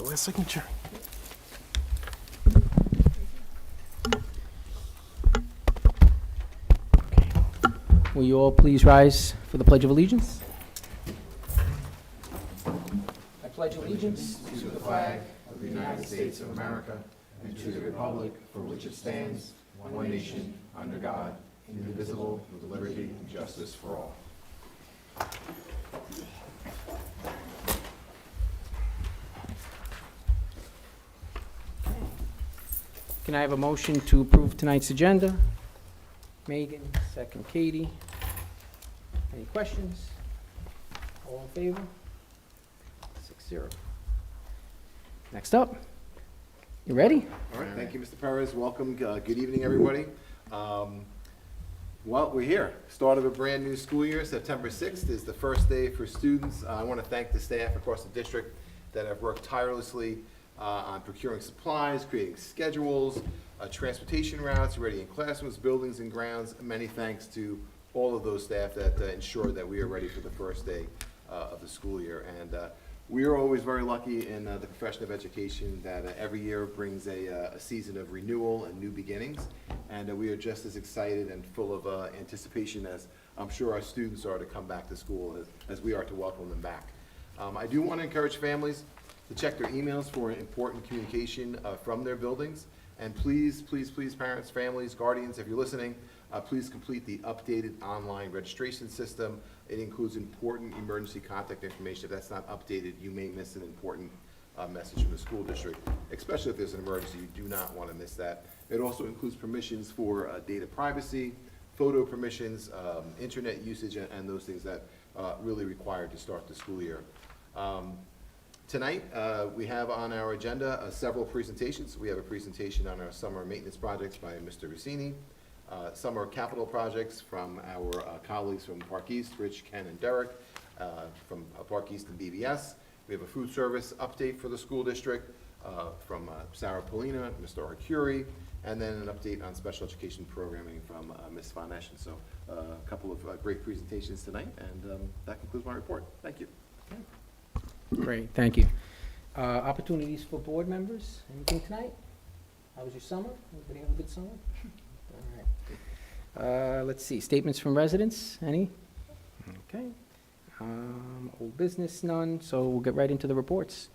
last signature. Will you all please rise for the Pledge of Allegiance? I pledge allegiance To the flag of the United States of America and to the republic for which it stands, one nation, under God, indivisible, with liberty and justice for all. Can I have a motion to approve tonight's agenda? Megan, second Katie. Any questions? All in favor? 6-0. Next up. You ready? All right, thank you, Mr. Perez. Welcome. Good evening, everybody. Well, we're here. Start of a brand new school year. September 6th is the first day for students. I want to thank the staff across the district that have worked tirelessly on procuring supplies, creating schedules, transportation routes, readying classrooms, buildings, and grounds. Many thanks to all of those staff that ensure that we are ready for the first day of the school year. And we are always very lucky in the profession of education that every year brings a season of renewal and new beginnings. And we are just as excited and full of anticipation as I'm sure our students are to come back to school as we are to welcome them back. I do want to encourage families to check their emails for important communication from their buildings. And please, please, please, parents, families, guardians, if you're listening, please complete the updated online registration system. It includes important emergency contact information. If that's not updated, you may miss an important message from the school district, especially if there's an emergency. You do not want to miss that. It also includes permissions for data privacy, photo permissions, internet usage, and those things that really required to start the school year. Tonight, we have on our agenda several presentations. We have a presentation on our summer maintenance projects by Mr. Rossini, summer capital projects from our colleagues from Park East, Rich, Ken, and Derek, from Park East and BVS. We have a food service update for the school district from Sarah Polina, Mr. Arcuri, and then an update on special education programming from Ms. Von Eschen. So a couple of great presentations tonight, and that concludes my report. Thank you. Great, thank you. Opportunities for board members, anything tonight? How was your summer? Everybody have a good summer? All right. Let's see, statements from residents, any? Okay. Old business, none, so we'll get right into the reports.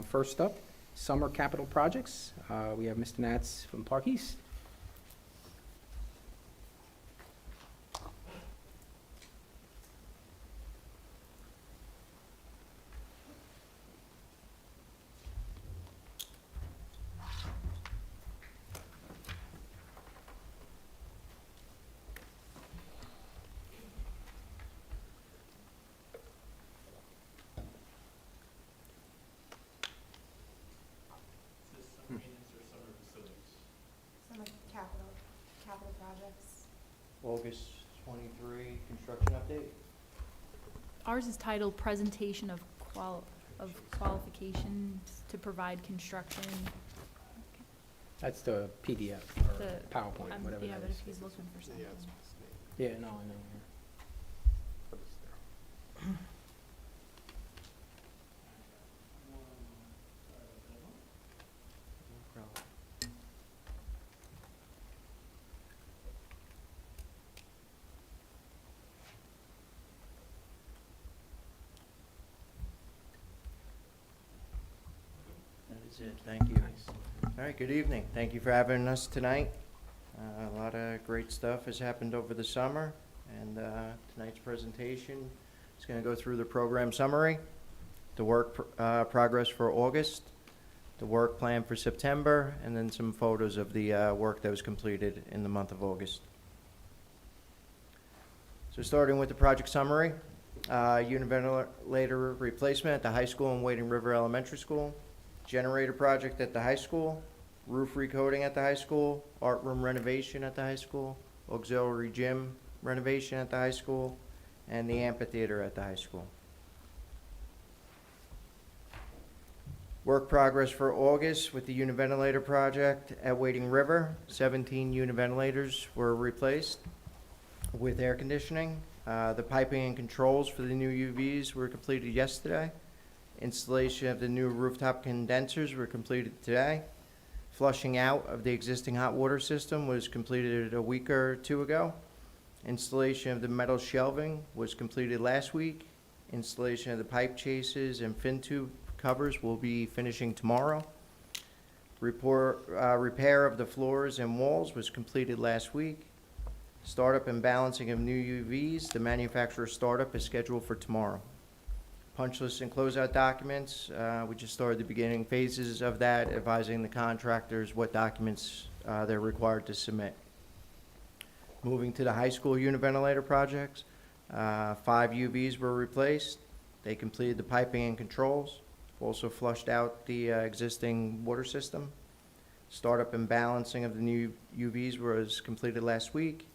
First up, summer capital projects. We have Mr. Nats from Park East. Capital projects. August 23 construction update. Ours is titled Presentation of Qualifications to Provide Construction. That's the PDF or The- PowerPoint, whatever Yeah, that but is. if he's looking for something. Yeah, no, I know. No problem. That is it, thank you. All right, good evening. Thank you for having us tonight. A lot of great stuff has happened over the summer, and tonight's presentation is going to go through the program summary, the work progress for August, the work plan for September, and then some photos of the work that was completed in the month of August. So starting with the project summary, unit ventilator replacement at the high school and Wading River Elementary School, generator project at the high school, roof recoating at the high school, art room renovation at the high school, auxiliary gym renovation at the high school, and the amphitheater at the high school. Work progress for August with the unit ventilator project at Wading River. 17 unit ventilators were replaced with air conditioning. The piping and controls for the new UVs were completed yesterday. Installation of the new rooftop condensers were completed today. Flushing out of the existing hot water system was completed a week or two ago. Installation of the metal shelving was completed last week. Installation of the pipe chases and fin tube covers will be finishing tomorrow. Repair of the floors and walls was completed last week. Startup and balancing of new UVs, the manufacturer's startup is scheduled for tomorrow. Punch list and closeout documents, we just started the beginning phases of that, advising the contractors what documents they're required to submit. Moving to the high school univentilator projects, 5 UVs were replaced. They completed the piping and controls, also flushed out the existing water system. Startup and balancing of the new UVs was completed last week.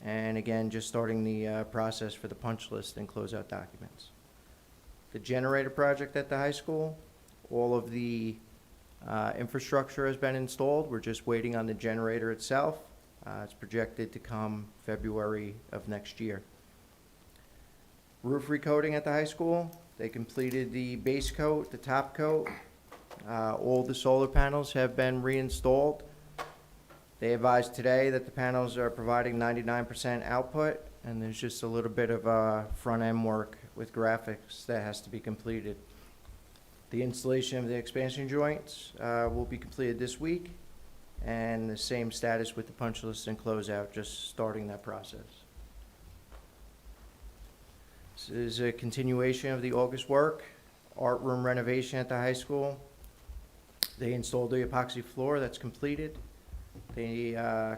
And again, just starting the process for the punch list and closeout documents. The generator project at the high school, all of the infrastructure has been installed. We're just waiting on the generator itself. It's projected to come February of next year. Roof recoating at the high school. They completed the base coat, the top coat. All the solar panels have been reinstalled. They advised today that the panels are providing 99% output, and there's just a little bit of front-end work with graphics that has to be completed. The installation of the expansion joints will be completed this week, and the same status with the punch list and closeout, just starting that process. This is a continuation of the August work, art room renovation at the high school. They installed the epoxy floor, that's completed. They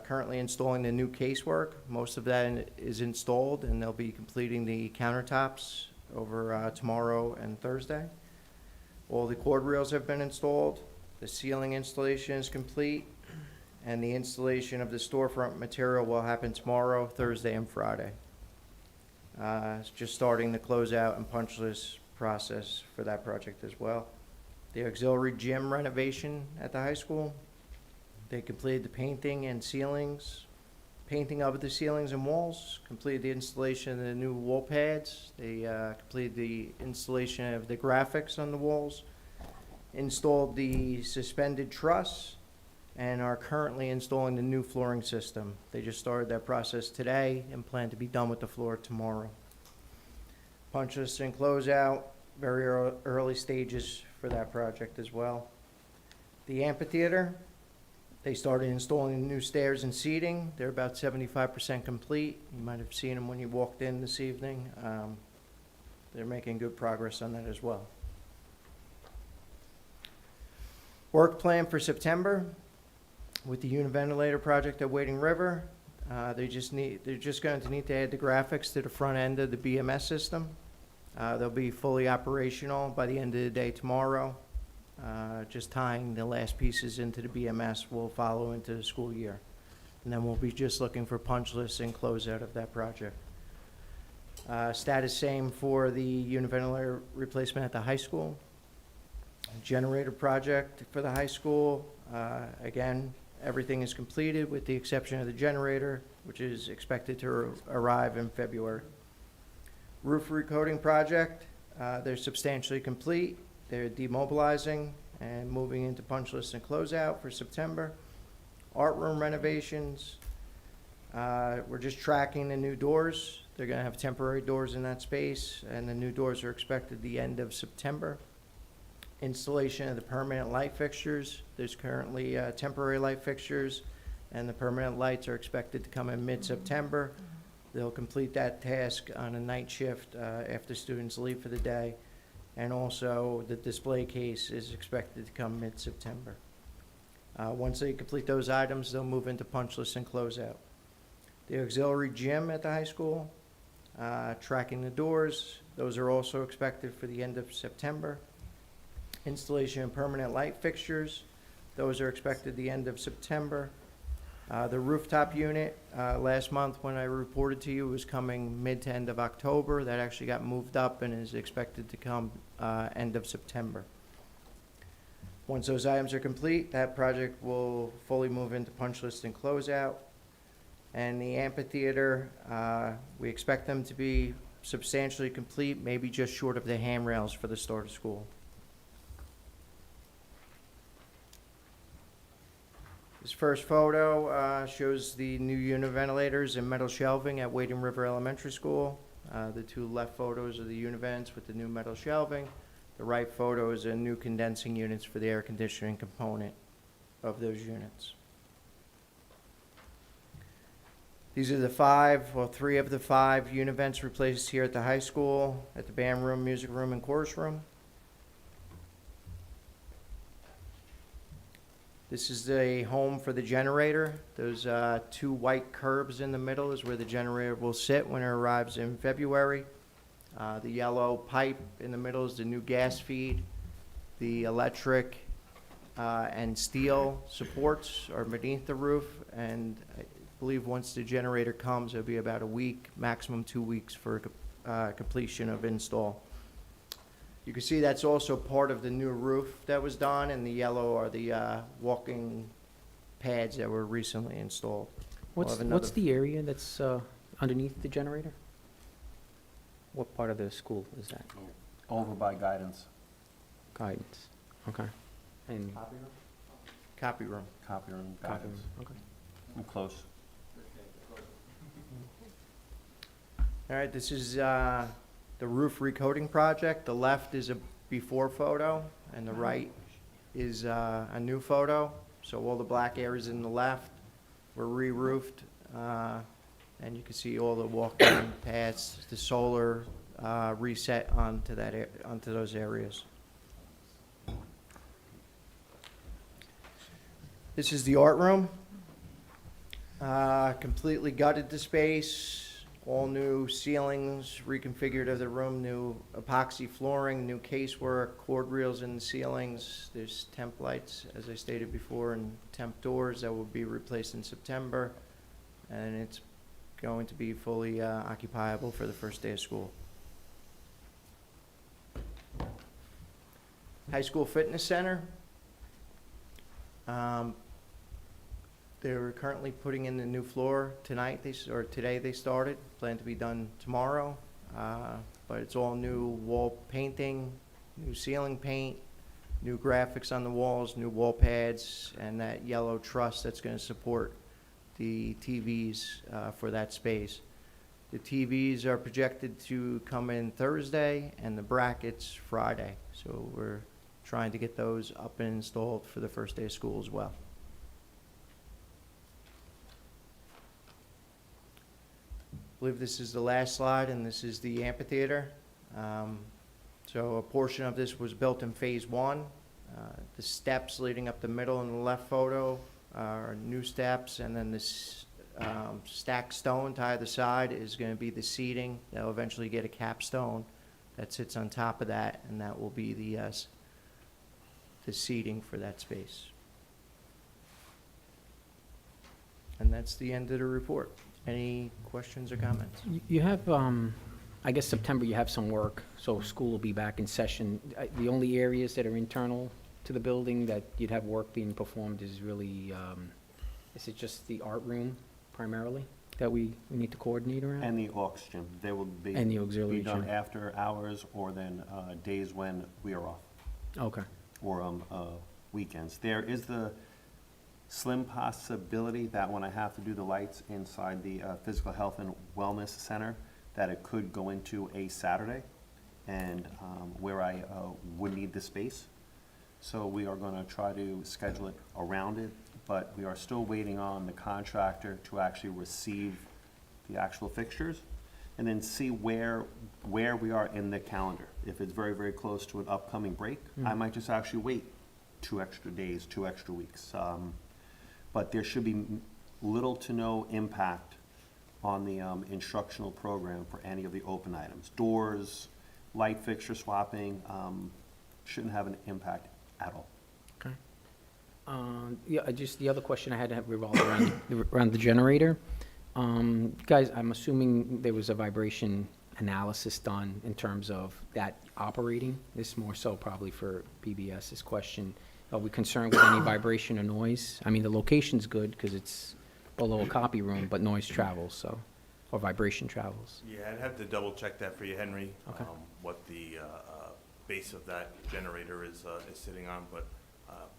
currently installing the new casework. Most of that is installed, and they'll be completing the countertops over tomorrow and Thursday. All the cord rails have been installed. The ceiling installation is complete, and the installation of the storefront material will happen tomorrow, Thursday, and Friday. It's just starting the closeout and punch list process for that project as well. The auxiliary gym renovation at the high school. They completed the painting and ceilings, painting of the ceilings and walls, completed the installation of the new wall pads. They completed the installation of the graphics on the walls, installed the suspended truss, and are currently installing the new flooring system. They just started that process today and plan to be done with the floor tomorrow. Punch list and closeout, very early stages for that project as well. The amphitheater. They started installing the new stairs and seating. They're about 75% complete. You might have seen them when you walked in this evening. They're making good progress on that as well. Work plan for September with the univentilator project at Wading River. They're just going to need to add the graphics to the front end of the BMS system. They'll be fully operational by the end of the day tomorrow. Just tying the last pieces into the BMS will follow into the school year. And then we'll be just looking for punch lists and closeout of that project. Status same for the univentilator replacement at the high school. Generator project for the high school. Again, everything is completed with the exception of the generator, which is expected to arrive in February. Roof recoating project, they're substantially complete. They're demobilizing and moving into punch list and closeout for September. Art room renovations, we're just tracking the new doors. They're going to have temporary doors in that space, and the new doors are expected the end of September. Installation of the permanent light fixtures. There's currently temporary light fixtures, and the permanent lights are expected to come in mid-September. They'll complete that task on a night shift after students leave for the day. And also, the display case is expected to come mid-September. Once they complete those items, they'll move into punch list and closeout. The auxiliary gym at the high school, tracking the doors. Those are also expected for the end of September. Installation of permanent light fixtures. Those are expected the end of September. The rooftop unit, last month when I reported to you, was coming mid to end of October. That actually got moved up and is expected to come end of September. Once those items are complete, that project will fully move into punch list and closeout. And the amphitheater, we expect them to be substantially complete, maybe just short of the handrails for the start of school. This first photo shows the new unit ventilators and metal shelving at Wading River Elementary School. The two left photos are the unit vents with the new metal shelving. The right photo is a new condensing units for the air conditioning component of those units. These are three of the 5 unit vents replaced here at the high school, at the band room, music room, and chorus room. This is the home for the generator. Those 2 white curbs in the middle is where the generator will sit when it arrives in February. The yellow pipe in the middle is the new gas feed. The electric and steel supports are beneath the roof, and I believe once the generator comes, it'll be about a week, maximum 2 weeks for completion of install. You can see that's also part of the new roof that was done, and the yellow are the walking pads that were recently installed. We'll have What's another- the area that's underneath the generator? What part of the school is that? Over by guidance. Guidance, okay. And Copy room. Copy room, copy guidance. room, okay. I'm close. All right, this is the roof recoating project. The left is a before photo, and the right is a new photo. So all the black areas in the left were re-roofed, and you can see all the walking paths, the solar reset onto those areas. This is the art room. Completely gutted the space, all new ceilings, reconfigured of the room, new epoxy flooring, new casework, cord reels in the ceilings. There's temp lights, as I stated before, and temp doors that will be replaced in September. And it's going to be fully occupiable for the first day of school. High School Fitness Center. They're currently putting in the new floor tonight, today they started, planned to be done tomorrow. But it's all new wall painting, new ceiling paint, new graphics on the walls, new wall pads, and that yellow truss that's gonna support the TVs for that space. The TVs are projected to come in Thursday and the brackets Friday. So we're trying to get those up and installed for the first day of school as well. I believe this is the last slide, and this is the amphitheater. So a portion of this was built in phase 1. The steps leading up the middle in the left photo are new steps, and then this stacked stone to either side is going to be the seating. They'll eventually get a capstone that sits on top of that, and that will be the seating for that space. And that's the end of the report. Any questions or comments? You have, I guess September, you have some work, so school will be back in session. The only areas that are internal to the building that you'd have work being performed is really, is it just the art room primarily that we need to coordinate around? And the aux gym, they will be. And the auxiliary Be done gym. after hours or then days when we are off, Okay, or weekends. There is the slim possibility that when I have to do the lights inside the Physical Health and Wellness Center, that it could go into a Saturday, and where I would need the space. So we are gonna try to schedule it around it, but we are still waiting on the contractor to actually receive the actual fixtures, and then see where we are in the calendar. If it's very, very close to an upcoming break, I might just actually wait 2 extra days, 2 extra weeks. But there should be little to no impact on the instructional program for any of the open items. Doors, light fixture swapping, shouldn't have an impact at all. okay. Yeah, just the other question I had to have revolved around the generator. Guys, I'm assuming there was a vibration analysis done in terms of that operating. This is more so probably for BBS's question. Are we concerned with any vibration or noise? I mean, the location's good because it's below a copy room, but noise travels, so, or vibration travels. Yeah, I'd have to double check that for you, Henry. Okay. What the base of that generator is sitting on, but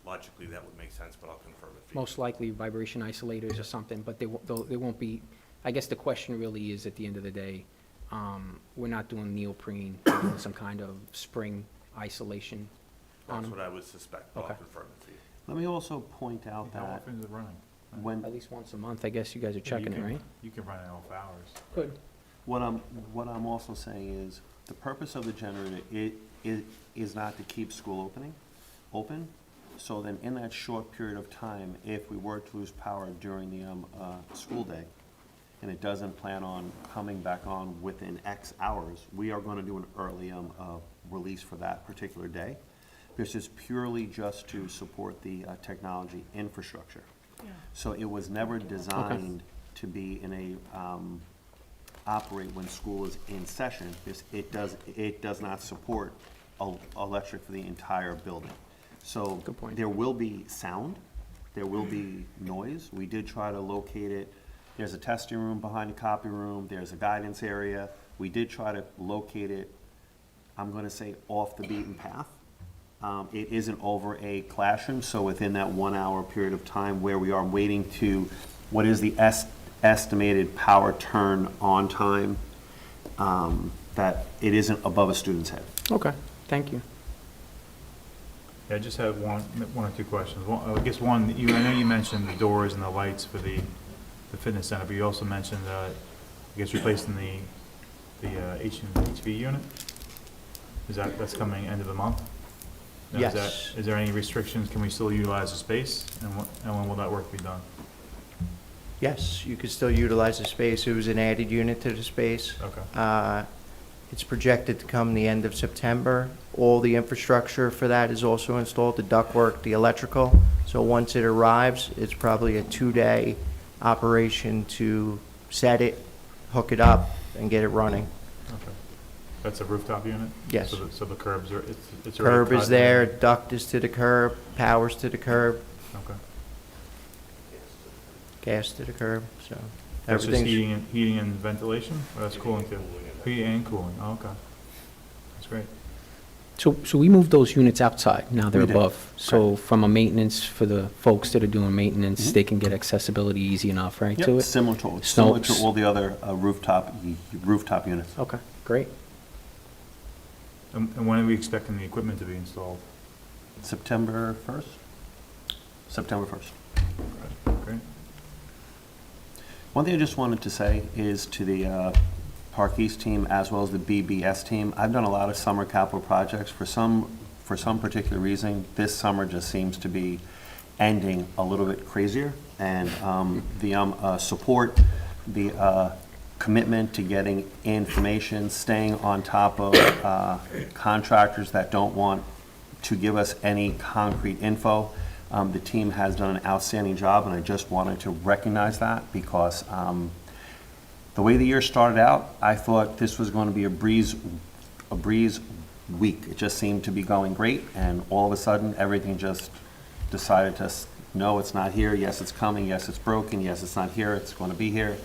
Logically, that would make sense, but I'll confirm it for you. Most likely vibration isolators or something, but they won't be, I guess the question really is, at the end of the day, we're not doing neoprene, we're doing some kind of spring isolation on That's them, what I would suspect, but I'll Okay. confirm it for you. Let me also point out How that often is it running? when, at least once a month, I guess you guys are checking it, right? You can run it off hours. Good. what I'm also saying is, the purpose of the generator, is not to keep school open. So then in that short period of time, if we were to lose power during the, school day, and it doesn't plan on coming back on within X hours, we are gonna do an early, release for that particular day. This is purely just to support the, technology infrastructure. So it was never designed to be in a, operate when school is in session, because it does not support electric for the entire building. So Good point. there will be sound, there will be noise. We did try to locate it. There's a testing room behind the copy room, there's a guidance area. We did try to locate it, I'm gonna say, off the beaten path. It isn't over a classroom, so within that 1 hour period of time where we are waiting to, what is the estimated power turn on time, that it isn't above a student's head. Okay, thank you. Yeah, I just had one or two questions. I guess one, I know you mentioned the doors and the lights for the fitness center, but you also mentioned, I guess replacing the HV unit? That's coming end of the month? Now, Yes. Is there any restrictions? Can we still utilize the space? And when will that work be done? Yes, you could still utilize the space. It was an added unit to the space. Okay. It's projected to come the end of September. All the infrastructure for that is also installed, the ductwork, the electrical. So once it arrives, it's probably a 2-day operation to set it, hook it up, and get it running. Okay. That's a rooftop unit? Yes. So the curbs are, it's already Curb is cut there, and- duct is to the curb, power's to the curb, Okay. gas to the curb, so That's just everything's. heating and ventilation, or that's cooling too? Heating and cooling, oh, okay. That's great. So we moved those units outside, now they're We did. above. So from a maintenance, for the folks that are doing maintenance, Mhm. they can get accessibility easy enough, right, to Yep, it? similar to Snopes. all the other rooftop units. Okay, great. And when are we expecting the equipment to be installed? September 1st? September 1st. Great. One thing I just wanted to say is to the Park East team as well as the BBS team, I've done a lot of summer capital projects. For some particular reason, this summer just seems to be ending a little bit crazier. And the support, the commitment to getting information, staying on top of contractors that don't want to give us any concrete info. The team has done an outstanding job, and I just wanted to recognize that because the way the year started out, I thought this was going to be a breeze week. It just seemed to be going great, and all of a sudden, everything just decided to, no, it's not here, yes, it's coming, yes, it's broken, yes, it's not here, it's going to be here.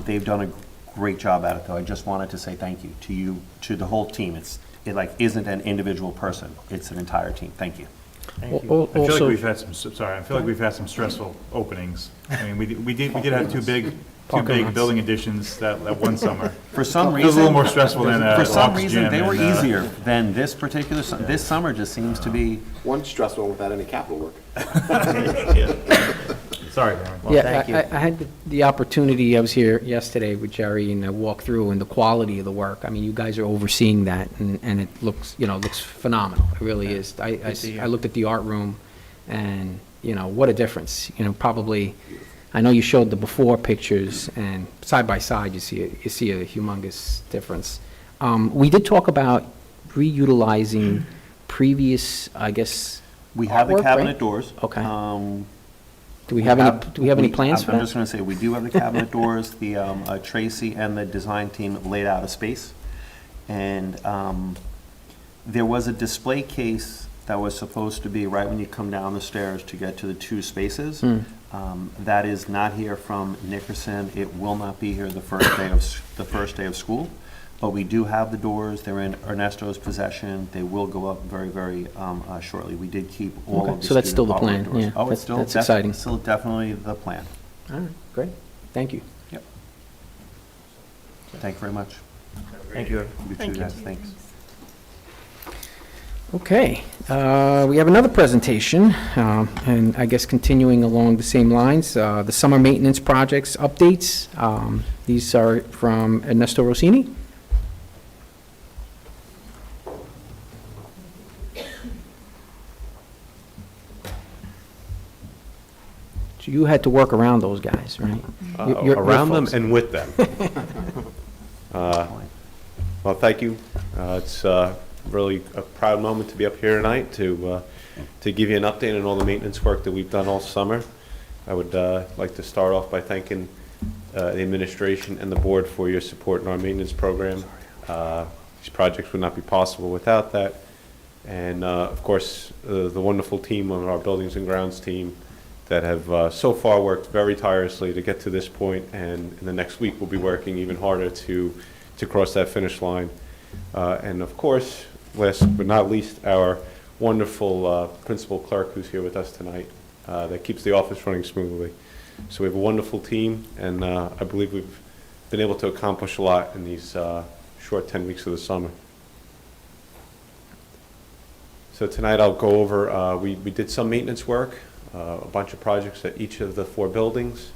They've done a great job at it, though. I just wanted to say thank you to you, to the whole team. It like isn't an individual person, it's an entire team. Thank you. Thank you. I feel like Also, we've had some stressful openings. I mean, we did have two big Parking lots. building additions that one summer. For some It was a little reason, more stressful than for some Ox reason, Gym they were and, easier than this particular, this summer just seems to be, One stressful without any capital work. Sorry, Darren. Well, yeah, thank you. I had the opportunity, I was here yesterday with Jerry, and I walked through, and the quality of the work, I mean, you guys are overseeing that, and it looks, looks phenomenal. It really is. Good to hear. I looked at the art room, and, what a difference. Probably, I know you showed the before pictures, and side by side, you see a humongous difference. We did talk about reutilizing previous, I guess, we have the artwork, cabinet right? doors. Okay. Do we have any plans for I'm that? just gonna say, we do have the cabinet doors. The Tracy and the design team laid out a space. And there was a display case that was supposed to be right when you come down the stairs to get to the two spaces. That is not here from Nickerson. It will not be here the first day of school. But we do have the doors, they're in Ernesto's possession, they will go up very, very shortly. We did keep all Okay, of the so that's still student the outlet plan, doors. yeah, Oh, that's- it's still, that's exciting. still definitely the plan. All right, great, thank you. Thank you very much. Thank you. You too, guys, thanks. Okay, we have another presentation, and I guess continuing along the same lines, the summer maintenance projects updates. These are from Ernesto Rossini. So you had to work around those guys, right? Your Around them folks. and with them. Well, thank you. It's really a proud moment to be up here tonight to give you an update on all the maintenance work that we've done all summer. I would like to start off by thanking the administration and the board for your support in our maintenance program. These projects would not be possible without that. And of course, the wonderful team on our Buildings and Grounds team that have so far worked very tirelessly to get to this point, and in the next week we'll be working even harder to cross that finish line. And of course, last but not least, our wonderful principal clerk who's here with us tonight that keeps the office running smoothly. So we have a wonderful team, and I believe we've been able to accomplish a lot in these short 10 weeks of the summer. So tonight I'll go over, we did some maintenance work, a bunch of projects at each of the 4 buildings.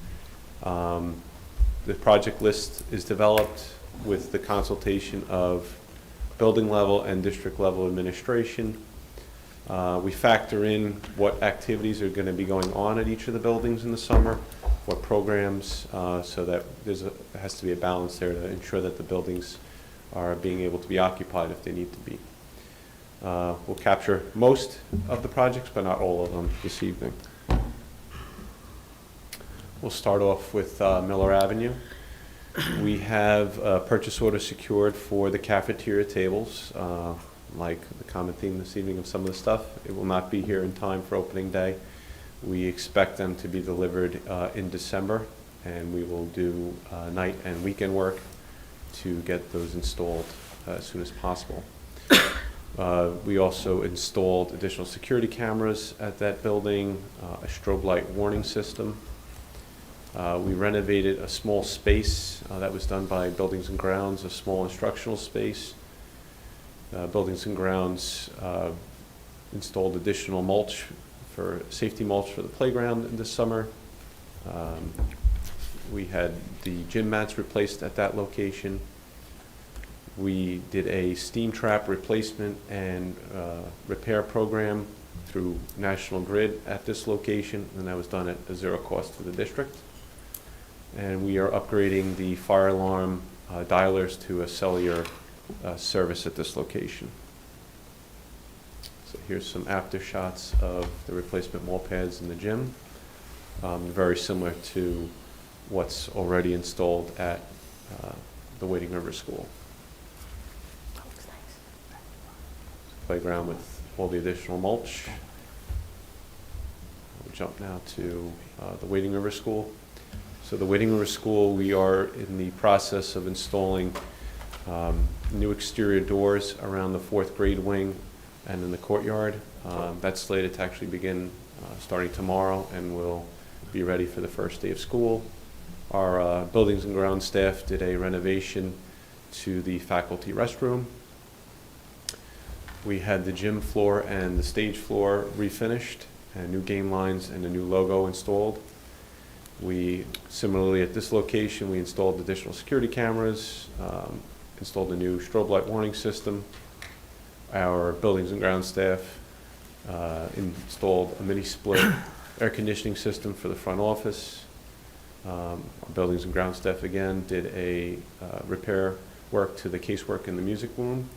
The project list is developed with the consultation of building level and district level administration. We factor in what activities are going to be going on at each of the buildings in the summer, what programs, so that there has to be a balance there to ensure that the buildings are being able to be occupied if they need to be. We'll capture most of the projects, but not all of them this evening. We'll start off with Miller Avenue. We have a purchase order secured for the cafeteria tables. Like the common theme this evening of some of the stuff, it will not be here in time for opening day. We expect them to be delivered in December, and we will do night and weekend work to get those installed as soon as possible. We also installed additional security cameras at that building, a strobe light warning system. We renovated a small space that was done by Buildings and Grounds, a small instructional space. Buildings and Grounds installed additional mulch safety mulch for the playground this summer. We had the gym mats replaced at that location. We did a steam trap replacement and repair program through National Grid at this location, and that was done at a zero cost to the district. And we are upgrading the fire alarm dialers to a cellular service at this location. So here's some after shots of the replacement wall pads in the gym. Very similar to what's already installed at the Wading River School. Playground with all the additional mulch. We'll jump now to the Wading River School. So the Wading River School, we are in the process of installing new exterior doors around the 4th grade wing and in the courtyard. That's slated to actually begin starting tomorrow and will be ready for the first day of school. Our Buildings and Grounds staff did a renovation to the faculty restroom. We had the gym floor and the stage floor refinished, and new game lines and a new logo installed. We, similarly at this location, we installed additional security cameras, installed a new strobe light warning system. Our Buildings and Grounds staff installed a mini split air conditioning system for the front office. Our Buildings and Grounds staff again did a repair work to the casework in the music room.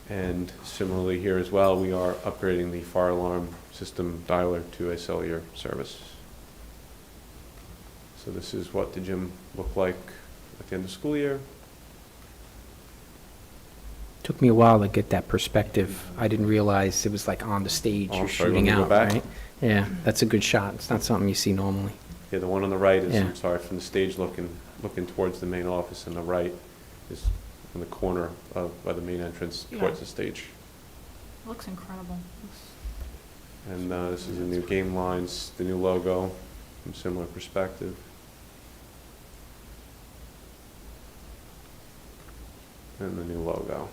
And similarly here as well, we are upgrading the fire alarm system dialer to a cellular service. So this is what the gym looked like at the end of the school year. Took me a while to get that perspective. I didn't realize it was like on the stage Oh, you're I'm sorry, shooting want me to go out, back? right? Yeah, that's a good shot. It's not something you see normally. Yeah, the one on the right is, Yeah. I'm sorry, from the stage looking towards the main office, and the right is in the corner of, by the main entrance Yeah. towards the stage. Looks incredible. And this is the new game lines, the new logo, from similar perspective. And the new logo.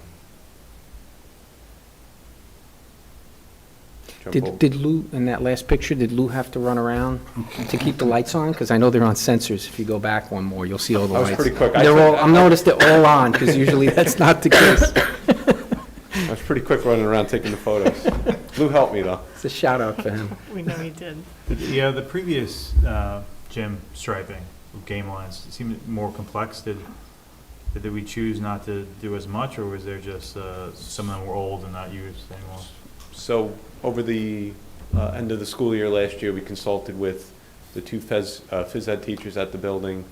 Jump over- Did Lou, in that last picture, did Lou have to run around to keep the lights on? Because I know they're on sensors. If you go back one more, you'll see all the I lights. was pretty quick. I They're all, took- I've noticed they're all on, because usually that's not the case. I was pretty quick running around taking the photos. Lou helped me, though. It's a shout out for him. We know he did. Yeah, the previous gym striping of game lines seemed more complex. Did we choose not to do as much, or was there just some of them were old and not used anymore? So, over the end of the school year last year, we consulted with the two phys ed teachers at the building,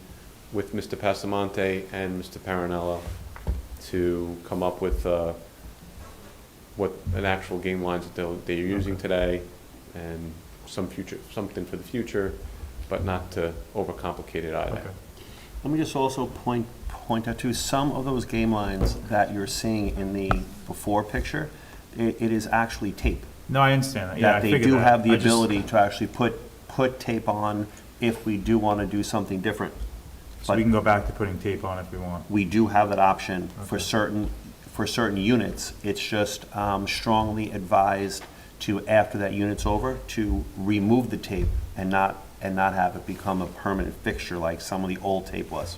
with Mr. Passamonte and Mr. Paranello, to come up with what an actual game lines that they're using today, and something for the future, but not to overcomplicate it either. Okay. Let me just also point out to some of those game lines that you're seeing in the before picture, it is actually tape. No, I understand that. Yeah, I That they figured do that. have the I just- ability to actually put tape on if we do want to do something different. So we can go back to putting tape on if we want. We do have that option for Okay. certain units. It's just strongly advised to, after that unit's over, to remove the tape and not have it become a permanent fixture like some of the old tape was.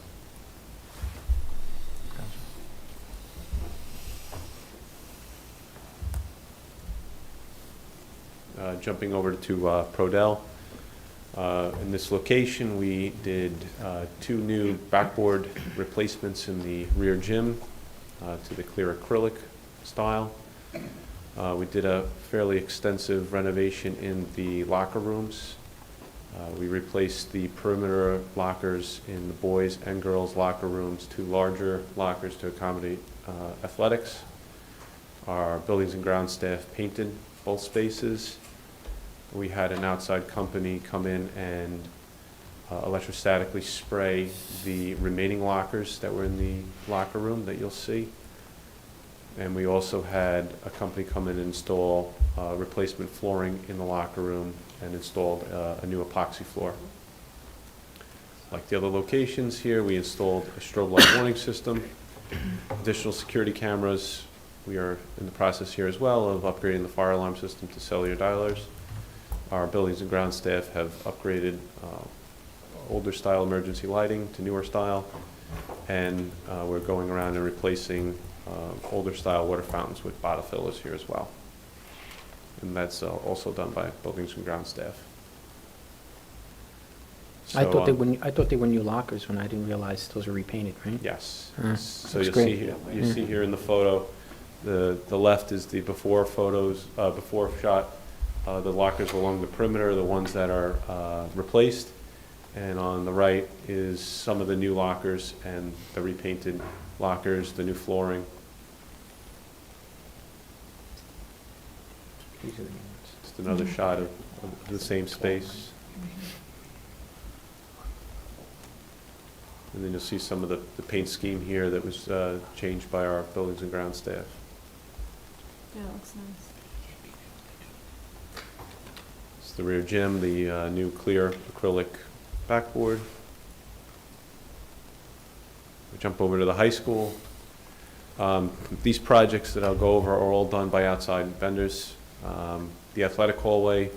Jumping over to Prodell. In this location, we did 2 new backboard replacements in the rear gym to the clear acrylic style. We did a fairly extensive renovation in the locker rooms. We replaced the perimeter lockers in the boys' and girls' locker rooms to larger lockers to accommodate athletics. Our buildings and ground staff painted both spaces. We had an outside company come in and electrostatically spray the remaining lockers that were in the locker room that you'll see. And we also had a company come in and install replacement flooring in the locker room and installed a new epoxy floor. Like the other locations here, we installed a strobe light warning system, additional security cameras. We are in the process here as well of upgrading the fire alarm system to cellular dialers. Our buildings and ground staff have upgraded older style emergency lighting to newer style, and we're going around and replacing older style water fountains with bottle fillers here as well. And that's also done by buildings and ground staff. I So, thought they were new lockers when I didn't realize those were repainted, right? yes. So looks you'll great. see here, you Yeah. see here in the photo, the left is the before photos, before shot. The lockers along the perimeter are the ones that are replaced. And on the right is some of the new lockers and the repainted lockers, the new flooring. These are the new ones. Just another shot of the same space. And then you'll see some of the paint scheme here that was changed by our buildings and ground staff. Yeah, it looks nice. It's the rear gym, the new clear acrylic backboard. We jump over to the high school. These projects that I'll go over are all done by outside vendors. The athletic hallway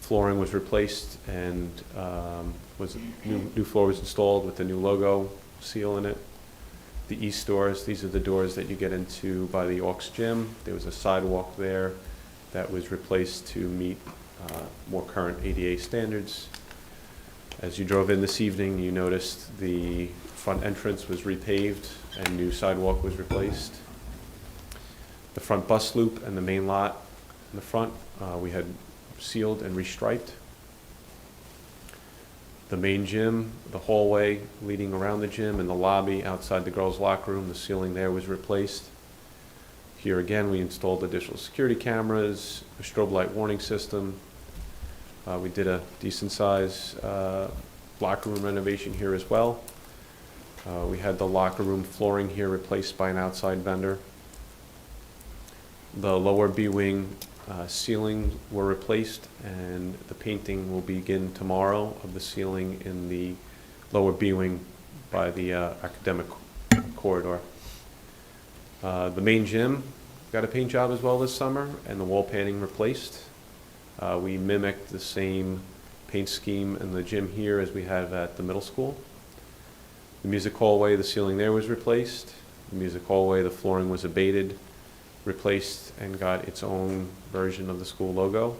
flooring was replaced and new floor was installed with the new logo seal in it. The east doors, these are the doors that you get into by the Aux gym. There was a sidewalk there that was replaced to meet more current ADA standards. As you drove in this evening, you noticed the front entrance was repaved and new sidewalk was replaced. The front bus loop and the main lot in the front, we had sealed and restriped. The main gym, the hallway leading around the gym, and the lobby outside the girls' locker room, the ceiling there was replaced. Here again, we installed additional security cameras, a strobe light warning system. We did a decent size locker room renovation here as well. We had the locker room flooring here replaced by an outside vendor. The lower B wing ceilings were replaced, and the painting will begin tomorrow of the ceiling in the lower B wing by the academic corridor. The main gym got a paint job as well this summer, and the wall painting replaced. We mimicked the same paint scheme in the gym here as we have at the middle school. The music hallway, the ceiling there was replaced. The music hallway, the flooring was abated, replaced, and got its own version of the school logo.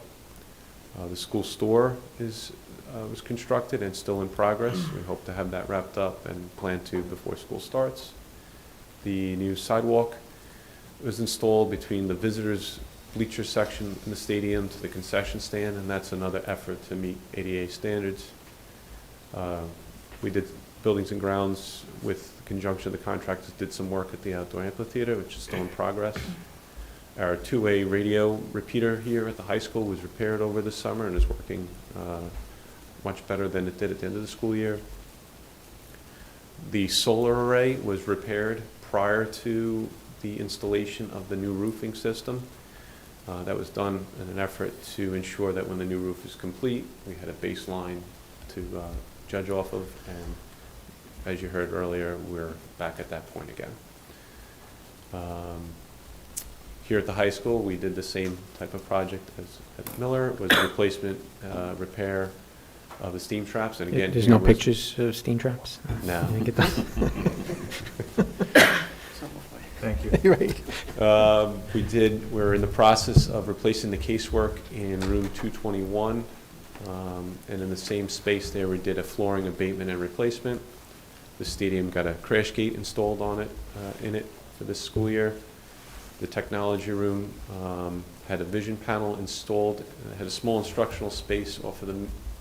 The school store was constructed and still in progress. We hope to have that wrapped up and plan to before school starts. The new sidewalk was installed between the visitors bleacher section in the stadium to the concession stand, and that's another effort to meet ADA standards. We did buildings and grounds with conjunction, the contractors did some work at the outdoor amphitheater, which is still in progress. Our two-way radio repeater here at the high school was repaired over the summer and is working much better than it did at the end of the school year. The solar array was repaired prior to the installation of the new roofing system. That was done in an effort to ensure that when the new roof is complete, we had a baseline to judge off of, and as you heard earlier, we're back at that point again. Here at the high school, we did the same type of project as at Miller. It was a replacement, repair of the steam traps, and again, There's here no was- pictures of steam traps? No. Can I get that? Thank you. Right. We're in the process of replacing the casework in room 221. And in the same space there, we did a flooring abatement and replacement. The stadium got a crash gate installed on it, in it for this school year. The technology room had a vision panel installed. It had a small instructional space off of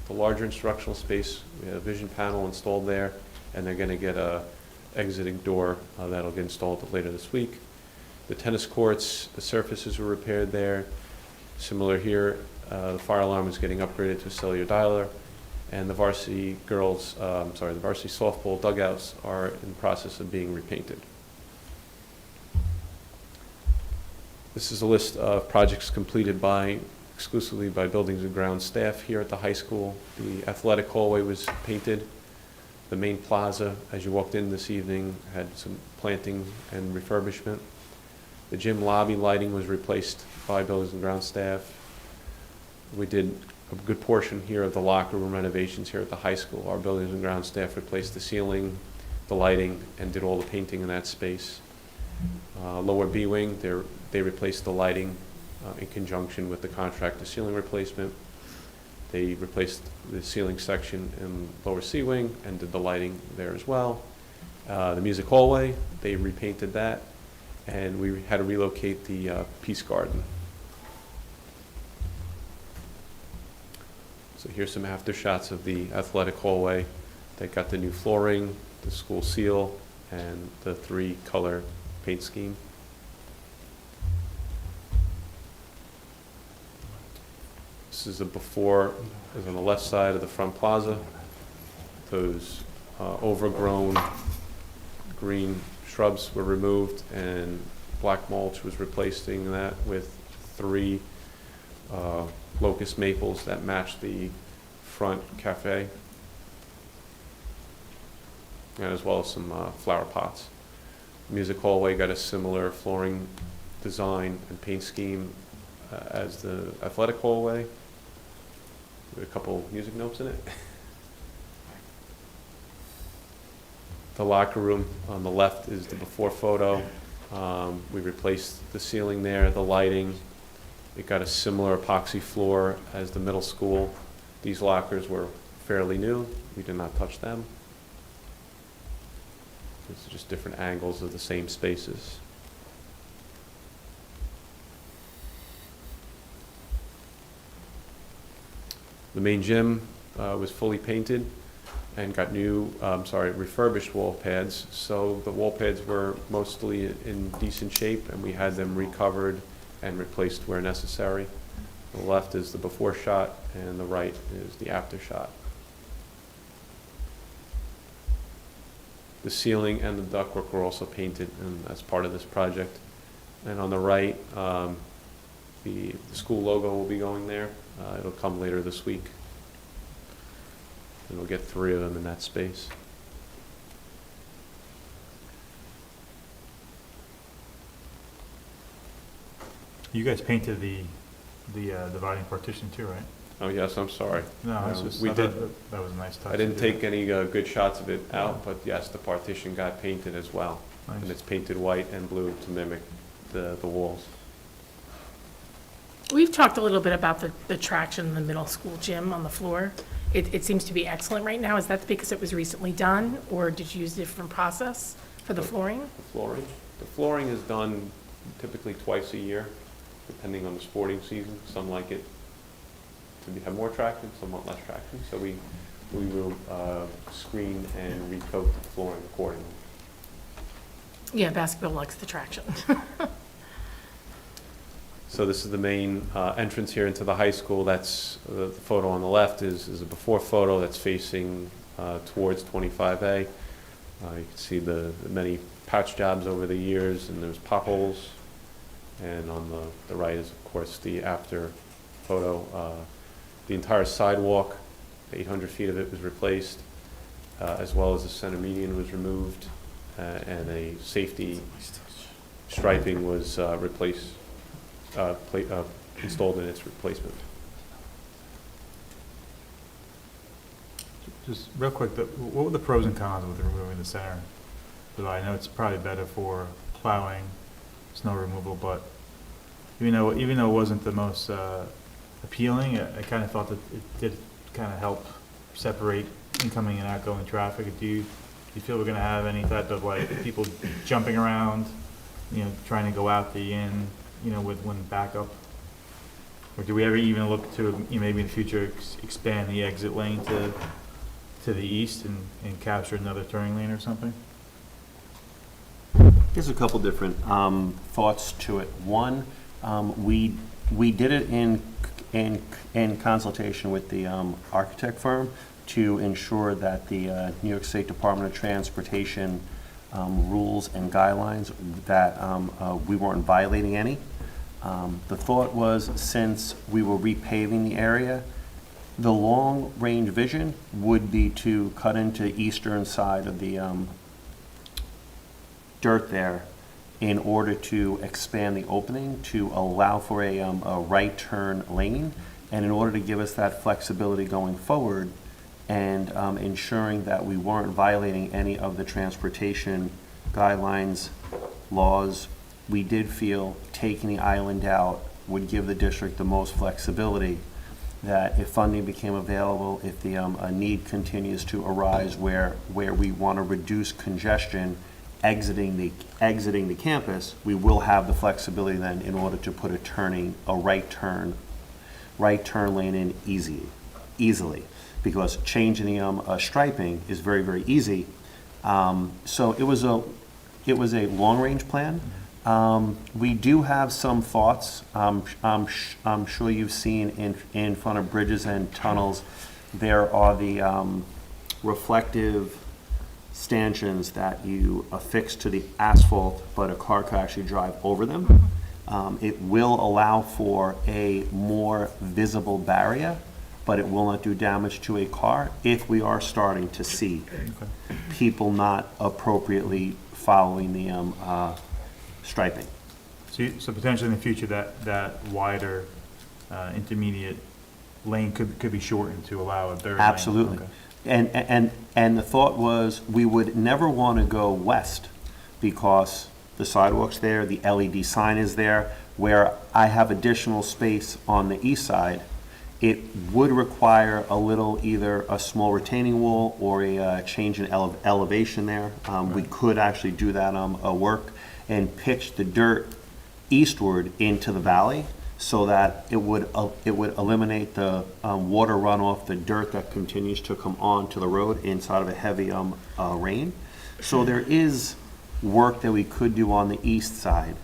the larger instructional space. We had a vision panel installed there, and they're going to get a exiting door that'll get installed later this week. The tennis courts, the surfaces were repaired there. Similar here, the fire alarm is getting upgraded to a cellular dialer, and the varsity the varsity softball dugouts are in the process of being repainted. This is a list of projects completed exclusively by buildings and grounds staff here at the high school. The athletic hallway was painted. The main plaza, as you walked in this evening, had some planting and refurbishment. The gym lobby lighting was replaced by buildings and grounds staff. We did a good portion here of the locker room renovations here at the high school. Our buildings and grounds staff replaced the ceiling, the lighting, and did all the painting in that space. Lower B wing, they replaced the lighting in conjunction with the contractor ceiling replacement. They replaced the ceiling section in lower C wing and did the lighting there as well. The music hallway, they repainted that, and we had to relocate the Peace Garden. So here's some after shots of the athletic hallway. They got the new flooring, the school seal, and the 3-color paint scheme. This is a before, is on the left side of the front plaza. Those overgrown green shrubs were removed, and black mulch was replacing that with 3 locust maples that match the front cafe, and as well as some flower pots. Music hallway got a similar flooring design and paint scheme as the athletic hallway, with a couple music notes in it. The locker room on the left is the before photo. We replaced the ceiling there, the lighting. It got a similar epoxy floor as the middle school. These lockers were fairly new. We did not touch them. It's just different angles of the same spaces. The main gym was fully painted and got refurbished wall pads. So the wall pads were mostly in decent shape, and we had them recovered and replaced where necessary. The left is the before shot, and the right is the after shot. The ceiling and the ductwork were also painted as part of this project. And on the right, the school logo will be going there. It'll come later this week. And we'll get 3 of them in that space. You guys painted the dividing partition too, right? Oh, yes, I'm sorry. No, it's just, We I did, thought that was a nice touch. I didn't to do take any good shots of it out, but yes, the partition got painted as well. that. And Nice. it's painted white and blue to mimic the walls. We've talked a little bit about the traction in the middle school gym on the floor. It seems to be excellent right now. Is that because it was recently done, or did you use a different process for the flooring? The flooring is done typically twice a year, depending on the sporting season. Some like it to have more traction, some want less traction. So we will screen and recoat the flooring accordingly. Yeah, basketball likes the traction. So this is the main entrance here into the high school. That's the photo on the left is a before photo that's facing towards 25A. You can see the many patch jobs over the years, and there's potholes. And on the right is, of course, the after photo. The entire sidewalk, 800 feet of it was replaced, as well as the center median was removed, and a safety striping was replaced. Installed in its replacement. Just real quick, what were the pros and cons with removing the center divide? I know it's probably better for plowing, snow removal, but even though it wasn't the most appealing, I kind of thought that it did kind of help separate incoming and outgoing traffic. Do you feel we're going to have any type of like people jumping around, trying to go out the inn, with when backup? Or do we ever even look to, maybe in the future, expand the exit lane to the east and capture another turning lane or something? There's a couple different thoughts to it. One, we did it in consultation with the architect firm to ensure that the New York State Department of Transportation rules and guidelines, that we weren't violating any. The thought was, since we were repaving the area, the long-range vision would be to cut into the eastern side of the dirt there in order to expand the opening to allow for a right turn lane, and in order to give us that flexibility going forward, and ensuring that we weren't violating any of the transportation guidelines, laws. We did feel taking the island out would give the district the most flexibility, that if funding became available, if the a need continues to arise where we want to reduce congestion exiting the campus, we will have the flexibility then in order to put a right turn lane in easily, because changing the striping is very, very easy. So it was a long-range plan. We do have some thoughts. I'm sure you've seen in front of bridges and tunnels, there are the reflective stanchions that you affix to the asphalt, but a car can actually drive over them. It will allow for a more visible barrier, but it will not do damage to a car if we are starting to see people not appropriately following the striping. So potentially in the future, that wider intermediate lane could be shortened to allow a third lane? Absolutely. Okay. And the thought was, we would never want to go west because the sidewalk's there, the LED sign is there. Where I have additional space on the east side, it would require a little, either a small retaining wall or a change in elevation there. We could actually do that work and pitch the dirt eastward into the valley, so that it would eliminate the water runoff, the dirt that continues to come onto the road inside of a heavy rain. So there is work that we could do on the east side.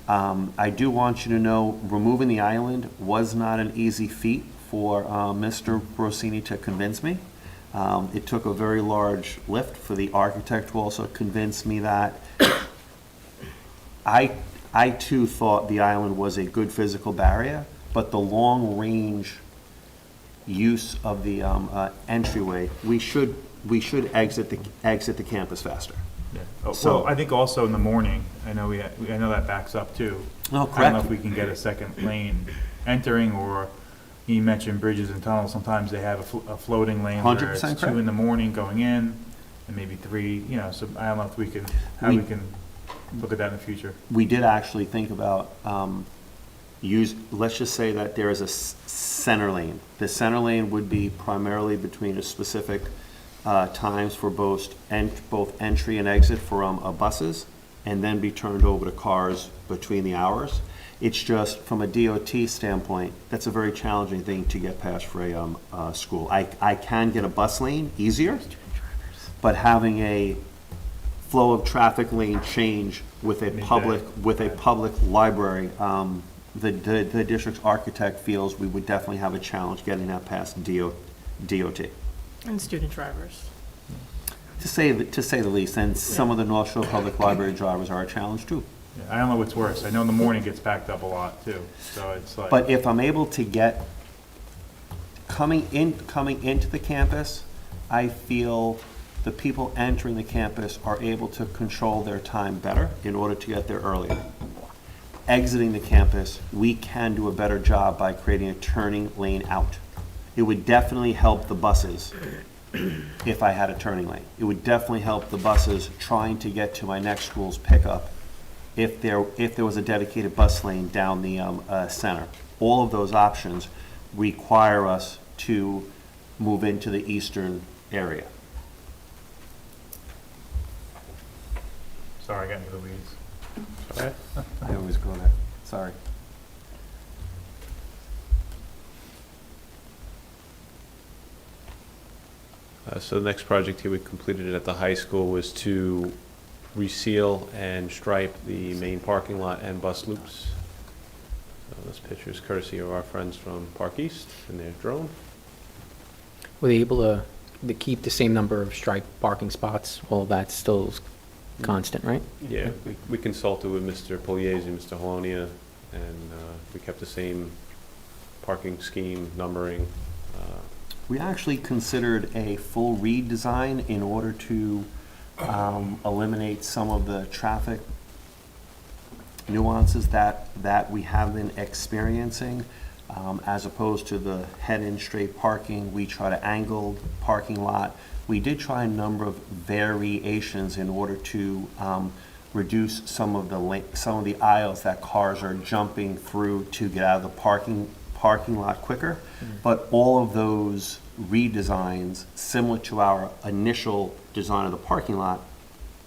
I do want you to know, removing the island was not an easy feat for Mr. Rossini to convince me. It took a very large lift for the architect to also convince me that. I too thought the island was a good physical barrier, but the long-range use of the entryway, we should exit the campus faster. Yeah. Oh, So- well, I think also in the morning, I know I know that backs up too. No, I don't know correct. if we can get a second lane entering, or you mentioned bridges and tunnels, sometimes they have a floating lane where 100% it's correct. 2 in the morning going in, and maybe 3, you know, so I don't know if we can, how We- we can look at that in the future. We did actually think about let's just say that there is a center lane. The center lane would be primarily between a specific times for both entry and exit for buses, and then be turned over to cars between the hours. It's just, from a DOT standpoint, that's a very challenging thing to get past for a school. I can get a bus lane easier, but having a flow of traffic lane change with a public library, the district's architect feels we would definitely have a challenge getting that past DOT. And student drivers. To say the least, and some of the North Shore Public Library drivers are a challenge too. Yeah, I don't know what's worse. I know in the morning gets backed up a lot too, so it's like. But if I'm able to get, coming into the campus, I feel the people entering the campus are able to control their time better in order to get there earlier. Exiting the campus, we can do a better job by creating a turning lane out. It would definitely help the buses if I had a turning lane. It would definitely help the buses trying to get to my next school's pickup if there was a dedicated bus lane down the center. All of those options require us to move into the eastern area. Sorry, I got into the weeds. Okay. I always go there, sorry. So the next project here we completed at the high school was to reseal and stripe the main parking lot and bus loops. So this picture is courtesy of our friends from Park East and their drone. Were they able to keep the same number of striped parking spots? All of that still is constant, right? Yeah, we consulted with Mr. Pugliese and Mr. Holonia, and we kept the same parking scheme, numbering. We actually considered a full redesign in order to eliminate some of the traffic nuances that we have been experiencing. As opposed to the head-in straight parking, we try to angle parking lot. We did try a number of variations in order to reduce some of the aisles that cars are jumping through to get out of the parking lot quicker. But all of those redesigns, similar to our initial design of the parking lot,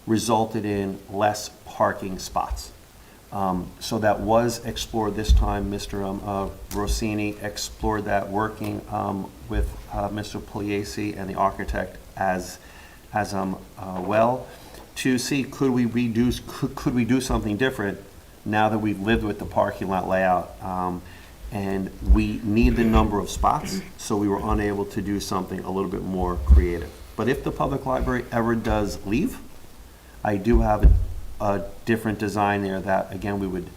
resulted in less parking spots. So that was explored this time. Mr. Rossini explored that, working with Mr. Pugliese and the architect as well, to see could we do something different now that we've lived with the parking lot layout. And we need the number of spots, so we were unable to do something a little bit more creative. But if the public library ever does leave, I do have a different design there that, again, we would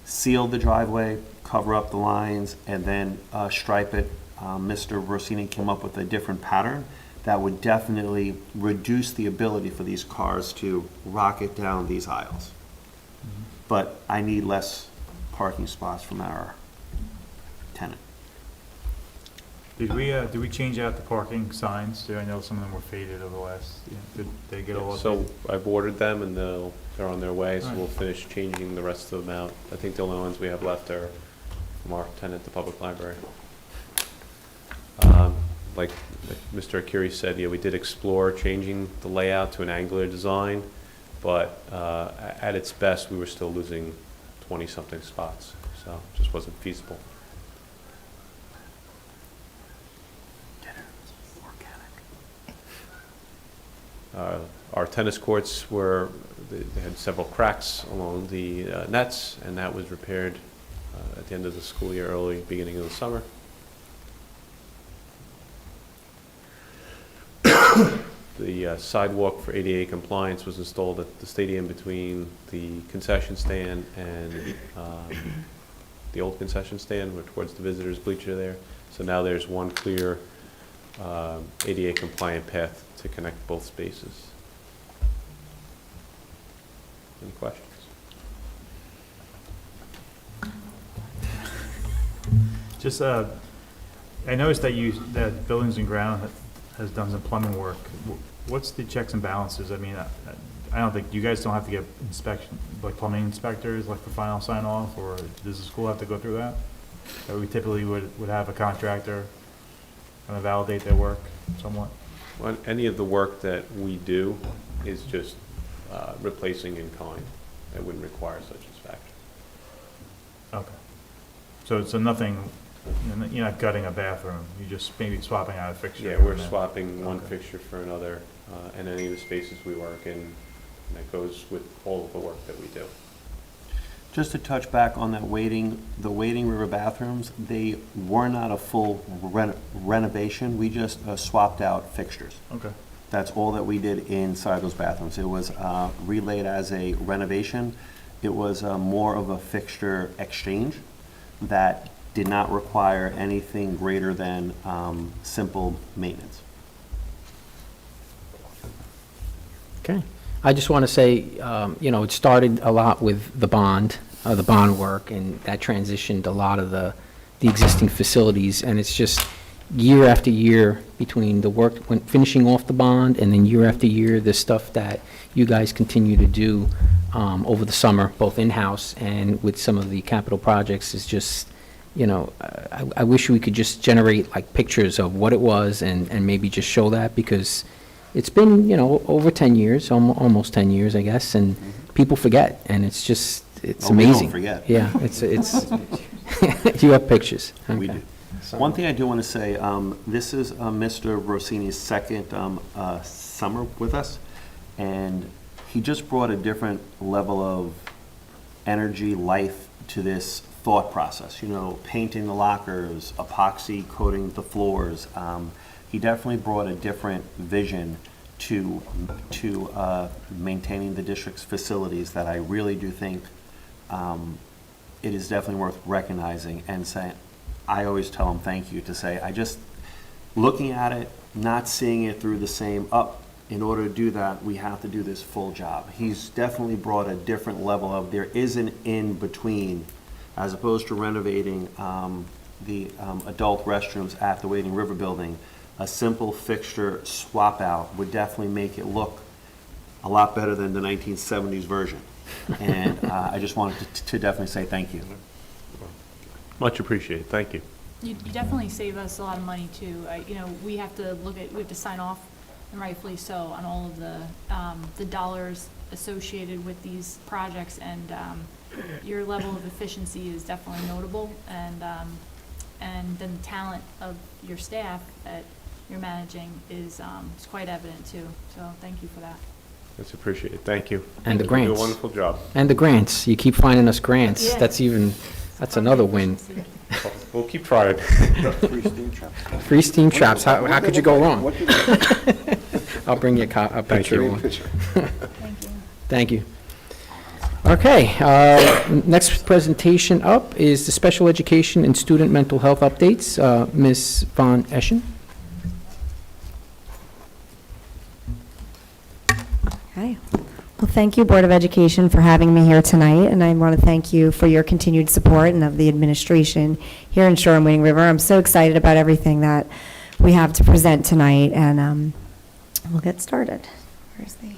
seal the driveway, cover up the lines, and then stripe it. Mr. Rossini came up with a different pattern that would definitely reduce the ability for these cars to rocket down these aisles. But I need less parking spots from our tenant. Did we change out the parking signs too? I know some of them were faded over the last, did they get all? So I've ordered them, and they're on their way, so Alright. we'll finish changing the rest of them out. I think the only ones we have left are from our tenant, the public library. Like Mr. Akiri said, yeah, we did explore changing the layout to an angular design, but at its best, we were still losing 20-something spots, so it just wasn't feasible. Our tennis courts they had several cracks along the nets, and that was repaired at the end of the school year, early beginning of the summer. the sidewalk for ADA compliance was installed at the stadium between the concession stand and the old concession stand, or towards the visitors bleacher there. So now there's one clear ADA compliant path to connect both spaces. Any questions? Just, I noticed that Buildings and Ground has done some plumbing work. What's the checks and balances? I mean, I don't think, you guys don't have to get inspection, like plumbing inspectors, like for final sign off, or does the school have to go through that? That we typically would have a contractor kind of validate their work somewhat? Well, any of the work that we do is just replacing in kind. It wouldn't require such inspection. Okay. So nothing, you're not gutting a bathroom, you're just maybe swapping out a fixture? Yeah, we're and then- swapping one Okay. fixture for another, and any of the spaces we work in, and that goes with all of the work that we do. Just to touch back on that the Wading River bathrooms, they were not a full renovation. We just swapped out fixtures. Okay. That's all that we did inside those bathrooms. It was relayed as a renovation. It was more of a fixture exchange that did not require anything greater than simple maintenance. Okay. I just want to say, it started a lot with the bond work, and that transitioned a lot of the existing facilities, and it's just year after year between the work, when finishing off the bond, and then year after year, the stuff that you guys continue to do over the summer, both in-house and with some of the capital projects, is just, I wish we could just generate like pictures of what it was and maybe just show that, because it's been, over 10 years, almost 10 years, I guess, and people forget, and it's just, it's Oh, we don't amazing. forget. Yeah, it's, you have pictures. We Okay. do. One thing I do want to say, this is Mr. Rossini's second summer with us, and he just brought a different level of energy, life to this thought process. Painting the lockers, epoxy coating the floors. He definitely brought a different vision to maintaining the district's facilities that I really do think it is definitely worth recognizing and saying. I always tell him thank you, to say, looking at it, not seeing it through the same in order to do that, we have to do this full job. He's definitely brought a different level of, there is an in-between, as opposed to renovating the adult restrooms at the Wading River Building. A simple fixture swap out would definitely make it look a lot better than the 1970s version. And I just wanted to definitely say thank you. Much appreciated. Thank you. You definitely save us a lot of money too. We have to sign off, and rightfully so, on all of the dollars associated with these projects, and your level of efficiency is definitely notable, and then the talent of your staff that you're managing is quite evident too. So thank you for that. That's appreciated. Thank you. And the You do grants. a wonderful job. And the grants. You keep finding us grants. Yeah. That's another win. We'll keep trying. Free steam traps. How could you go wrong? I'll bring you a picture. of one. Thank you. Thank you. Okay, next presentation up is the special education and student mental health updates. Ms. Von Eschen. Okay. Well, thank you, Board of Education, for having me here tonight, and I want to thank you for your continued support and of the administration here in Shoreham-Wading River. I'm so excited about everything that we have to present tonight, and we'll get started. Where's the...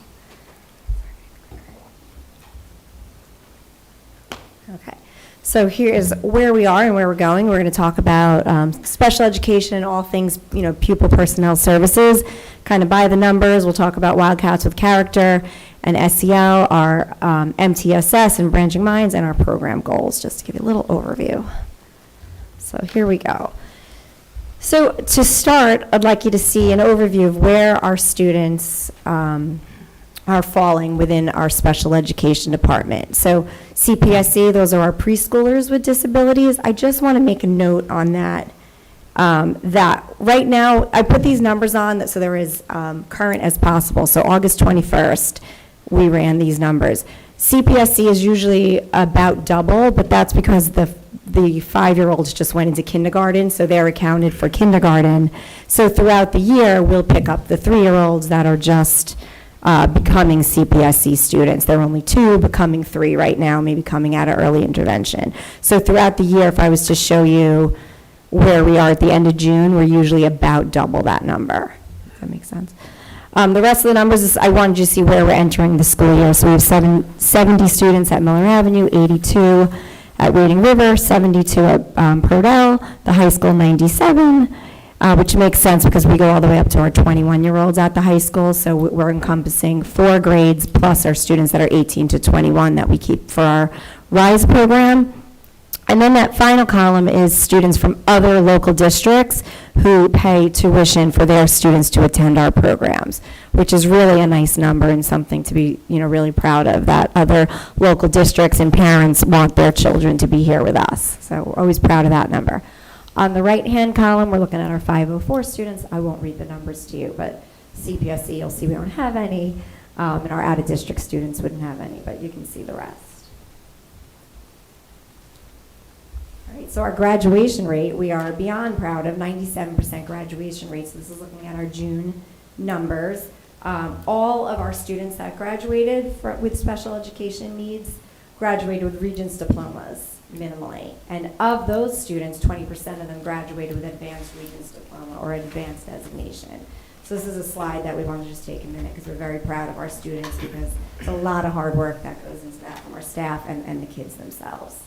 Okay. So here is where we are and where we're going. We're going to talk about special education and all things, pupil personnel services, kind of by the numbers. We'll talk about Wildcats with Character and SEL, our MTSS and Branching Minds, and our program goals, just to give you a little overview. So here we go. So to start, I'd like you to see an overview of where our students are falling within our special education department. So CPSC, those are our preschoolers with disabilities. I just want to make a note on that that right now, I put these numbers on so they're as current as possible. So August 21st, we ran these numbers. CPSC is usually about double, but that's because the 5-year-olds just went into kindergarten, so they're accounted for kindergarten. So throughout the year, we'll pick up the 3-year-olds that are just becoming CPSC students. There are only 2, becoming 3 right now, maybe coming out of early intervention. So throughout the year, if I was to show you where we are at the end of June, we're usually about double that number. Does that make sense? The rest of the numbers is, I wanted you to see where we're entering the school year. So we have 70 students at Miller Avenue, 82 at Wading River, 72 at Prodell, the high school 97, which makes sense because we go all the way up to our 21-year-olds at the high school. So we're encompassing 4 grades plus our students that are 18 to 21 that we keep for our RISE program. And then that final column is students from other local districts who pay tuition for their students to attend our programs, which is really a nice number and something to be, really proud of, that other local districts and parents want their children to be here with us. So we're always proud of that number. On the right-hand column, we're looking at our 504 students. I won't read the numbers to you, but CPSC, you'll see we don't have any, and our out-of-district students wouldn't have any, but you can see the rest. All right, so our graduation rate, we are beyond proud of 97% graduation rate. So this is looking at our June numbers. All of our students that graduated with special education needs graduated with Regents diplomas, minimally. And of those students, 20% of them graduated with advanced Regents diploma or advanced designation. So this is a slide that we want to just take a minute because we're very proud of our students because it's a lot of hard work that goes into that from our staff and the kids themselves.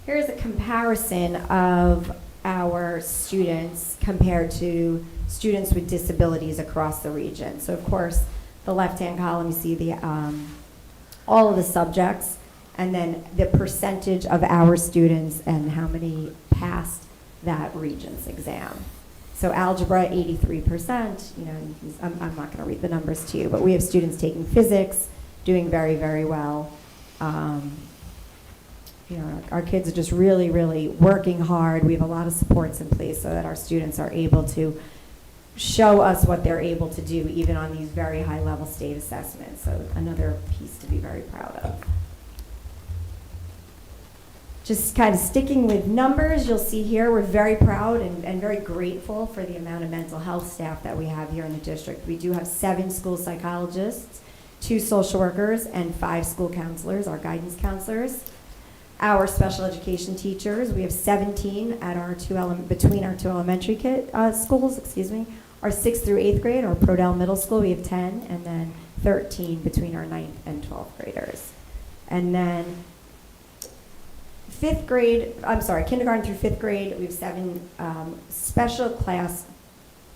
Here's a comparison of our students compared to students with disabilities across the region. So of course, the left-hand column, you see the all of the subjects, and then the percentage of our students and how many passed that Regents exam. So algebra, 83%, I'm not gonna read the numbers to you, but we have students taking physics, doing very, very well. Our kids are just really, really working hard. We have a lot of supports in place so that our students are able to show us what they're able to do even on these very high level state assessments. So another piece to be very proud of. Just kind of sticking with numbers, you'll see here we're very proud and very grateful for the amount of mental health staff that we have here in the district. We do have 7 school psychologists, 2 social workers, and 5 school counselors, our guidance counselors. Our special education teachers, we have 17 at our between our 2 elementary schools, Our 6th through 8th grade, our Prodell Middle School, we have 10, and then 13 between our 9th and 12th graders. And then kindergarten through 5th grade, we have 7 special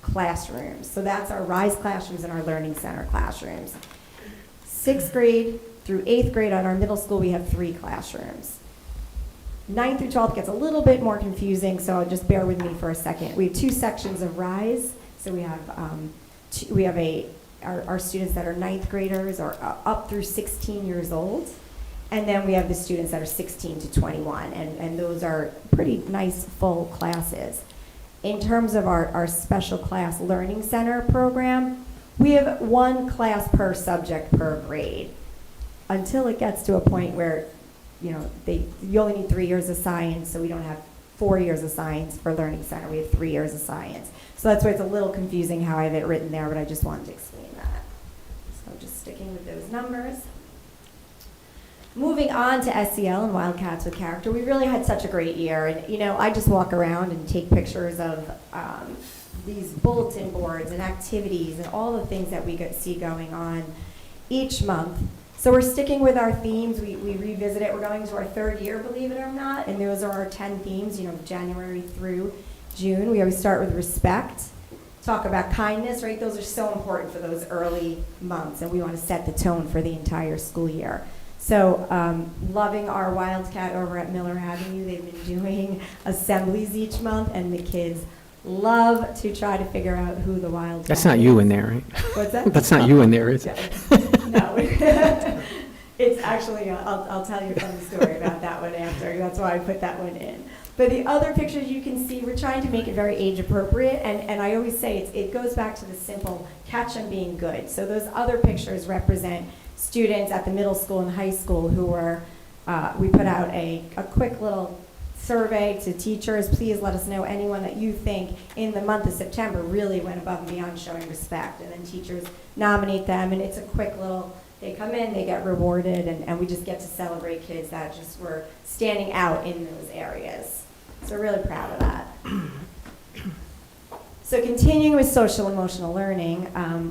classrooms. So that's our RISE classrooms and our Learning Center classrooms. 6th grade through 8th grade at our middle school, we have 3 classrooms. 9th through 12th gets a little bit more confusing, so just bear with me for a second. We have 2 sections of RISE. So we have our students that are 9th graders or up through 16 years old. And then we have the students that are 16 to 21, and those are pretty nice full classes. In terms of our special class learning center program, we have 1 class per subject per grade until it gets to a point where you only need 3 years of science, so we don't have 4 years of science for Learning Center. We have 3 years of science. So that's why it's a little confusing how I have it written there, but I just wanted to explain that. So just sticking with those numbers. Moving on to SEL and Wildcats with Character, we really had such a great year. And I just walk around and take pictures of these bulletin boards and activities and all the things that we see going on each month. So we're sticking with our themes. We revisit it. We're going to our 3rd year, believe it or not, and those are our 10 themes, January through June. We always start with respect, talk about kindness, right? Those are so important for those early months, and we want to set the tone for the entire school year. So loving our Wildcat over at Miller Avenue. They've been doing assemblies each month, and the kids love to try to figure out who the Wildcat is. That's not you in there, right? What's that? That's not you in there, is it? No. It's actually, I'll tell you a funny story about that one after. That's why I put that one in. But the other pictures you can see, we're trying to make it very age appropriate, and I always say it goes back to the simple catch them being good. So those other pictures represent students at the middle school and high school who were, we put out a quick little survey to teachers. Please let us know anyone that you think in the month of September really went above and beyond showing respect. And then teachers nominate them, and it's a quick little, they come in, they get rewarded, and we just get to celebrate kids that just were standing out in those areas. So we're really proud of that. So continuing with social emotional learning,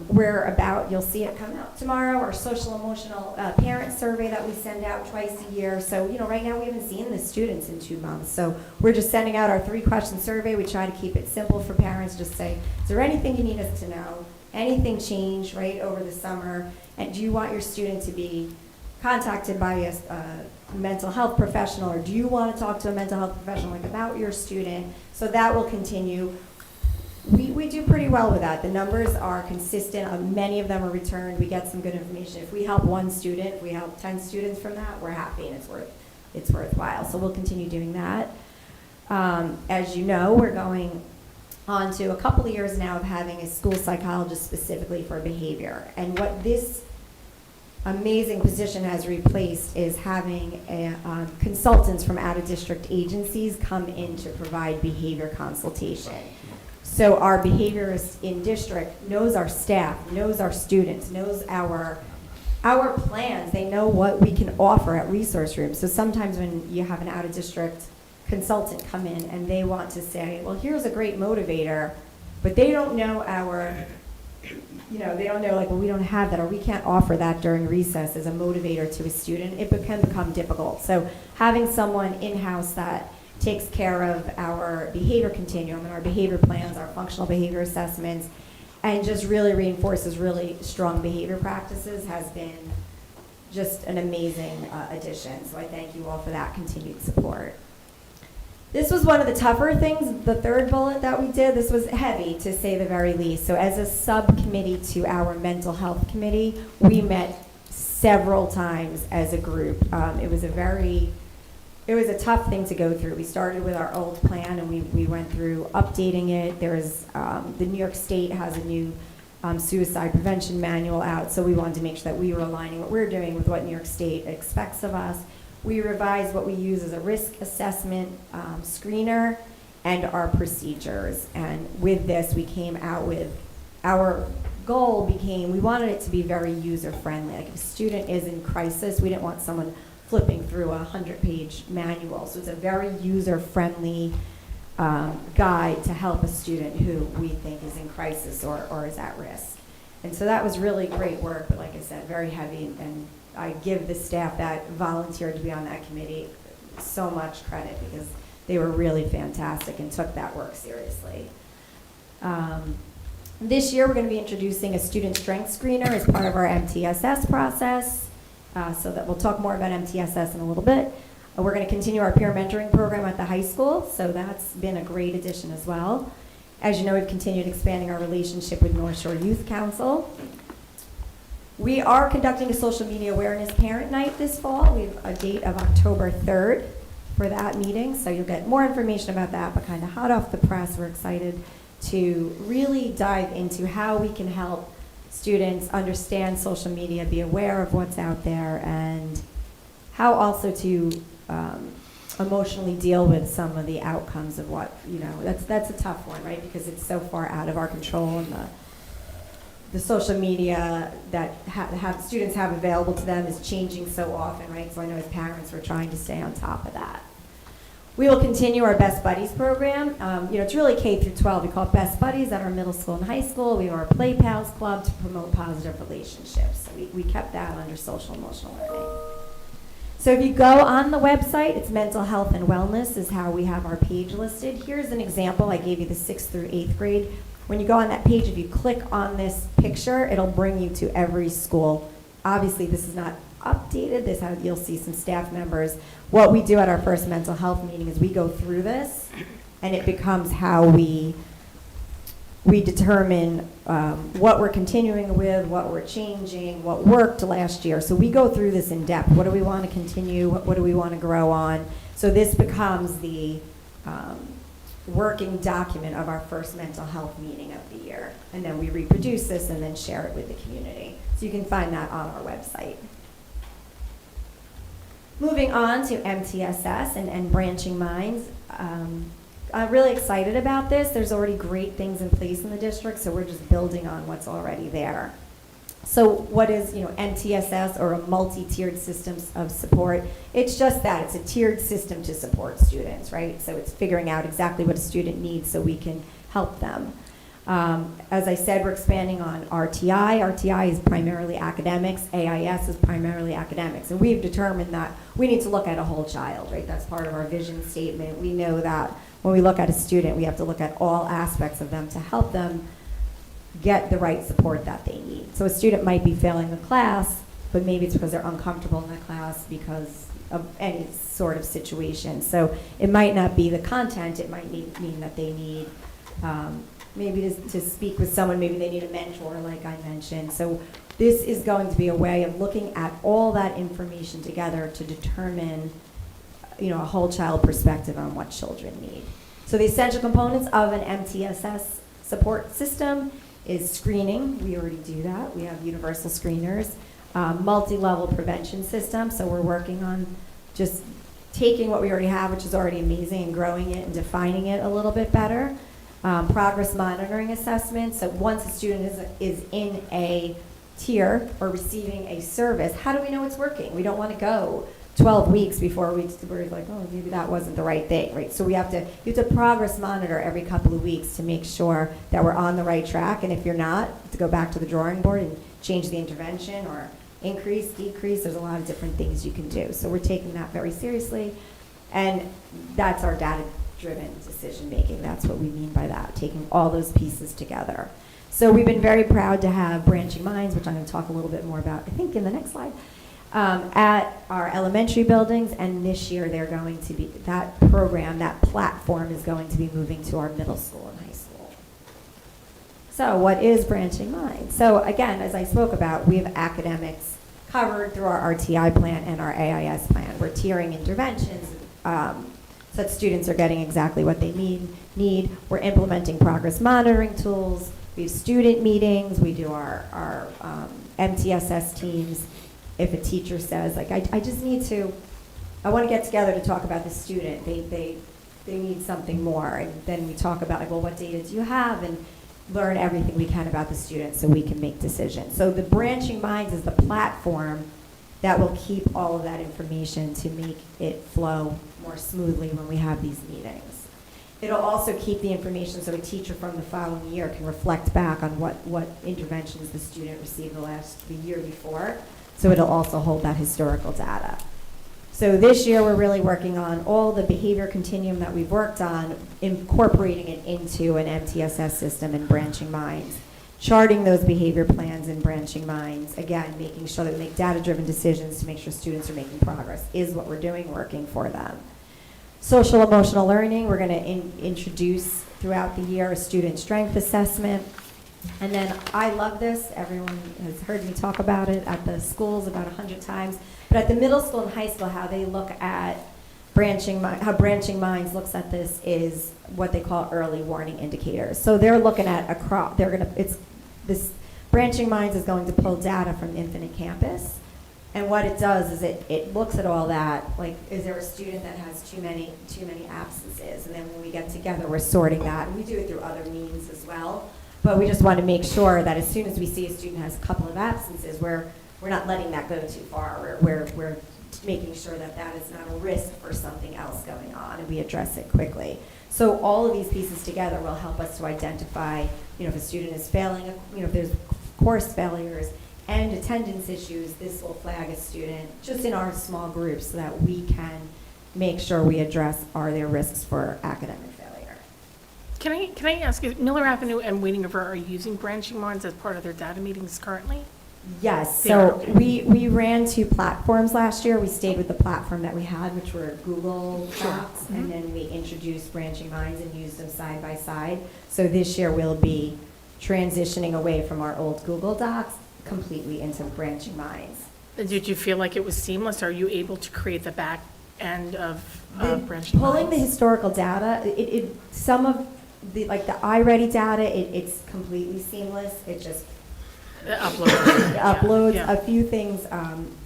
we're about, you'll see it come out tomorrow, our social emotional parent survey that we send out twice a year. So, right now we haven't seen the students in 2 months. So we're just sending out our 3-question survey. We try to keep it simple for parents. Just say, is there anything you need us to know? Anything changed, right, over the summer? And do you want your student to be contacted by a mental health professional, or do you want to talk to a mental health professional about your student? So that will continue. We do pretty well with that. The numbers are consistent. Many of them are returned. We get some good information. If we help one student, if we help 10 students from that, we're happy and it's worthwhile. So we'll continue doing that. As you know, we're going on to a couple of years now of having a school psychologist specifically for behavior. And what this amazing position has replaced is having consultants from out-of-district agencies come in to provide behavior consultation. So our behaviorist in district knows our staff, knows our students, knows our plans. They know what we can offer at resource rooms. So sometimes when you have an out-of-district consultant come in and they want to say, well, here's a great motivator, but they don't know they don't know, well, we don't have that, or we can't offer that during recess as a motivator to a student. It can become difficult. So having someone in-house that takes care of our behavior continuum and our behavior plans, our functional behavior assessments, and just really reinforces really strong behavior practices has been just an amazing addition. So I thank you all for that continued support. This was one of the tougher things, the third bullet that we did. This was heavy, to say the very least. So as a subcommittee to our mental health committee, we met several times as a group. It was a tough thing to go through. We started with our old plan, and we went through updating it. There's the New York State has a new suicide prevention manual out, so we wanted to make sure that we were aligning what we're doing with what New York State expects of us. We revised what we use as a risk assessment screener and our procedures. And with this, we came out with, our goal became, we wanted it to be very user-friendly. Like if a student is in crisis, we didn't want someone flipping through a 100-page manual. So it's a very user-friendly guide to help a student who we think is in crisis or is at risk. And so that was really great work, but like I said, very heavy, and I give the staff that volunteered to be on that committee so much credit because they were really fantastic and took that work seriously. This year we're going to be introducing a student strength screener as part of our MTSS process, so that we'll talk more about MTSS in a little bit. We're going to continue our peer mentoring program at the high school, so that's been a great addition as well. As you know, we've continued expanding our relationship with North Shore Youth Council. We are conducting a social media awareness parent night this fall. We have a date of October 3rd for that meeting, so you'll get more information about that, but kind of hot off the press, we're excited to really dive into how we can help students understand social media, be aware of what's out there, and how also to emotionally deal with some of the outcomes of what, that's a tough one, right? Because it's so far out of our control, and the social media that students have available to them is changing so often, right? So I know as parents, we're trying to stay on top of that. We will continue our Best Buddies program. It's really K through 12. We call it Best Buddies at our middle school and high school. We have our Play Pals Club to promote positive relationships. So we kept that under social emotional learning. So if you go on the website, it's mental health and wellness is how we have our page listed. Here's an example. I gave you the 6th through 8th grade. When you go on that page, if you click on this picture, it'll bring you to every school. Obviously, this is not updated. This how you'll see some staff members. What we do at our first mental health meeting is we go through this, and it becomes how we determine what we're continuing with, what we're changing, what worked last year. So we go through this in depth. What do we want to continue? What do we want to grow on? So this becomes the working document of our first mental health meeting of the year. And then we reproduce this and then share it with the community. So you can find that on our website. Moving on to MTSS and Branching Minds. I'm really excited about this. There's already great things in place in the district, so we're just building on what's already there. So what is, MTSS, or a multi-tiered systems of support? It's just that, it's a tiered system to support students, right? So it's figuring out exactly what a student needs so we can help them. As I said, we're expanding on RTI. RTI is primarily academics. AIS is primarily academics. And we've determined that we need to look at a whole child, right? That's part of our vision statement. We know that when we look at a student, we have to look at all aspects of them to help them get the right support that they need. So a student might be failing the class, but maybe it's because they're uncomfortable in the class because of any sort of situation. So it might not be the content, it might mean that they need maybe to speak with someone, maybe they need a mentor like I mentioned. So this is going to be a way of looking at all that information together to determine a whole child perspective on what children need. So the essential components of an MTSS support system is screening. We already do that. We have universal screeners. Multi-level prevention system. So we're working on just taking what we already have, which is already amazing, and growing it and defining it a little bit better. Progress monitoring assessment. So once a student is in a tier or receiving a service, how do we know it's working? We don't want to go 12 weeks before we're like, oh, maybe that wasn't the right thing, right? So you have to progress monitor every couple of weeks to make sure that we're on the right track. And if you're not, to go back to the drawing board and change the intervention or increase, decrease. There's a lot of different things you can do. So we're taking that very seriously. And that's our data-driven decision making. That's what we mean by that, taking all those pieces together. So we've been very proud to have Branching Minds, which I'm going to talk a little bit more about, I think, in the next slide. At our elementary buildings, and this year they're going to be, that program, that platform is going to be moving to our middle school and high school. So what is Branching Minds? So again, as I spoke about, we have academics covered through our RTI plan and our AIS plan. We're tiering interventions so that students are getting exactly what they need. We're implementing progress monitoring tools. We have student meetings. We do our MTSS teams. If a teacher says, like, I want to get together to talk about the student, they need something more, and then we talk about, like, well, what data do you have, and learn everything we can about the student so we can make decisions. So the Branching Minds is the platform that will keep all of that information to make it flow more smoothly when we have these meetings. It'll also keep the information so a teacher from the following year can reflect back on what interventions the student received the year before. So it'll also hold that historical data. So this year we're really working on all the behavior continuum that we've worked on, incorporating it into an MTSS system and Branching Minds, charting those behavior plans in Branching Minds, again, making sure that we make data-driven decisions to make sure students are making progress. Is what we're doing working for them? Social emotional learning, we're going to introduce throughout the year a student strength assessment. And then I love this. Everyone has heard me talk about it at the schools about 100 times. But at the middle school and high school, how they look at how Branching Minds looks at this is what they call early warning indicators. So they're looking at this Branching Minds is going to pull data from Infinite Campus. And what it does is it looks at all that, like, is there a student that has too many absences? And then when we get together, we're sorting that. And we do it through other means as well. But we just want to make sure that as soon as we see a student has a couple of absences, we're not letting that go too far. We're making sure that is not a risk for something else going on, and we address it quickly. So all of these pieces together will help us to identify, if a student is failing, if there's course failures and attendance issues, this will flag a student just in our small groups so that we can make sure we address, are there risks for academic failure. Can I ask, is Miller Avenue and Wading River are using Branching Minds as part of their data meetings currently? Yes, so we ran 2 platforms last year. We stayed with the platform that we had, which were Google Docs, and then we introduced Branching Minds and used them side by side. So this year we'll be transitioning away from our old Google Docs completely into Branching Minds. Did you feel like it was seamless? Are you able to create the back end of The- branching Pulling the lines? historical data, some of the, like the iReady data, it's completely seamless. It just The upload. uploads. Yeah. A few things,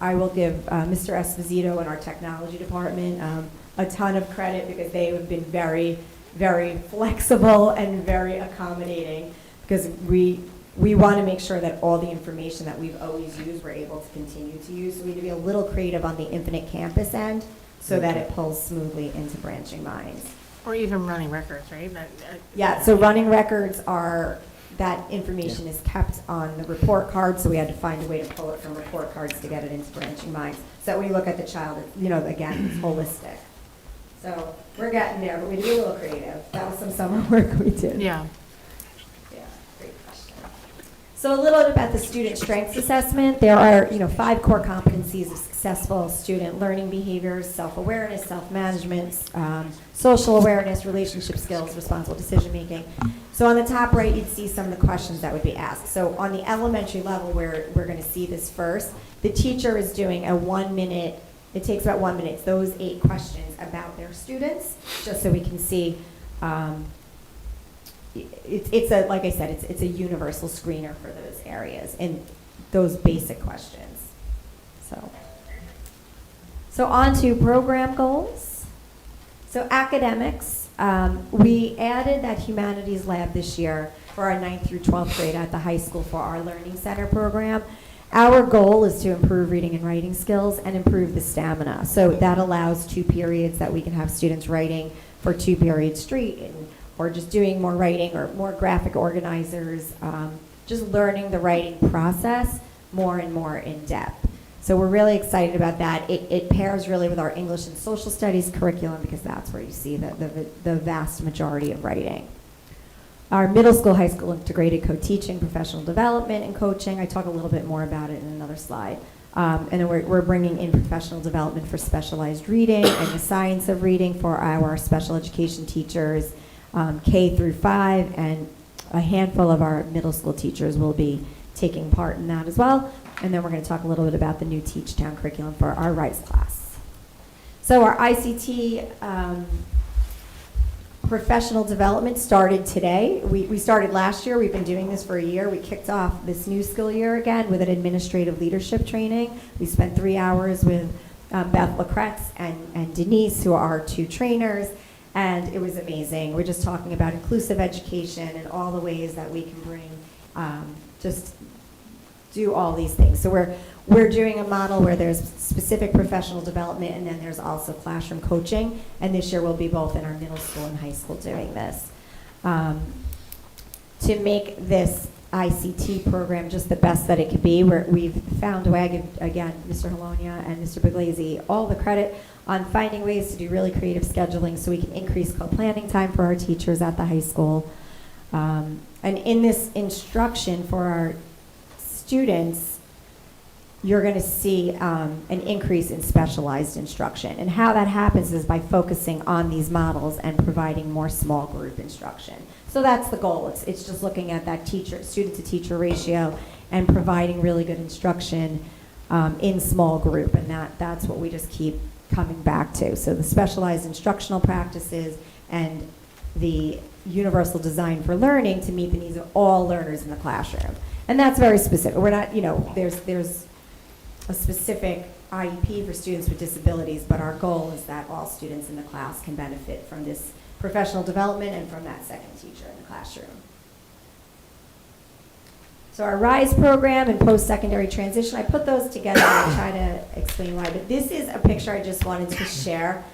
I will give Mr. Esposito and our technology department a ton of credit because they have been very, very flexible and very accommodating because we want to make sure that all the information that we've always used, we're able to continue to use. So we need to be a little creative on the Infinite Campus end so that it pulls smoothly into Branching Minds. Or even running records, right? Yeah, so running records are, that information is kept on the report card, so we had to find a way to pull it from report cards to get it into Branching Minds. So that when you look at the child, again, it's holistic. So we're getting there, but we do a little creative. That was some summer work we did. Yeah. Yeah, great question. So a little bit about the student strengths assessment. There are, 5 core competencies of successful student learning behaviors: self-awareness, self-management, social awareness, relationship skills, responsible decision-making. So on the top right, you'd see some of the questions that would be asked. So on the elementary level, where we're going to see this first, the teacher is doing a 1-minute, it takes about 1 minute, those 8 questions about their students, just so we can see. It's a, like I said, it's a universal screener for those areas and those basic questions. So on to program goals. So academics, we added that humanities lab this year for our 9th through 12th grade at the high school for our Learning Center program. Our goal is to improve reading and writing skills and improve the stamina. So that allows 2 periods that we can have students writing for 2 periods straight, or just doing more writing or more graphic organizers, just learning the writing process more and more in depth. So we're really excited about that. It pairs really with our English and social studies curriculum because that's where you see the vast majority of writing. Our middle school, high school integrated co-teaching, professional development and coaching. I talk a little bit more about it in another slide. And then we're bringing in professional development for specialized reading and the science of reading for our special education teachers, K through 5, and a handful of our middle school teachers will be taking part in that as well. And then we're going to talk a little bit about the new Teach Town curriculum for our RISE class. So our ICT professional development started today. We started last year. We've been doing this for a year. We kicked off this new school year again with an administrative leadership training. We spent 3 hours with Beth Lacretz and Denise, who are our 2 trainers, and it was amazing. We're just talking about inclusive education and all the ways that we can bring, just do all these things. So we're doing a model where there's specific professional development and then there's also classroom coaching. And this year we'll be both in our middle school and high school doing this. To make this ICT program just the best that it could be, we've found a way, again, Mr. Halonia and Mr. Buglese, all the credit on finding ways to do really creative scheduling so we can increase co-planning time for our teachers at the high school. And in this instruction for our students, you're going to see an increase in specialized instruction. And how that happens is by focusing on these models and providing more small group instruction. So that's the goal. It's just looking at that student-to-teacher ratio and providing really good instruction in small group. And that's what we just keep coming back to. So the specialized instructional practices and the universal design for learning to meet the needs of all learners in the classroom. And that's very specific. We're not, there's a specific IEP for students with disabilities, but our goal is that all students in the class can benefit from this professional development and from that second teacher in the classroom. So our RISE program and post-secondary transition, I put those together and I try to explain why, but this is a picture I just wanted to share.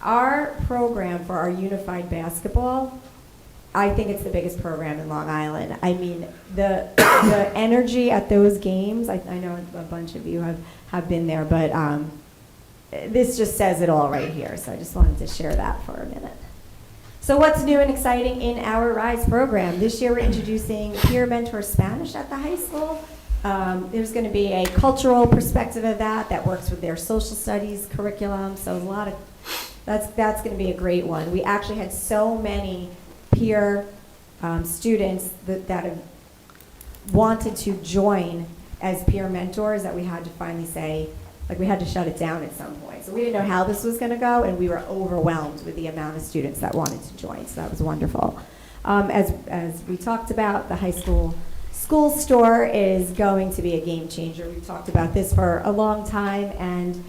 Our program for our unified basketball, I think it's the biggest program in Long Island. I mean, the energy at those games, I know a bunch of you have been there, but this just says it all right here. So I just wanted to share that for a minute. So what's new and exciting in our RISE program? This year we're introducing Peer Mentor Spanish at the high school. There's going to be a cultural perspective of that works with their social studies curriculum. So that's going to be a great one. We actually had so many peer students that have wanted to join as peer mentors that we had to finally say, like we had to shut it down at some point. So we didn't know how this was going to go, and we were overwhelmed with the amount of students that wanted to join. So that was wonderful. As we talked about, the high school store is going to be a game changer. We've talked about this for a long time, and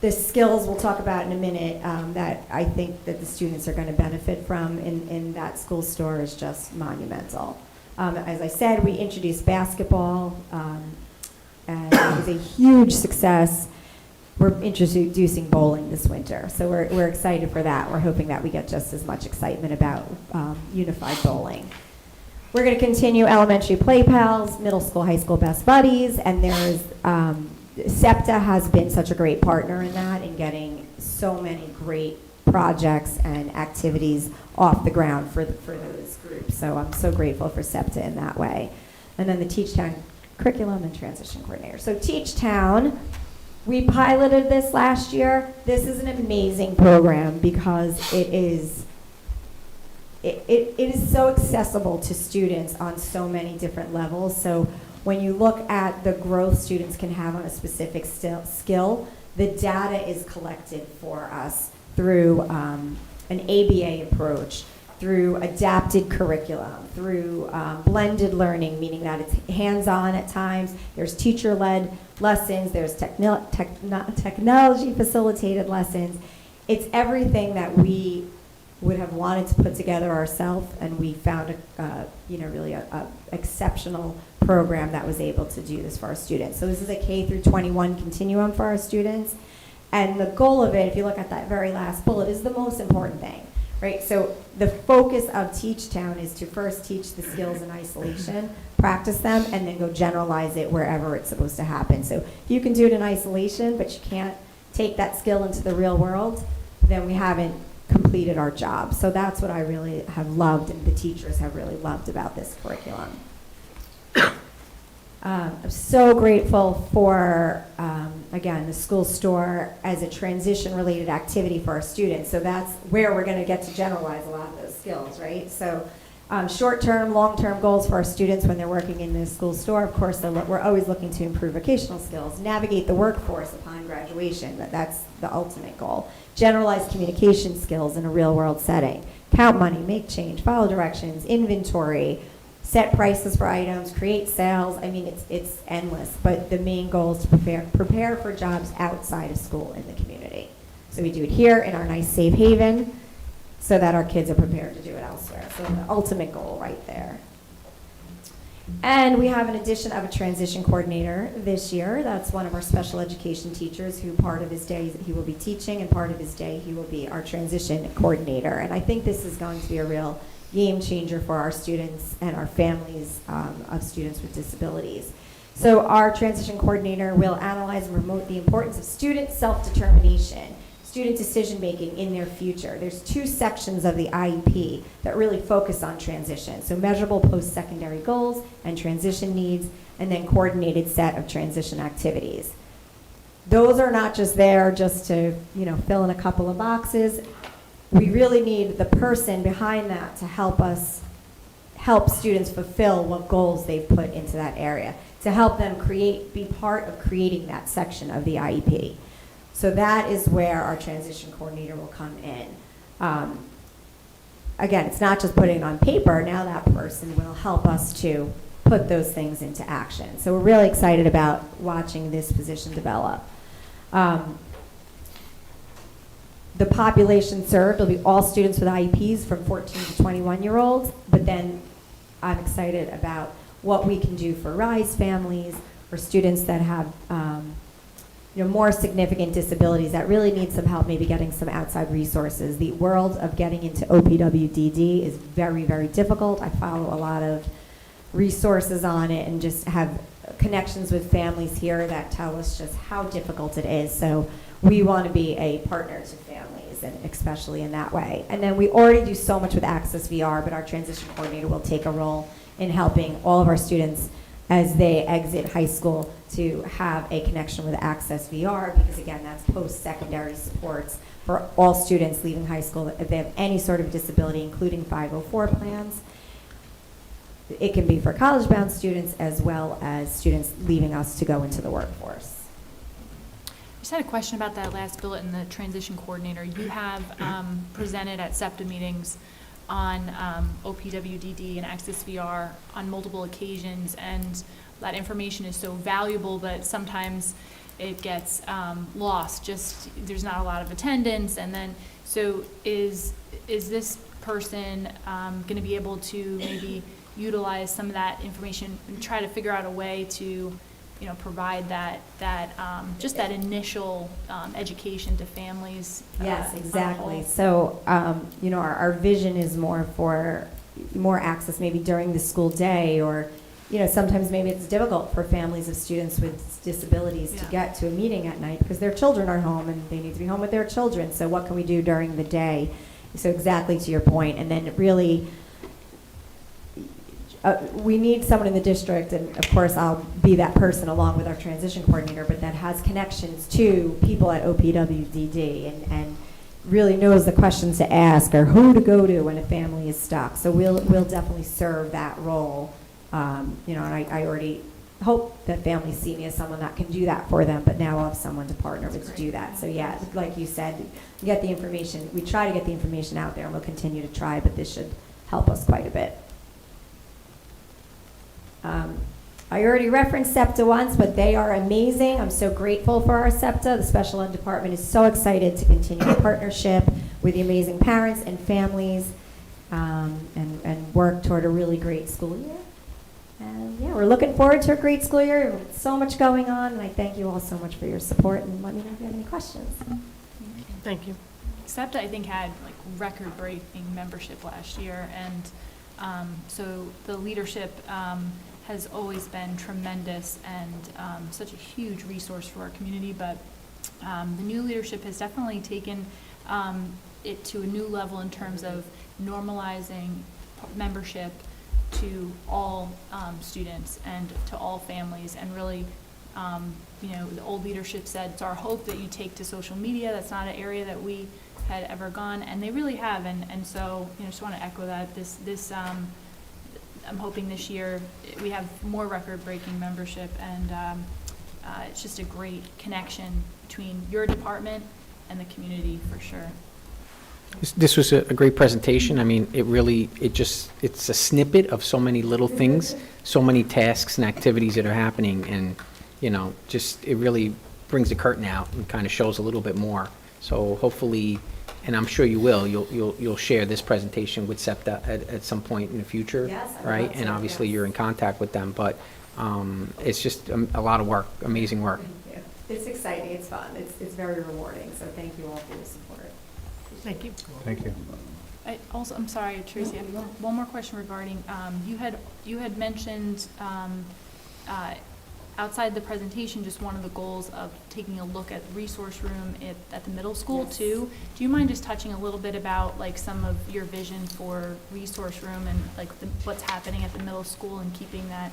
the skills we'll talk about in a minute that I think that the students are going to benefit from in that school store is just monumental. As I said, we introduced basketball, and it was a huge success. We're introducing bowling this winter, so we're excited for that. We're hoping that we get just as much excitement about unified bowling. We're going to continue elementary play pals, middle school, high school best buddies, and there's SEPTA has been such a great partner in that, in getting so many great projects and activities off the ground for those groups. So I'm so grateful for SEPTA in that way. And then the Teach Town curriculum and transition coordinator. So Teach Town, we piloted this last year. This is an amazing program because it is so accessible to students on so many different levels. So when you look at the growth students can have on a specific skill, the data is collected for us through an ABA approach, through adapted curriculum, through blended learning, meaning that it's hands-on at times, there's teacher-led lessons, there's technology-facilitated lessons. It's everything that we would have wanted to put together ourselves, and we found really a exceptional program that was able to do this for our students. So this is a K through 21 continuum for our students, and the goal of it, if you look at that very last bullet, is the most important thing, right? So the focus of Teach Town is to first teach the skills in isolation, practice them, and then go generalize it wherever it's supposed to happen. So if you can do it in isolation, but you can't take that skill into the real world, then we haven't completed our job. So that's what I really have loved, and the teachers have really loved about this curriculum. I'm so grateful for, again, the school store as a transition-related activity for our students. So that's where we're going to get to generalize a lot of those skills, right? So short-term, long-term goals for our students when they're working in the school store, of course, we're always looking to improve vocational skills, navigate the workforce upon graduation. That's the ultimate goal. Generalized communication skills in a real-world setting. Count money, make change, follow directions, inventory, set prices for items, create sales. I mean, it's endless, but the main goal is to prepare for jobs outside of school in the community. So we do it here in our nice safe haven so that our kids are prepared to do it elsewhere. So the ultimate goal right there. And we have an addition of a transition coordinator this year. That's one of our special education teachers who part of his day he will be teaching, and part of his day he will be our transition coordinator. And I think this is going to be a real game changer for our students and our families of students with disabilities. So our transition coordinator will analyze and promote the importance of student self-determination, student decision-making in their future. There's 2 sections of the IEP that really focus on transition. So measurable post-secondary goals and transition needs, and then coordinated set of transition activities. Those are not just there just to, fill in a couple of boxes. We really need the person behind that to help students fulfill what goals they've put into that area, to help them be part of creating that section of the IEP. So that is where our transition coordinator will come in. Again, it's not just putting it on paper. Now that person will help us to put those things into action. So we're really excited about watching this position develop. The population served will be all students with IEPs from 14 to 21-year-olds, but then I'm excited about what we can do for RISE families, for students that have more significant disabilities that really need some help, maybe getting some outside resources. The world of getting into OPWDD is very, very difficult. I follow a lot of resources on it and just have connections with families here that tell us just how difficult it is. So we want to be a partner to families, and especially in that way. And then we already do so much with Access VR, but our transition coordinator will take a role in helping all of our students as they exit high school to have a connection with Access VR, because again, that's post-secondary supports for all students leaving high school if they have any sort of disability, including 504 plans. It can be for college-bound students as well as students leaving us to go into the workforce. Just had a question about that last bullet in the transition coordinator. You have presented at SEPTA meetings on OPWDD and Access VR on multiple occasions, and that information is so valuable, but sometimes it gets lost. Just there's not a lot of attendance, and then so is this person going to be able to maybe utilize some of that information and try to figure out a way to provide that just that initial education to families? Yes, on exactly. whole? So, our vision is more for more access maybe during the school day, or, sometimes maybe it's difficult for families of students with disabilities to Yeah. get to a meeting at night because their children are home and they need to be home with their children. So what can we do during the day? So exactly to your point. And then really, we need someone in the district, and of course I'll be that person along with our transition coordinator, but that has connections to people at OPWDD and really knows the questions to ask or who to go to when a family is stuck. So we'll definitely serve that role. And I already hope that families see me as someone that can do that for them, but now I'll have someone to partner with to do that. So yeah, like you said, get the information. We try to get the information out there, and we'll continue to try, but this should help us quite a bit. I already referenced SEPTA once, but they are amazing. I'm so grateful for our SEPTA. The Special Ed Department is so excited to continue the partnership with the amazing parents and families, and work toward a really great school year. And yeah, we're looking forward to a great school year. With so much going on, and I thank you all so much for your support, and let me know if you have any questions. Thank you. SEPTA, I think, had like record-breaking membership last year, and so the leadership has always been tremendous and such a huge resource for our community. But the new leadership has definitely taken it to a new level in terms of normalizing membership to all students and to all families, and really, the old leadership said, it's our hope that you take to social media. That's not an area that we had ever gone, and they really have, and so, just want to echo that. This I'm hoping this year we have more record-breaking membership, and it's just a great connection between your department and the community, for sure. This was a great presentation. I mean, it's a snippet of so many little things, so many tasks and activities that are happening, and, it really brings the curtain out and kind of shows a little bit more. So hopefully, and I'm sure you will, you'll share this presentation with SEPTA at some point in the future, Yes, I would right? love to, And obviously, yes. you're in contact with them, but it's just a lot of work, amazing work. Thank you. It's exciting. It's fun. It's very rewarding. So thank you all for your support. Thank you. Thank you. I'm sorry, Tracy, I have one more question regarding, you had mentioned, outside the presentation, just one of the goals of taking a look at resource room at the middle school Yes. too. Do you mind just touching a little bit about like some of your vision for resource room and like what's happening at the middle school and keeping that?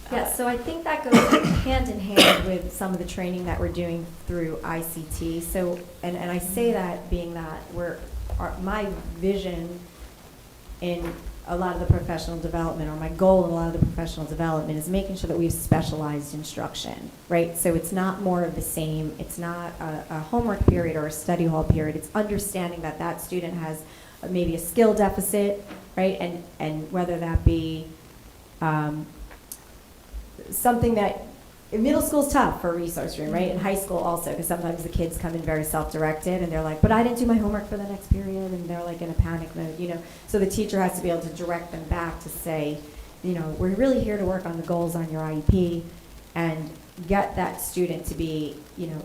Yes, so I think that goes hand in hand with some of the training that we're doing through ICT. So, and I say that being that my vision in a lot of the professional development, or my goal in a lot of the professional development, is making sure that we have specialized instruction, right? So it's not more of the same. It's not a homework period or a study hall period. It's understanding that that student has maybe a skill deficit, right? And whether that be something that in middle school is tough for a resource room, right? In high school also, because sometimes the kids come in very self-directed and they're like, but I didn't do my homework for the next period, and they're like in a panic mode, So the teacher has to be able to direct them back to say, we're really here to work on the goals on your IEP and get that student to be,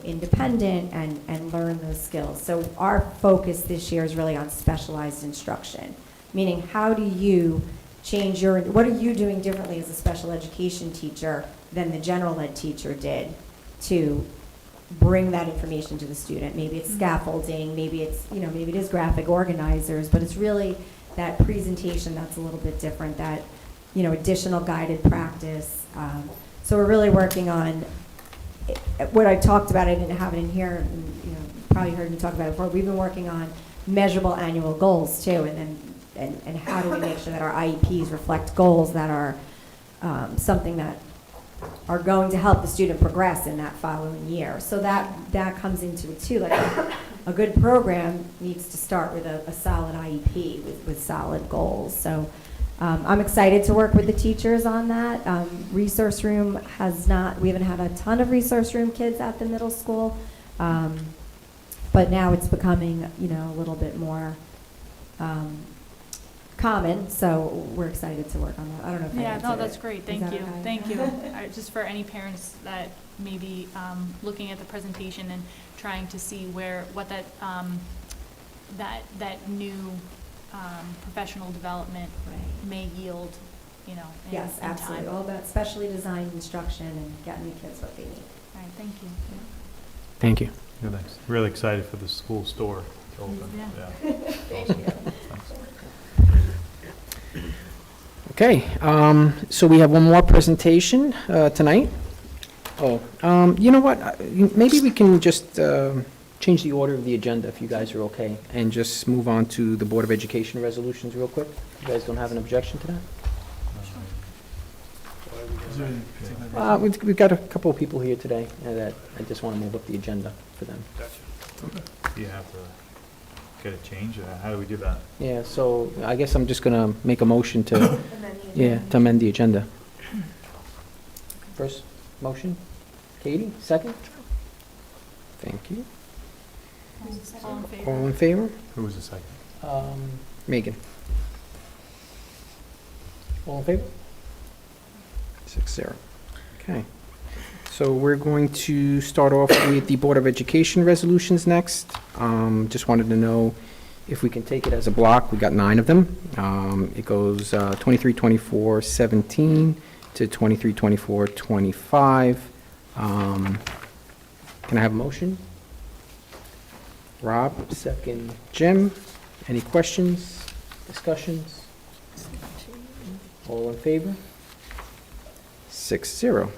independent and learn those skills. So our focus this year is really on specialized instruction, meaning how do you change what are you doing differently as a special education teacher than the general ed teacher did to bring that information to the student? Maybe it's scaffolding, maybe it's, maybe it is graphic organizers, but it's really that presentation that's a little bit different, that, additional guided practice. So we're really working on what I talked about. I didn't have it in here, and, you probably heard me talk about it before. We've been working on measurable annual goals too, and how do we make sure that our IEPs reflect goals that are something that are going to help the student progress in that following year. So that comes into it too. Like a good program needs to start with a solid IEP with solid goals. So I'm excited to work with the teachers on that. Resource room we haven't had a ton of resource room kids at the middle school, but now it's becoming, a little bit more common, so we're excited to work on that. I don't know if I Yeah, answered no, it. that's great, Is thank that you, okay? thank you. Just for any parents that may be looking at the presentation and trying to see what that new professional development may yield, in Yes, in absolutely. time. All about specially designed instruction and getting the kids what they need. All right, thank you. Thank you. Yeah, thanks. Really excited for the school store to open. Yeah. Awesome. Thanks. Okay, so we have one more presentation tonight. You know what? Maybe we can just change the order of the agenda if you guys are okay, and just move on to the Board of Education resolutions real quick. You guys don't have an objection to that? We've got a couple of people here today that I just want to move up the agenda for them. Do you have to get a change? How do we do that? Yeah, so I guess I'm just gonna make a motion to, to amend the agenda. First motion, Katie, second? Thank you. All in favor? All in favor? Who was the second? Megan. All in favor? 6-0. Okay. So we're going to start off with the Board of Education resolutions next. Just wanted to know if we can take it as a block. We got 9 of them. It goes 23-24-17 to 23-24-25. Can I have a motion? Rob, second. Jim, any questions, discussions? All in favor? 6-0.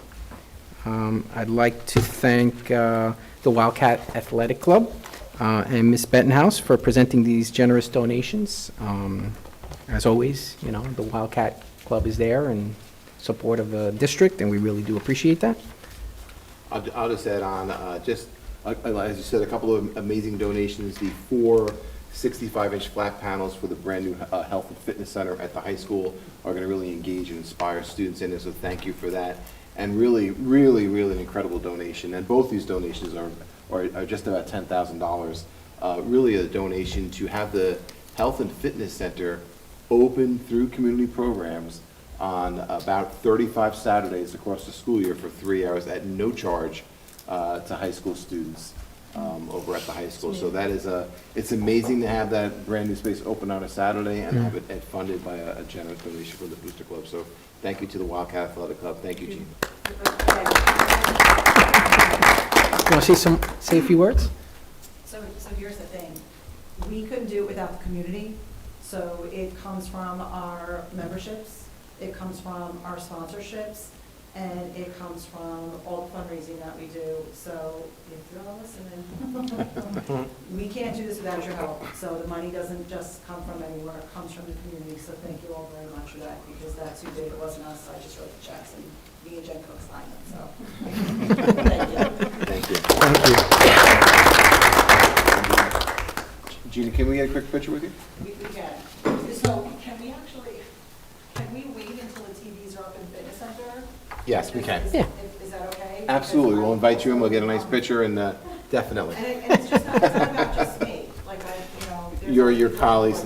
I'd like to thank the Wildcat Athletic Club and Ms. Bettenhouse for presenting these generous donations. As always, the Wildcat Club is there in support of the district, and we really do appreciate that. I'll just add on, as you said, a couple of amazing donations. The 4 65-inch flat panels for the brand-new health and fitness center at the high school are going to really engage and inspire students in it, so thank you for that. And really, really, really an incredible donation. And both these donations are just about $10,000. Really a donation to have the health and fitness center open through community programs on about 35 Saturdays across the school year for 3 hours at no charge to high school students over at the high school. So that is it's amazing to have that brand new space open on a Saturday and have it funded by a generous donation from the Booster Club. So thank you to the Wildcat Athletic Club. Thank you, Gene. You want to say a few words? So here's the thing, we couldn't do it without the community, so it comes from our memberships, it comes from our sponsorships, and it comes from all the fundraising that we do, so if you're all listening, we can't do this without your help, so the money doesn't just come from anywhere, it comes from the community, so thank you all very much for that, because that's who did it, wasn't us, I just wrote the checks, and me and Jen Cook signed them, so. Thank you. Thank you. Thank you. Gina, can we get a quick picture with you? We can. So can we wait until the TVs are up in Fitness Center? Yes, we can. Yeah. Is that okay? Absolutely. We'll invite you and we'll get a nice picture and definitely. And it's just not about just me, like there's Your colleagues,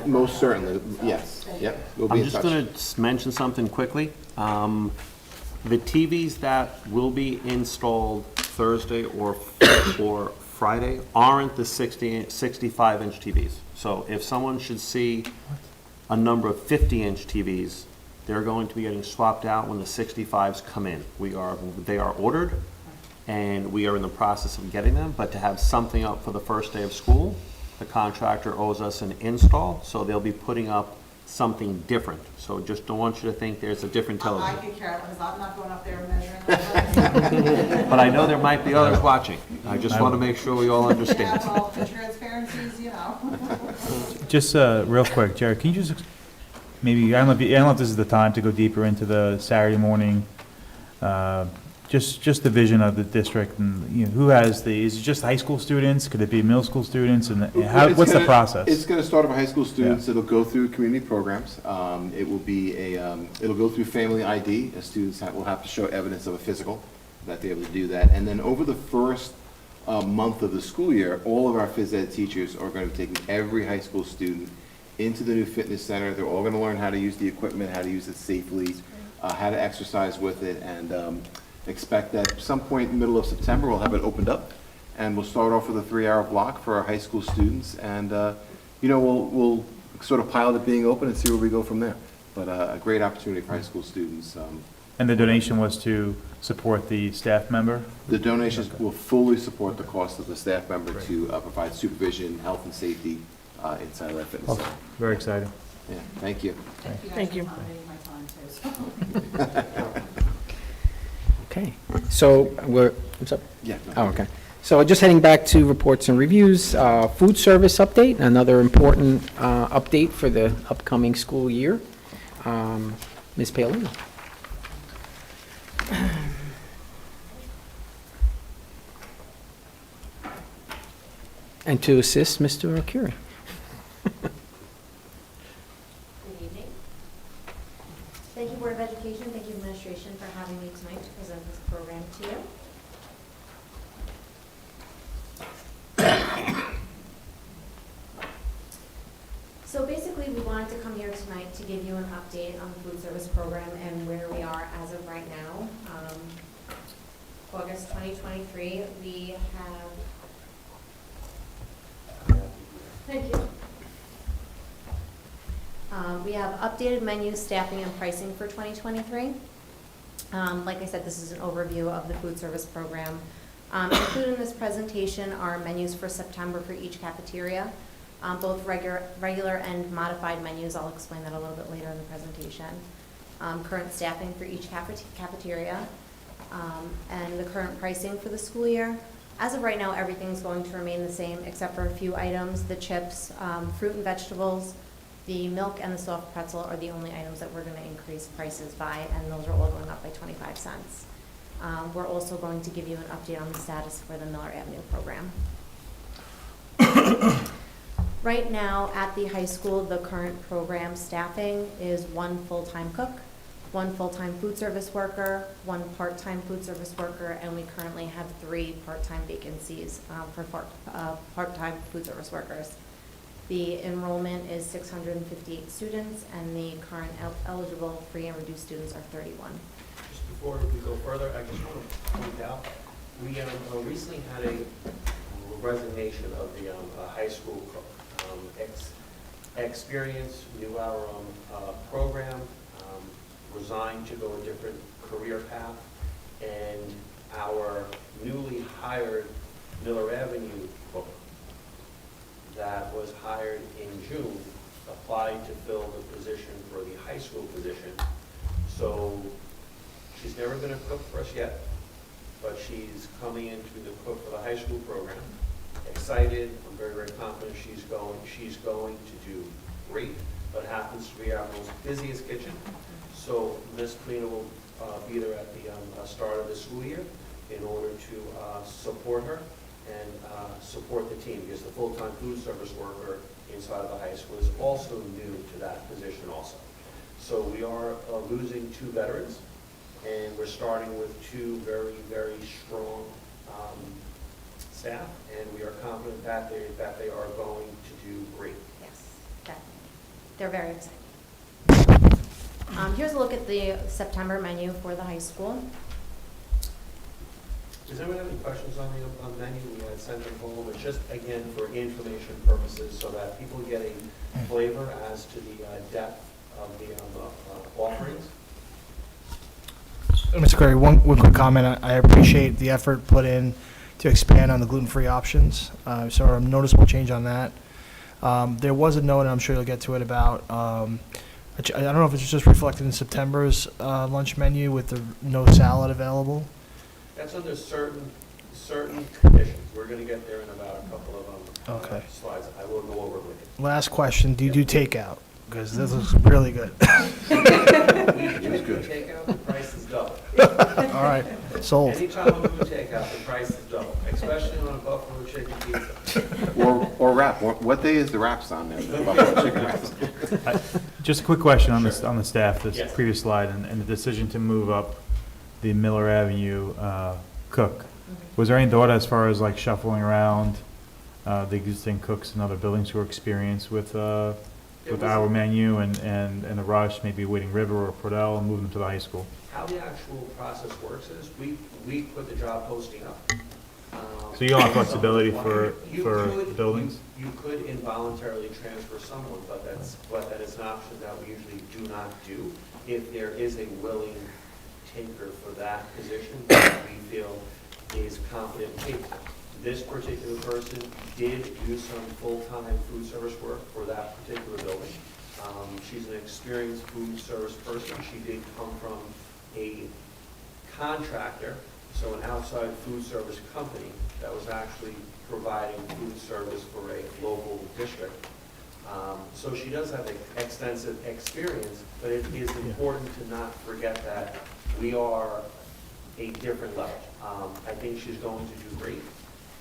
most certainly, yes. Yep, we'll be I'm in just touch. going to mention something quickly. The TVs that will be installed Thursday or Friday aren't the 65-inch TVs. So if someone should see a number of 50-inch TVs, they're going to be getting swapped out when the 65s come in. They are ordered, and we are in the process of getting them, but to have something up for the first day of school, the contractor owes us an install, so they'll be putting up something different. So just don't want you to think there's a different I television. could care, because I'm not going up there and measuring those. But I know there might be others watching. I just want to make sure we all understand. Yeah, well, the transparencies, Just real quick, Jared, can you just maybe, I don't know if this is the time to go deeper into the Saturday morning Just the vision of the district and, you know, who has is it just high school students? Could it be middle school students? And how, It's what's the gonna- process? It's going to start with high school students. It'll go through community programs. It will be it'll go through family ID. Students will have to show evidence of a physical, that they're able to do that. And then over the first month of the school year, all of our phys ed teachers are going to be taking every high school student into the new fitness center. They're all going to learn how to use the equipment, how to use it safely, how to exercise with it, and expect that at some point in the middle of September, we'll have it opened up, and we'll start off with a 3-hour block for our high school students, and, you know, we'll sort of pilot it being open and see where we go from there. But a great opportunity for high school students. And the donation was to support the staff member? The donations will fully support the cost of the staff member to provide supervision, health and safety inside of that fitness center. Very exciting. Yeah, thank you. Thank you. Okay, so what's up? Yeah. Oh, okay. So just heading back to reports and reviews, food service update, another important update for the upcoming school year. Ms. Palin? And to assist, Mr. Curie. Good evening. Thank you, Board of Education, thank you, Administration, for having me tonight to present this program to you. So basically, we wanted to come here tonight to give you an update on the food service program and where we are as of right now. August 2023, we have, thank you. We have updated menus, staffing, and pricing for 2023. Like I said, this is an overview of the food service program. Included in this presentation are menus for September for each cafeteria, both regular and modified menus. I'll explain that a little bit later in the presentation. Current staffing for each cafeteria, and the current pricing for the school year. As of right now, everything's going to remain the same except for a few items. The chips, fruit and vegetables, the milk, and the soft pretzel are the only items that we're going to increase prices by, and those are all going up by 25 cents. We're also going to give you an update on the status for the Miller Avenue program. Right now, at the high school, the current program staffing is 1 full-time cook, 1 full-time food service worker, 1 part-time food service worker, and we currently have 3 part-time vacancies for part-time food service workers. The enrollment is 658 students, and the current eligible free and reduced students are 31. Just before we go further, I just want to point out, we recently had a resignation of the high school cook. Experience, knew our program, resigned to go a different career path, and our newly hired Miller Avenue cook that was hired in June applied to fill the position for the high school position. So she's never been a cook for us yet, but she's coming in to be the cook for the high school program. Excited, I'm very, very confident she's going to do great, but happens to be our most busiest kitchen. So Ms. Polina will be there at the start of the school year in order to support her and support the team, because the full-time food service worker inside of the high school is also new to that position also. So we are losing 2 veterans, and we're starting with 2 very, very strong staff, and we are confident that they are going to do great. Yes, definitely. They're very excited. Here's a look at the September menu for the high school. Does anyone have any questions on the menu? We had sent them home. It's just, again, for information purposes, so that people get a flavor as to the depth of the offerings. Mr. Curry, one quick comment. I appreciate the effort put in to expand on the gluten-free options. So a noticeable change on that. There was a note, and I'm sure you'll get to it, about, I don't know if it's just reflected in September's lunch menu with the no salad available. That's under certain conditions. We're going to get there in about a couple of Okay. slides. I will go over it with you. Last question, do you do takeout? because this looks really good. It's good. Takeout, the price is double. All right, sold. Anytime we do takeout, the price is double, especially on a buffalo chicken pizza. Or wrap. What day is the wraps on there? The buffalo chicken wraps. Just a quick question on the staff, this Yes. previous slide, and the decision to move up the Miller Avenue cook. Was there any thought as far as like shuffling around the existing cooks and other buildings who are experienced with our menu and the rush, maybe Wading River or Pordell, and move them to the high school? How the actual process works is, we put the job posting up. So you don't have flexibility for You could- buildings? You could involuntarily transfer someone, but that is an option that we usually do not do. If there is a willing taker for that position that we feel is competent and capable. This particular person did do some full-time food service work for that particular building. She's an experienced food service person. She did come from a contractor, so an outside food service company that was actually providing food service for a local district. So she does have extensive experience, but it is important to not forget that we are a different level. I think she's going to do great,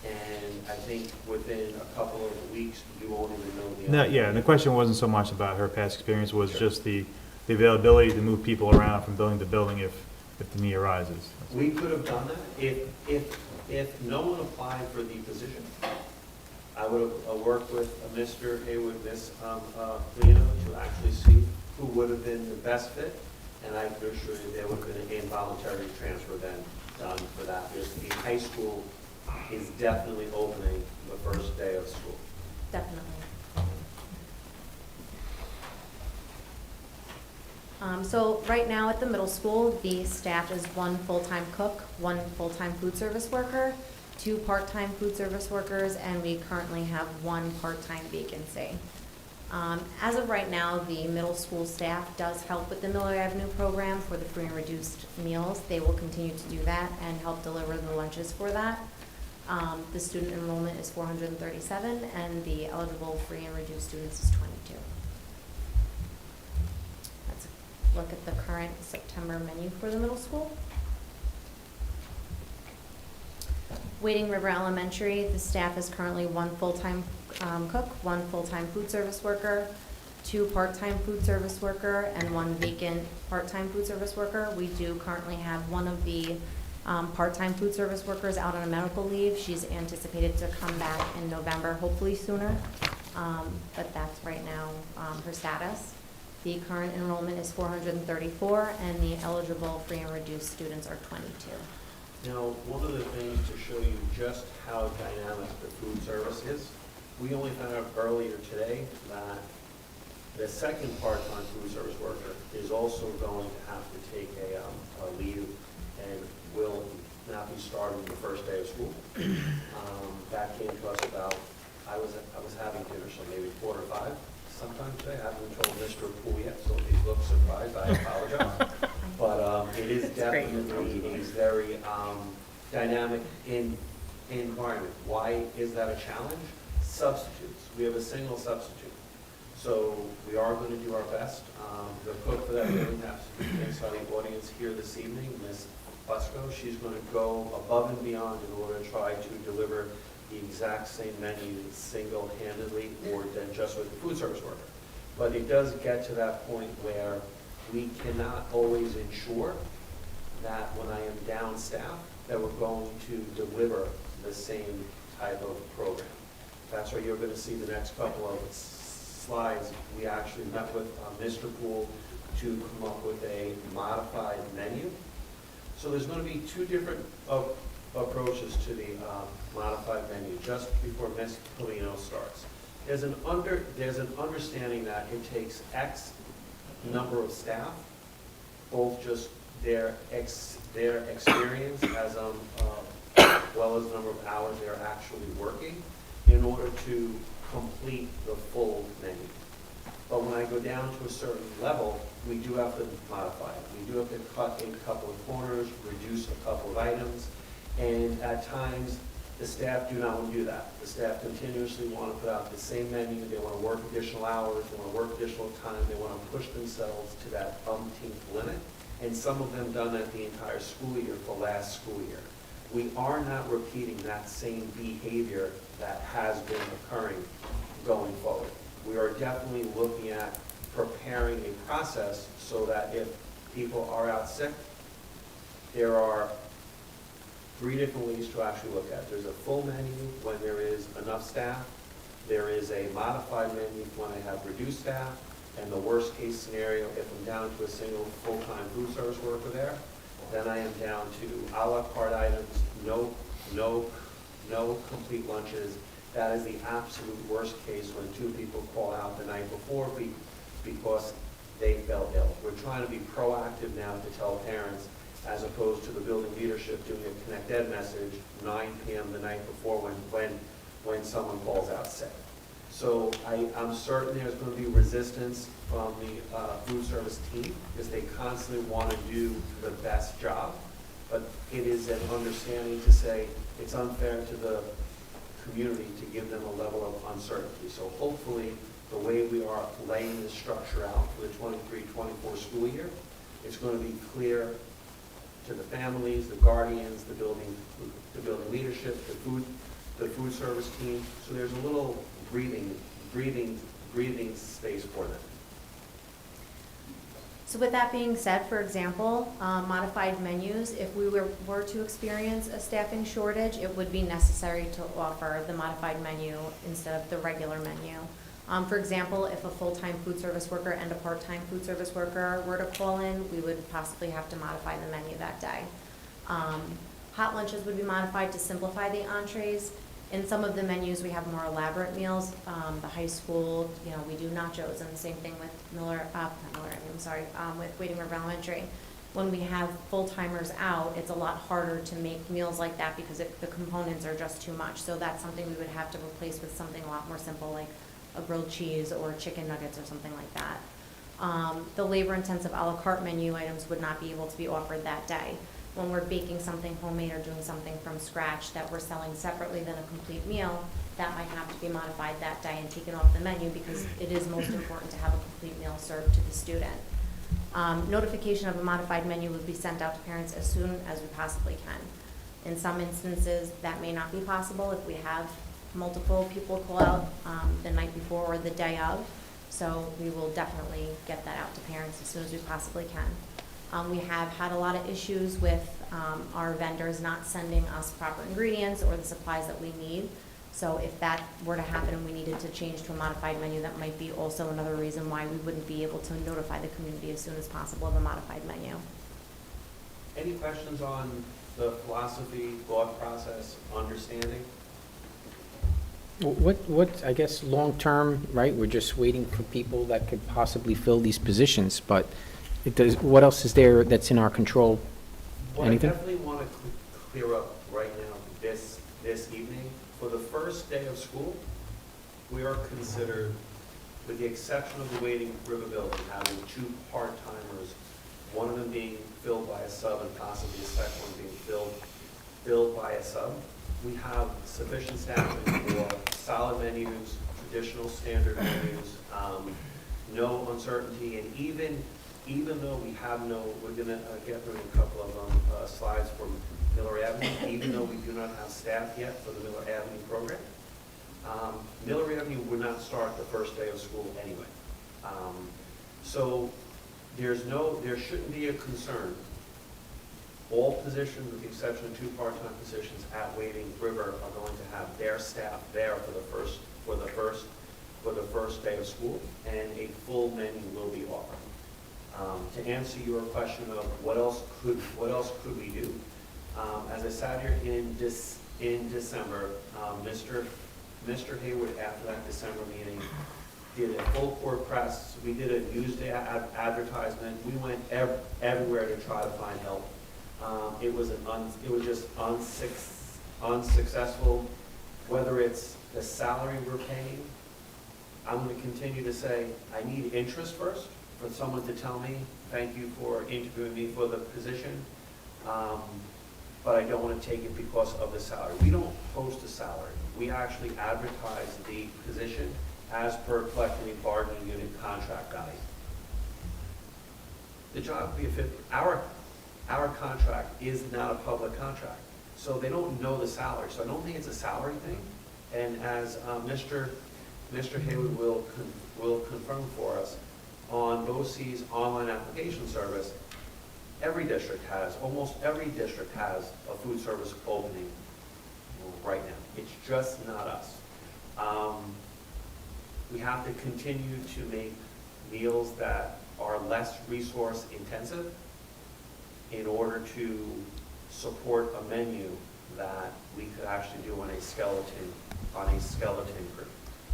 and I think within a couple of weeks, you won't even know the. No, yeah, and the question wasn't so much about her past experience, was just the availability to move people around from building to building if the need arises. We could have done that if no one applied for the position. I would have worked with Mr. Haywood, Miss Lena, to actually see who would have been the best fit, and I can assure you there would have been an involuntary transfer then done for that, because the high school is definitely opening the first day of school. Definitely. So right now at the middle school, the staff is 1 full-time cook, 1 full-time food service worker, 2 part-time food service workers, and we currently have 1 part-time vacancy. As of right now, the middle school staff does help with the Miller Avenue program for the free and reduced meals. They will continue to do that and help deliver the lunches for that. The student enrollment is 437, and the eligible free and reduced students is 22. Let's look at the current September menu for the middle school. Wading River Elementary, the staff is currently 1 full-time cook, 1 full-time food service worker, 2 part-time food service worker, and 1 vacant part-time food service worker. We do currently have one of the part-time food service workers out on a medical leave. She's anticipated to come back in November, hopefully sooner, but that's right now her status. The current enrollment is 434, and the eligible free and reduced students are 22. Now, one of the things to show you just how dynamic the food service is, we only found out earlier today that the second part-time food service worker is also going to have to take a leave and will not be starting the first day of school. That came to us about, I was having dinner, so maybe 4 or 5 sometime today. I haven't told Mr. Poole yet, so if he looks surprised, I apologize. But it is definitely a very dynamic environment. Why is that a challenge? Substitutes. We have a single substitute. So we are going to do our best. The cook for that building has to be inside the audience here this evening, Ms. Busco. She's going to go above and beyond in order to try to deliver the exact same menu single-handedly or than just with the food service worker. But it does get to that point where we cannot always ensure that when I am down staff, that we're going to deliver the same type of program. That's why you're going to see the next couple of slides. We actually met with Mr. Poole to come up with a modified menu. So there's going to be 2 different approaches to the modified menu just before Ms. Polino starts. There's an understanding that it takes X number of staff, both just their experience as well as the number of hours they're actually working in order to complete the full menu. But when I go down to a certain level, we do have to modify it. We do have to cut a couple of corners, reduce a couple of items, and at times The staff do not want to do that. The staff continuously want to put out the same menu, they want to work additional hours, they want to work additional time, they want to push themselves to that umpteenth limit, and some of them done that the entire school year for last school year. We are not repeating that same behavior that has been occurring going forward. We are definitely looking at preparing a process so that if people are out sick, there are 3 different ways to actually look at it. There's a full menu when there is enough staff. There is a modified menu when I have reduced staff. And the worst case scenario, if I'm down to a single full-time food service worker there, then I am down to a la carte items, no complete lunches. That is the absolute worst case when 2 people call out the night before because they fell ill. We're trying to be proactive now to tell parents, as opposed to the building leadership doing a Connect Ed message 9 p.m. the night before when someone calls out sick. So I'm certain there's going to be resistance from the food service team because they constantly want to do the best job. But it is an understanding to say it's unfair to the community to give them a level of uncertainty. So hopefully the way we are laying this structure out for the 23-24 school year, it's going to be clear to the families, the guardians, the building leadership, the food service team. So there's a little breathing space for them. So with that being said, for example, modified menus, if we were to experience a staffing shortage, it would be necessary to offer the modified menu instead of the regular menu. For example, if a full-time food service worker and a part-time food service worker were to call in, we would possibly have to modify the menu that day. Hot lunches would be modified to simplify the entrees. In some of the menus, we have more elaborate meals. The high school, we do nachos, and the same thing with with Wading River Elementary. When we have full-timers out, it's a lot harder to make meals like that because the components are just too much. So that's something we would have to replace with something a lot more simple, like a grilled cheese or chicken nuggets or something like that. The labor-intensive a la carte menu items would not be able to be offered that day. When we're baking something homemade or doing something from scratch that we're selling separately than a complete meal, that might have to be modified that day and taken off the menu because it is most important to have a complete meal served to the student. Notification of a modified menu would be sent out to parents as soon as we possibly can. In some instances, that may not be possible if we have multiple people call out the night before or the day of. So we will definitely get that out to parents as soon as we possibly can. We have had a lot of issues with our vendors not sending us proper ingredients or the supplies that we need. So if that were to happen and we needed to change to a modified menu, that might be also another reason why we wouldn't be able to notify the community as soon as possible of a modified menu. Any questions on the philosophy, thought process, understanding? I guess, long-term, right, we're just waiting for people that could possibly fill these positions, but what else is there that's in our control? What Anything? I definitely want to clear up right now, this evening, for the first day of school, we are considered, with the exception of the Wading River building, having 2 part-timers, one of them being filled by a sub and possibly the second one being filled by a sub. We have sufficient staffing for solid menus, traditional standard menus, no uncertainty, and even though we have we're going to get through a couple of slides from Miller Avenue, even though we do not have staff yet for the Miller Avenue program. Miller Avenue would not start the first day of school anyway. So there shouldn't be a concern. All positions, with the exception of 2 part-time positions at Wading River, are going to have their staff there for the first day of school, and a full menu will be offered. To answer your question of what else could we do, as I sat here in December, Mr. Hayward, after that December meeting, did a full court press. We did a Newsday advertisement. We went everywhere to try to find help. It was just unsuccessful. Whether it's the salary we're paying, I'm going to continue to say I need interest first for someone to tell me thank you for interviewing me for the position. but I don't want to take it because of the salary. We don't post a salary. We actually advertise the position as per collective bargaining unit contract value. The job would be a fit. Our contract is not a public contract, so they don't know the salary. So I don't think it's a salary thing. And as Mr. Haywood will confirm for us, on BOCE's online application service, almost every district has a food service opening right now. It's just not us. We have to continue to make meals that are less resource intensive in order to support a menu that we could actually do on a skeleton crew.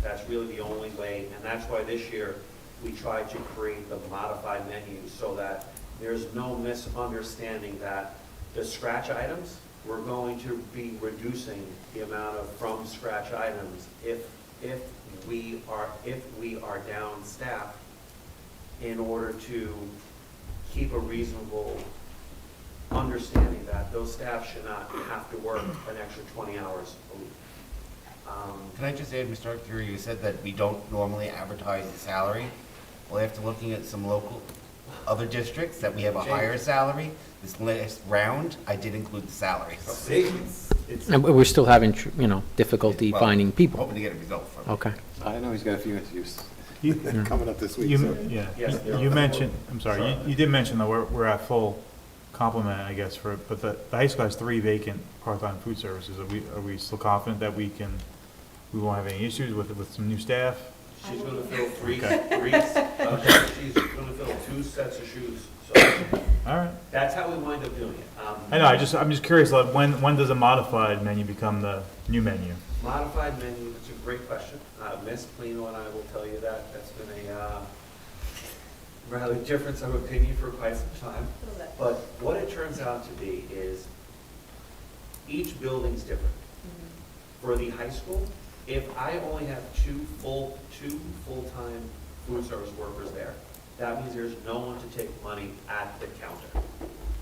That's really the only way, and that's why this year we tried to create the modified menu so that there's no misunderstanding that the scratch items, we're going to be reducing the amount of from scratch items if we are down staff in order to keep a reasonable understanding that those staff should not have to work an extra 20 hours a week. Can I just add, Mr. Arcuri, you said that we don't normally advertise the salary. Well, after looking at some local, other districts that we have a higher salary, this last round, I did include the salary. And we're still having, difficulty Well, finding people. Hoping to get a result from it. Okay. I know he's got a few interviews You- coming up this week, You, so. yeah, Yes, there you are. mentioned, I'm sorry, you did mention that we're at full complement, I guess, but the high school has 3 vacant part-time food services. Are we still confident that we won't have any issues with some new staff? She's gonna fill Okay. she's gonna fill 2 sets of shoes, so All right. that's how we wind up doing it. I know, I'm just curious, like, when does a modified menu become the new menu? Modified menu, it's a great question. Ms. Polino and I will tell you that. That's been a rather difference of opinion for quite some time. But what it turns out to be is each building's different. For the high school, if I only have two full-time food service workers there, that means there's no one to take money at the counter.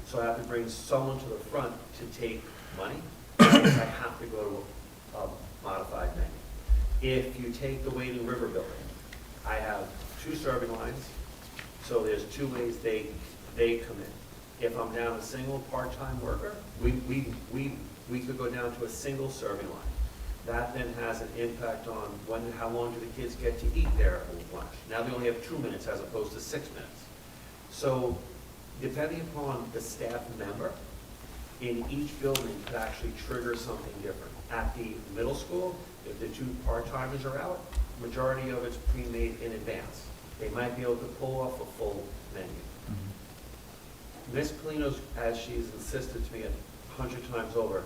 So I have to bring someone to the front to take money. That means I have to go to a modified menu. If you take the Wading River building, I have 2 serving lines, so there's 2 ways they come in. If I'm down a single part-time worker, we could go down to a single serving line. That then has an impact on how long do the kids get to eat their lunch. Now they only have 2 minutes as opposed to 6 minutes. So depending upon the staff member, in each building could actually trigger something different. At the middle school, if the 2 part-timers are out, majority of it's pre-made in advance. They might be able to pull off a full menu. Ms. Polino's, as she's insisted to me 100 times over,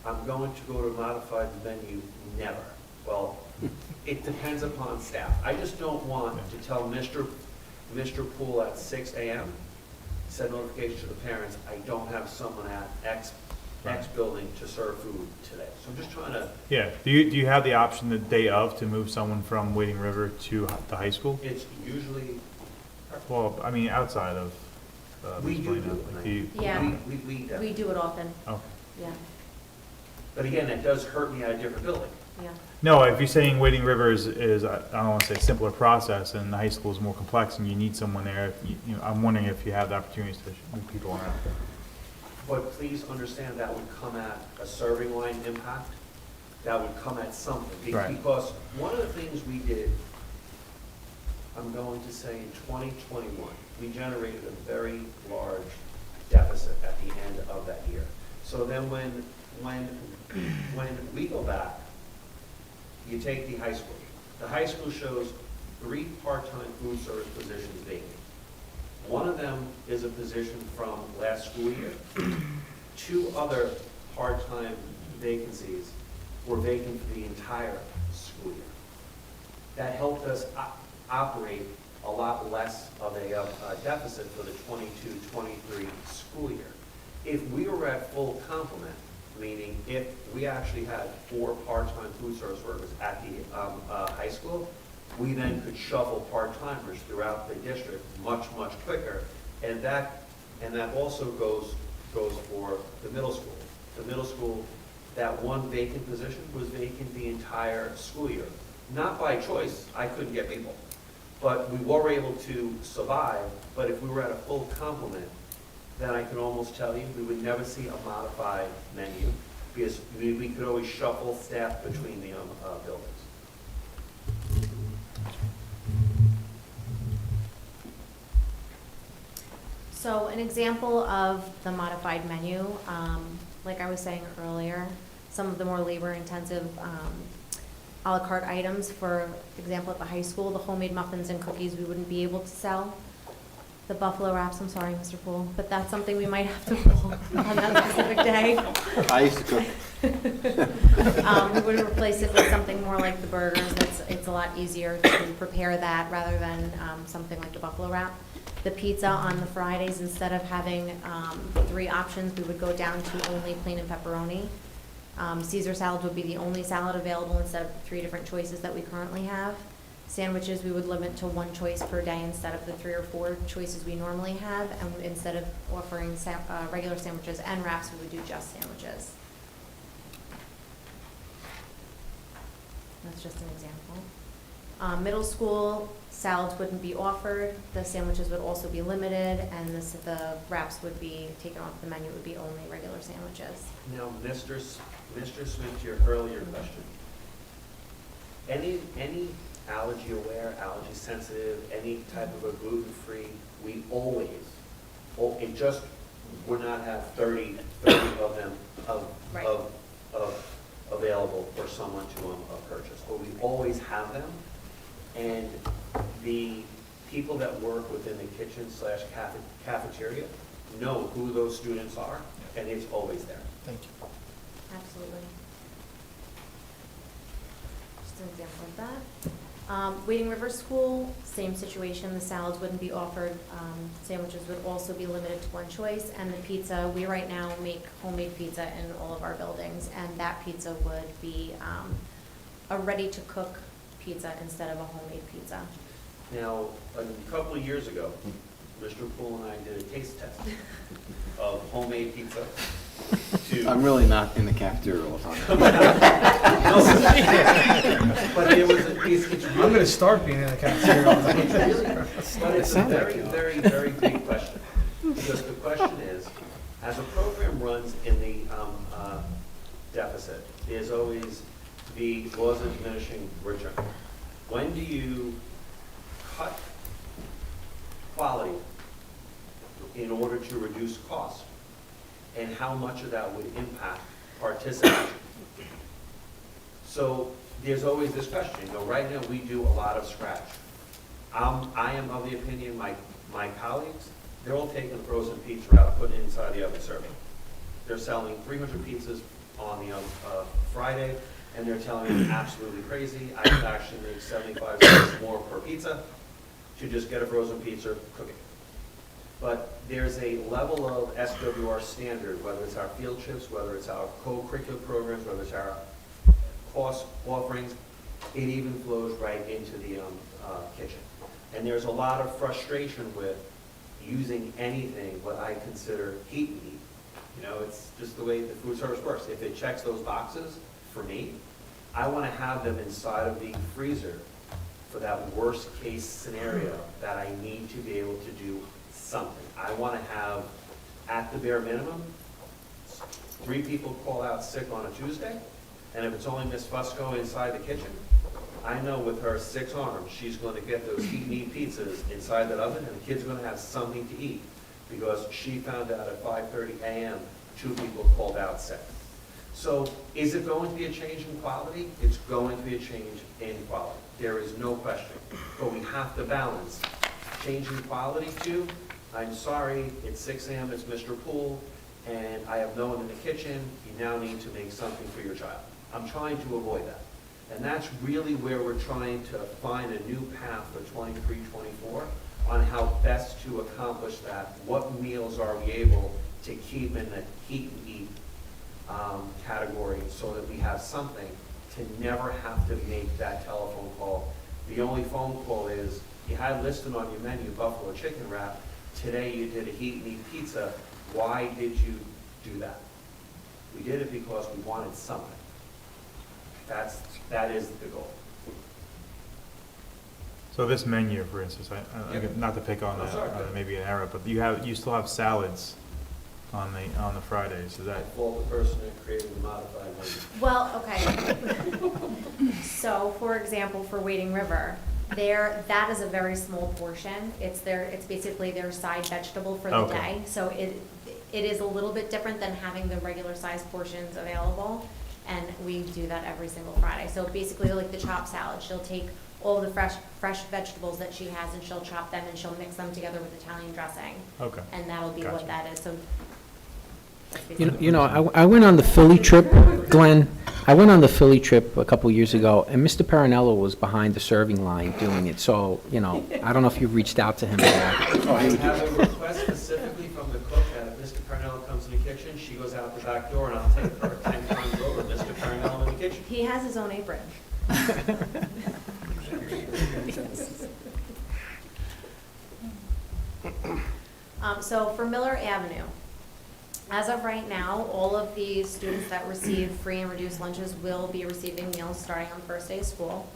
I'm going to go to modified menu, never. Well, it depends upon staff. I just don't want to tell Mr. Poole at 6 a.m., send notification to the parents, I don't have someone at X building to serve food today. So I'm just trying to. Yeah, do you have the option the day of to move someone from Wading River to the high school? It's usually. Well, I mean, outside of. We do Plano, it. like, you- Yeah. We do it often, Oh. yeah, But again, that does hurt me at a different building. yeah. No, if you're saying Wading River is, I don't want to say a simpler process, and the high school is more complex, and you need someone there, I'm wondering if you have the opportunities to move people around. But please understand that would come at a serving line impact. That would come at something. Right. Because one of the things we did, I'm going to say in 2021, we generated a very large deficit at the end of that year. So then when we go back, you take the high school. The high school shows 3 part-time food service positions vacant. One of them is a position from last school year. 2 other part-time vacancies were vacant for the entire school year. That helped us operate a lot less of a deficit for the 22-23 school year. If we were at full complement, meaning if we actually had 4 part-time food service workers at the high school, we then could shuffle part-timers throughout the district much quicker, and that also goes for the middle school. the middle school, that one vacant position was vacant the entire school year. Not by choice, I couldn't get people, but we were able to survive. But if we were at a full complement, then I can almost tell you, we would never see a modified menu, because we could always shuffle staff between the buildings. So an example of the modified menu, like I was saying earlier, some of the more labor-intensive a la carte items, for example, at the high school, the homemade muffins and cookies we wouldn't be able to sell. The buffalo wraps, I'm sorry, Mr. Poole, but that's something we might have to pull on that specific day. I used to cook. We would replace it with something more like the burgers. It's a lot easier to prepare that rather than something like the buffalo wrap. The pizza on the Fridays, instead of having 3 options, we would go down to only plain and pepperoni. Caesar salads would be the only salad available instead of the 3 different choices that we currently have. Sandwiches, we would limit to 1 choice per day instead of the 3 or 4 choices we normally have. And instead of offering regular sandwiches and wraps, we would do just sandwiches. That's just an example. Middle school, salads wouldn't be offered, the sandwiches would also be limited, and the wraps would be taken off the menu, it would be only regular sandwiches. Now, Mr. Smith, to your earlier question, any allergy aware, allergy sensitive, any type of a gluten-free, we always, it just would not have 30 of them Right. available for someone to purchase, but we always have them. And the people that work within the kitchen / cafeteria know who those students are, and it's always there. Thank you. Absolutely. Just an example of that. Wading River School, same situation, the salads wouldn't be offered, sandwiches would also be limited to 1 choice, and the pizza, we right now make homemade pizza in all of our buildings, and that pizza would be a ready-to-cook pizza instead of a homemade pizza. Now, a couple of years ago, Mr. Poole and I did a taste test of homemade pizza. I'm really not in the cafeteria all the time. But it was it's I'm going to start being in the cafeteria all the time. But it's a very, very, very big question. Because the question is, as a program runs in the deficit, there's always the laws of diminishing return. When do you cut quality in order to reduce cost? And how much of that would impact participation? So there's always this question. You know, right now we do a lot of scratch. I am of the opinion, my colleagues, they're all taking frozen pizza out, putting it inside the oven serving. They're selling 300 pizzas on the Friday, and they're telling me absolutely crazy. I could actually make 75 cents more per pizza to just get a frozen pizza, cook it. But there's a level of SWR standard, whether it's our field trips, whether it's our co-curricular programs, whether it's our course offerings, it even flows right into the kitchen. And there's a lot of frustration with using anything what I consider heat and eat. You know, it's just the way the food service works. If it checks those boxes, for me, I want to have them inside of the freezer for that worst case scenario that I need to be able to do something. I want to have, at the bare minimum, 3 people call out sick on a Tuesday, and if it's only Miss Fusco inside the kitchen, I know with her 6 arms, she's going to get those heat and eat pizzas inside that oven, and the kid's going to have something to eat, because she found out at 5:30 a.m. 2 people called out sick. So is it going to be a change in quality? It's going to be a change in quality. There is no question. But we have to balance changing quality to, I'm sorry, it's 6 a.m., it's Mr. Poole, and I have no one in the kitchen. You now need to make something for your child. I'm trying to avoid that. And that's really where we're trying to find a new path for 23, 24 on how best to accomplish that. What meals are we able to keep in the heat and eat category so that we have something to never have to make that telephone call. The only phone call is, you had listed on your menu buffalo chicken wrap, today you did a heat and eat pizza, why did you do that? We did it because we wanted something. That is the goal. So this menu, for instance, Yep. not to pick on Oh, sorry. maybe an error, but you still have salads on the Fridays, is that? Fault the person that created the modified menu. Well, okay. So, for example, for Wading River, that is a very small portion. It's basically their side vegetable for the Okay. day. So it is a little bit different than having the regular size portions available. And we do that every single Friday. So basically, like the chopped salad, she'll take all the fresh vegetables that she has and she'll chop them and she'll mix them together with Italian dressing. Okay. And that'll be what Gotcha. that is. So. You know, I went on the Philly trip, Glenn. I went on the Philly trip a couple years ago, and Mr. Parinello was behind the serving line doing it. So, you know, I don't know if you've reached out to him for that. I have a request specifically from the cook that if Mr. Parnell comes in the kitchen, she goes out the back door and I'll take her 10 times over, Mr. Parnell in the kitchen. He has his own apron. So for Miller Avenue, as of right now, all of the students that receive free and reduced lunches will be receiving meals starting on the first day of school.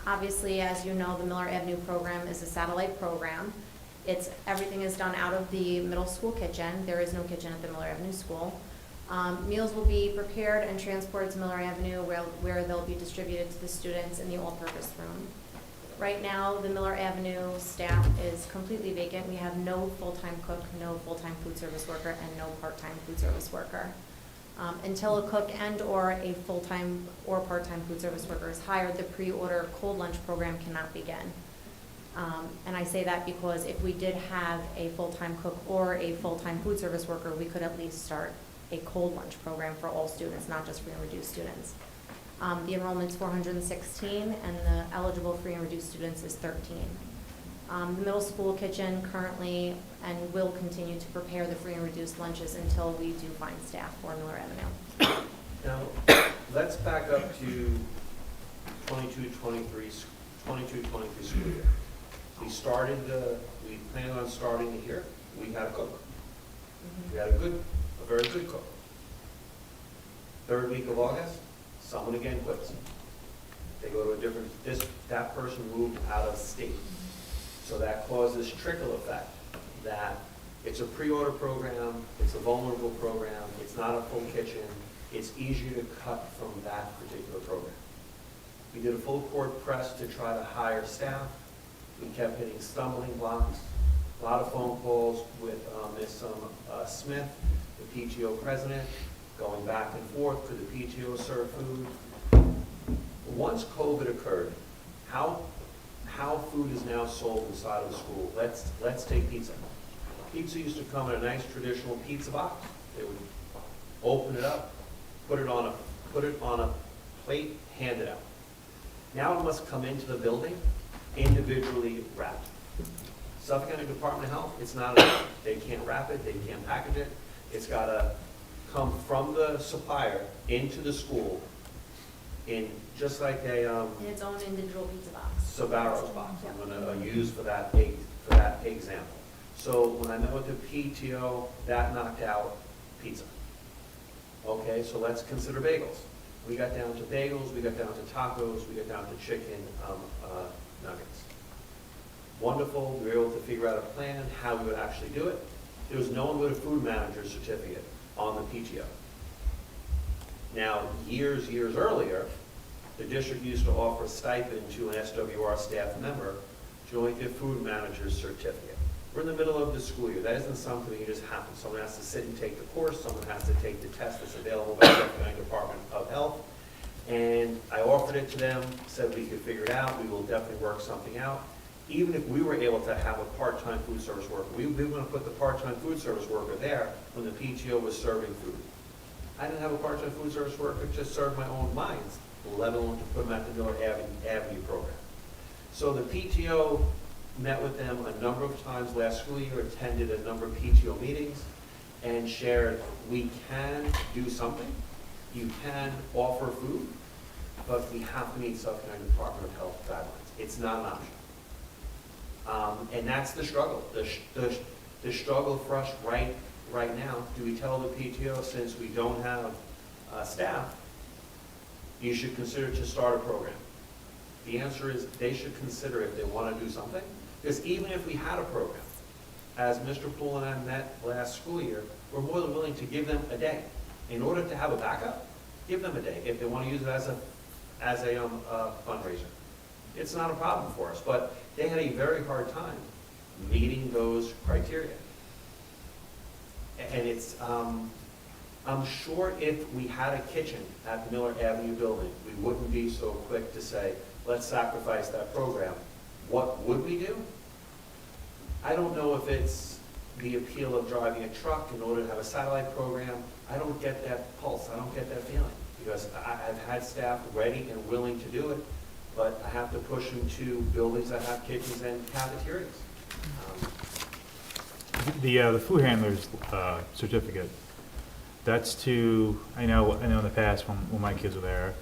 Obviously, as you know, the Miller Avenue program is a satellite program. Everything is done out of the middle school kitchen. There is no kitchen at the Miller Avenue school. Meals will be prepared and transported to Miller Avenue where they'll be distributed to the students in the all-purpose room. Right now, the Miller Avenue staff is completely vacant. We have no full-time cook, no full-time food service worker, and no part-time food service worker. Until a cook and/or a full-time or part-time food service worker is hired, the pre-order cold lunch program cannot begin. And I say that because if we did have a full-time cook or a full-time food service worker, we could at least start a cold lunch program for all students, not just free and reduced students. The enrollment's 416, and the eligible free and reduced students is 13. The middle school kitchen currently and will continue to prepare the free and reduced lunches until we do find staff for Miller Avenue. Now, let's back up to 22-23 school year. We planned on starting the year, we had a cook. We had a very good cook. Third week of August, someone again quits. They go to that person moved out of state. So that causes trickle effect, that it's a pre-order program, it's a vulnerable program, it's not a full kitchen, it's easier to cut from that particular program. We did a full court press to try to hire staff. We kept hitting stumbling blocks, a lot of phone calls with Ms. Smith, the PTO president, going back and forth, could the PTO serve food? Once COVID occurred, how food is now sold inside of the school. Let's take pizza. Pizza used to come in a nice traditional pizza box. They would open it up, put it on a plate, hand it out. Now it must come into the building individually wrapped. Suffolk County Department of Health, it's not enough. They can't wrap it, they can't package it. It's got to come from the supplier into the school in just like a In its own individual pizza box. Sbarro's box. I'm going to use for that example. So when I met with the PTO, that knocked out pizza. Okay, so let's consider bagels. We got down to bagels, we got down to tacos, we got down to chicken nuggets. Wonderful, we were able to figure out a plan, how we would actually do it. There was no one with a food manager's certificate on the PTO. Now, years earlier, the district used to offer a stipend to an SWR staff member to only get food manager's certificate. We're in the middle of the school year. That isn't something that just happens. Someone has to sit and take the course. Someone has to take the test that's available by the Suffolk County Department of Health. And I offered it to them, said we could figure it out. We will definitely work something out. Even if we were able to have a part-time food service worker, we were going to put the part-time food service worker there when the PTO was serving food. I didn't have a part-time food service worker, just served my own minds, let alone to put them at the Miller Avenue program. So the PTO met with them a number of times last school year, attended a number of PTO meetings, and shared, we can do something, you can offer food, but we have to meet Suffolk County Department of Health guidelines. It's not an option. And that's the struggle. The struggle for us right right now, do we tell the PTO, since we don't have staff, you should consider to start a program? The answer is they should consider if they want to do something, because even if we had a program, as Mr. Poole and I met last school year, we're more than willing to give them a day. In order to have a backup, give them a day if they want to use it as a fundraiser. It's not a problem for us, but they had a very hard time meeting those criteria. And it's, I'm sure if we had a kitchen at the Miller Avenue building, we wouldn't be so quick to say, let's sacrifice that program. What would we do? I don't know if it's the appeal of driving a truck in order to have a satellite program. I don't get that pulse. I don't get that feeling, because I've had staff ready and willing to do it, but I have to push them to buildings that have kitchens and cafeterias. The food handler's certificate, that's to, I know in the past when my kids were there,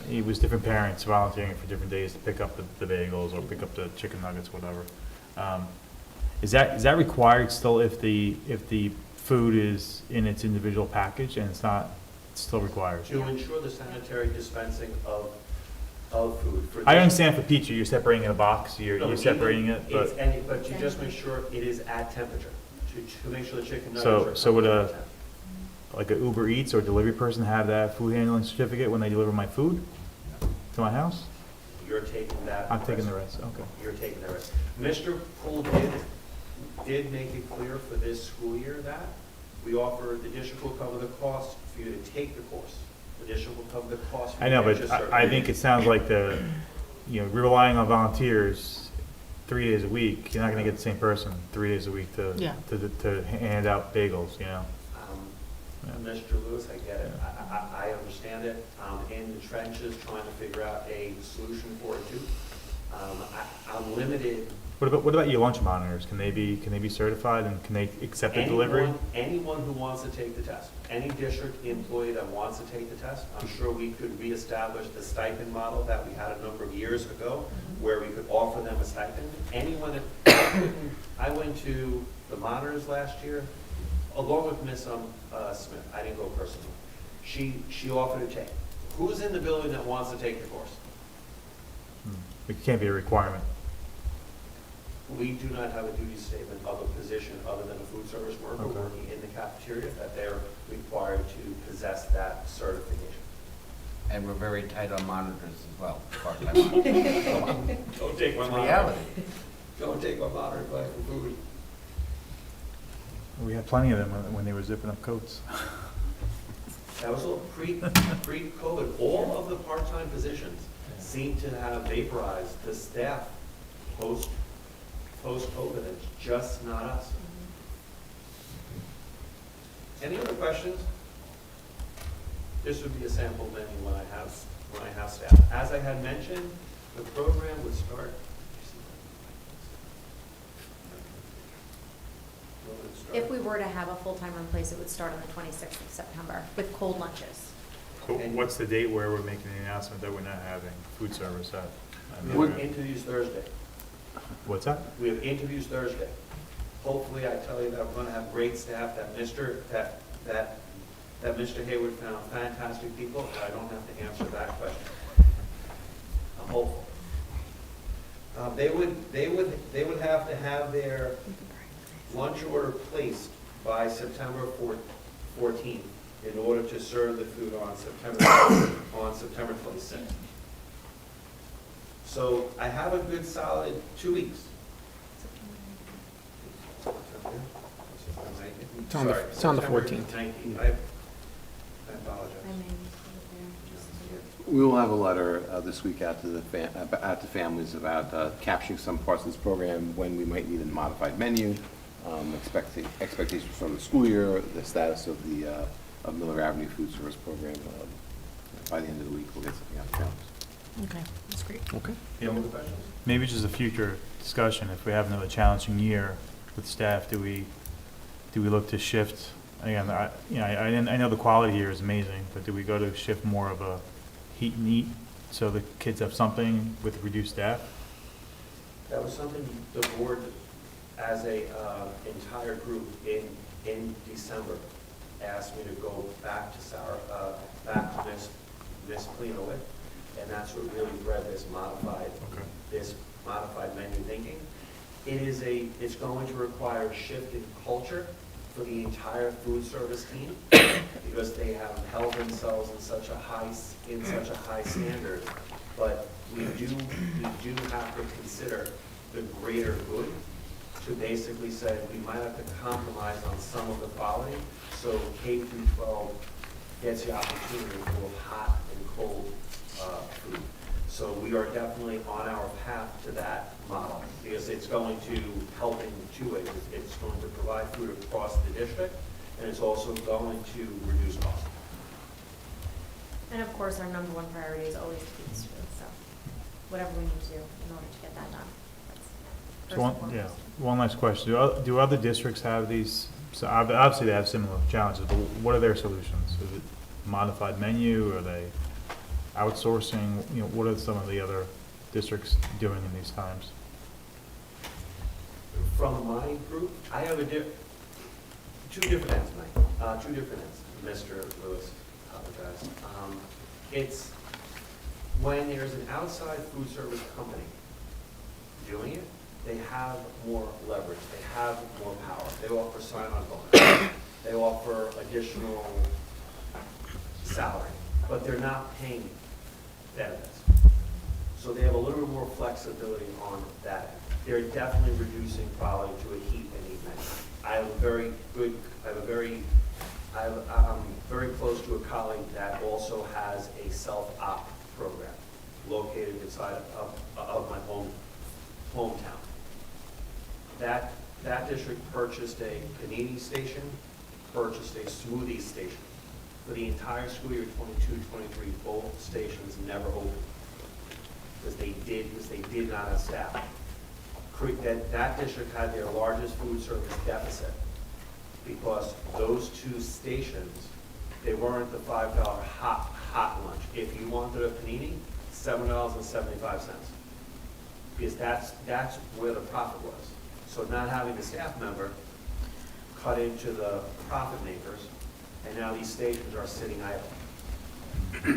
it was different parents volunteering for different days to pick up the bagels or pick up the chicken nuggets, whatever. Is that required still if the food is in its individual package, and it's still required? To ensure the sanitary dispensing of food. I understand for pizza, you're separating in a box, you're separating it, but. But you just make sure it is at temperature, to make sure the chicken nuggets are. So would at temp. like a Uber Eats or delivery person have that food handling certificate when they deliver my food to my house? You're taking that. I'm taking the risk, okay. You're taking the risk. Mr. Poole did make it clear for this school year that we offer, the district will cover the cost for you to take the course. The district will cover the cost for I you know, to but get your I think certification. it sounds like we're relying on volunteers 3 days a week. You're not gonna get the same person 3 days a week to hand out bagels, you know? Mr. Lewis, I get it. I understand it. I'm in the trenches trying to figure out a solution for it too. I'm limited. What about your lunch monitors? Can they be certified, and can they accept the delivery? Anyone who wants to take the test, any district employee that wants to take the test, I'm sure we could reestablish the stipend model that we had a number of years ago, where we could offer them a stipend. Anyone that, I went to the monitors last year, along with Miss Smith. I didn't go personally. She offered to take. Who's in the building that wants to take the course? It can't be a requirement. We do not have a duty statement of a position other than a food service worker Okay. working in the cafeteria that they're required to possess that certification. And we're very tight on monitors as well, part-time monitors. Don't take my It's monitor. reality. Don't take my monitor to buy for food. We had plenty of them when they were zipping up coats. That was a little pre-COVID. All of the part-time positions seem to have vaporized the staff post-COVID. It's just not us. Any other questions? This would be a sample menu when I have staff. As I had mentioned, the program would start. If we were to have a full-timer in place, it would start on the 26th of September with cold lunches. What's the date where we're making the announcement that we're not having food service at? We have interviews Thursday. What's that? We have interviews Thursday. Hopefully, I tell you that we're going to have great staff, that Mr. Hayward found fantastic people, but I don't have to answer that question. I'm hopeful. They would have to have their lunch order placed by September 14th in order to serve the food on September 26th. So I have a good solid 2 weeks. It's on the 14th. I apologize. We will have a letter this week out to families about capturing some parts of this program, when we might need a modified menu, expectations from the school year, the status of the of Miller Avenue Food Service Program. By the end of the week, we'll get something out to families. Okay, that's great. Okay. Yeah, maybe just a future discussion, if we have another challenging year with staff, do we look to shift, again, I know the quality here is amazing, but do we go to shift more of a heat and eat, so the kids have something with reduced staff? That was something the board, as a entire group in in December, asked me to go back to back to Miss Plinowick, and that's what really bred this modified menu thinking. It's going to require a shift in culture for the entire food service team, because they have held themselves in such a high standard. But we do have to consider the greater good, to basically say we might have to compromise on some of the quality, so K through 12 gets the opportunity for both hot and cold food. So we are definitely on our path to that model, because it's going to help in two ways. It's going to provide food across the district, and it's also going to reduce costs. And of course, our number one priority is always to keep the students, so whatever we need to do in order to get that done. That's So one last question. Do other districts have these, so obviously they have similar challenges, but what are their solutions? Is it modified menu? Are they outsourcing? You know, what are some of the other districts doing in these times? From my group, I have two different ends, Mike. Two different ends, Mr. Lewis. Apologize. It's when there's an outside food service company doing it, they have more leverage, they have more power. They offer sign-on bonus, they offer additional salary, but they're not paying benefits. So they have a little bit more flexibility on that. They're definitely reducing probably to a heat and eat menu. I'm very close to a colleague that also has a self-op program located inside of my hometown. That district purchased a panini station, purchased a smoothie station. For the entire school year 22-23, both stations never opened because they did not have staff. That district had their largest food service deficit because those two stations, they weren't the $5 hot lunch. If you wanted a panini, $7.75, because that's where the profit was. So not having a staff member cut into the profit makers, and now these stations are sitting idle.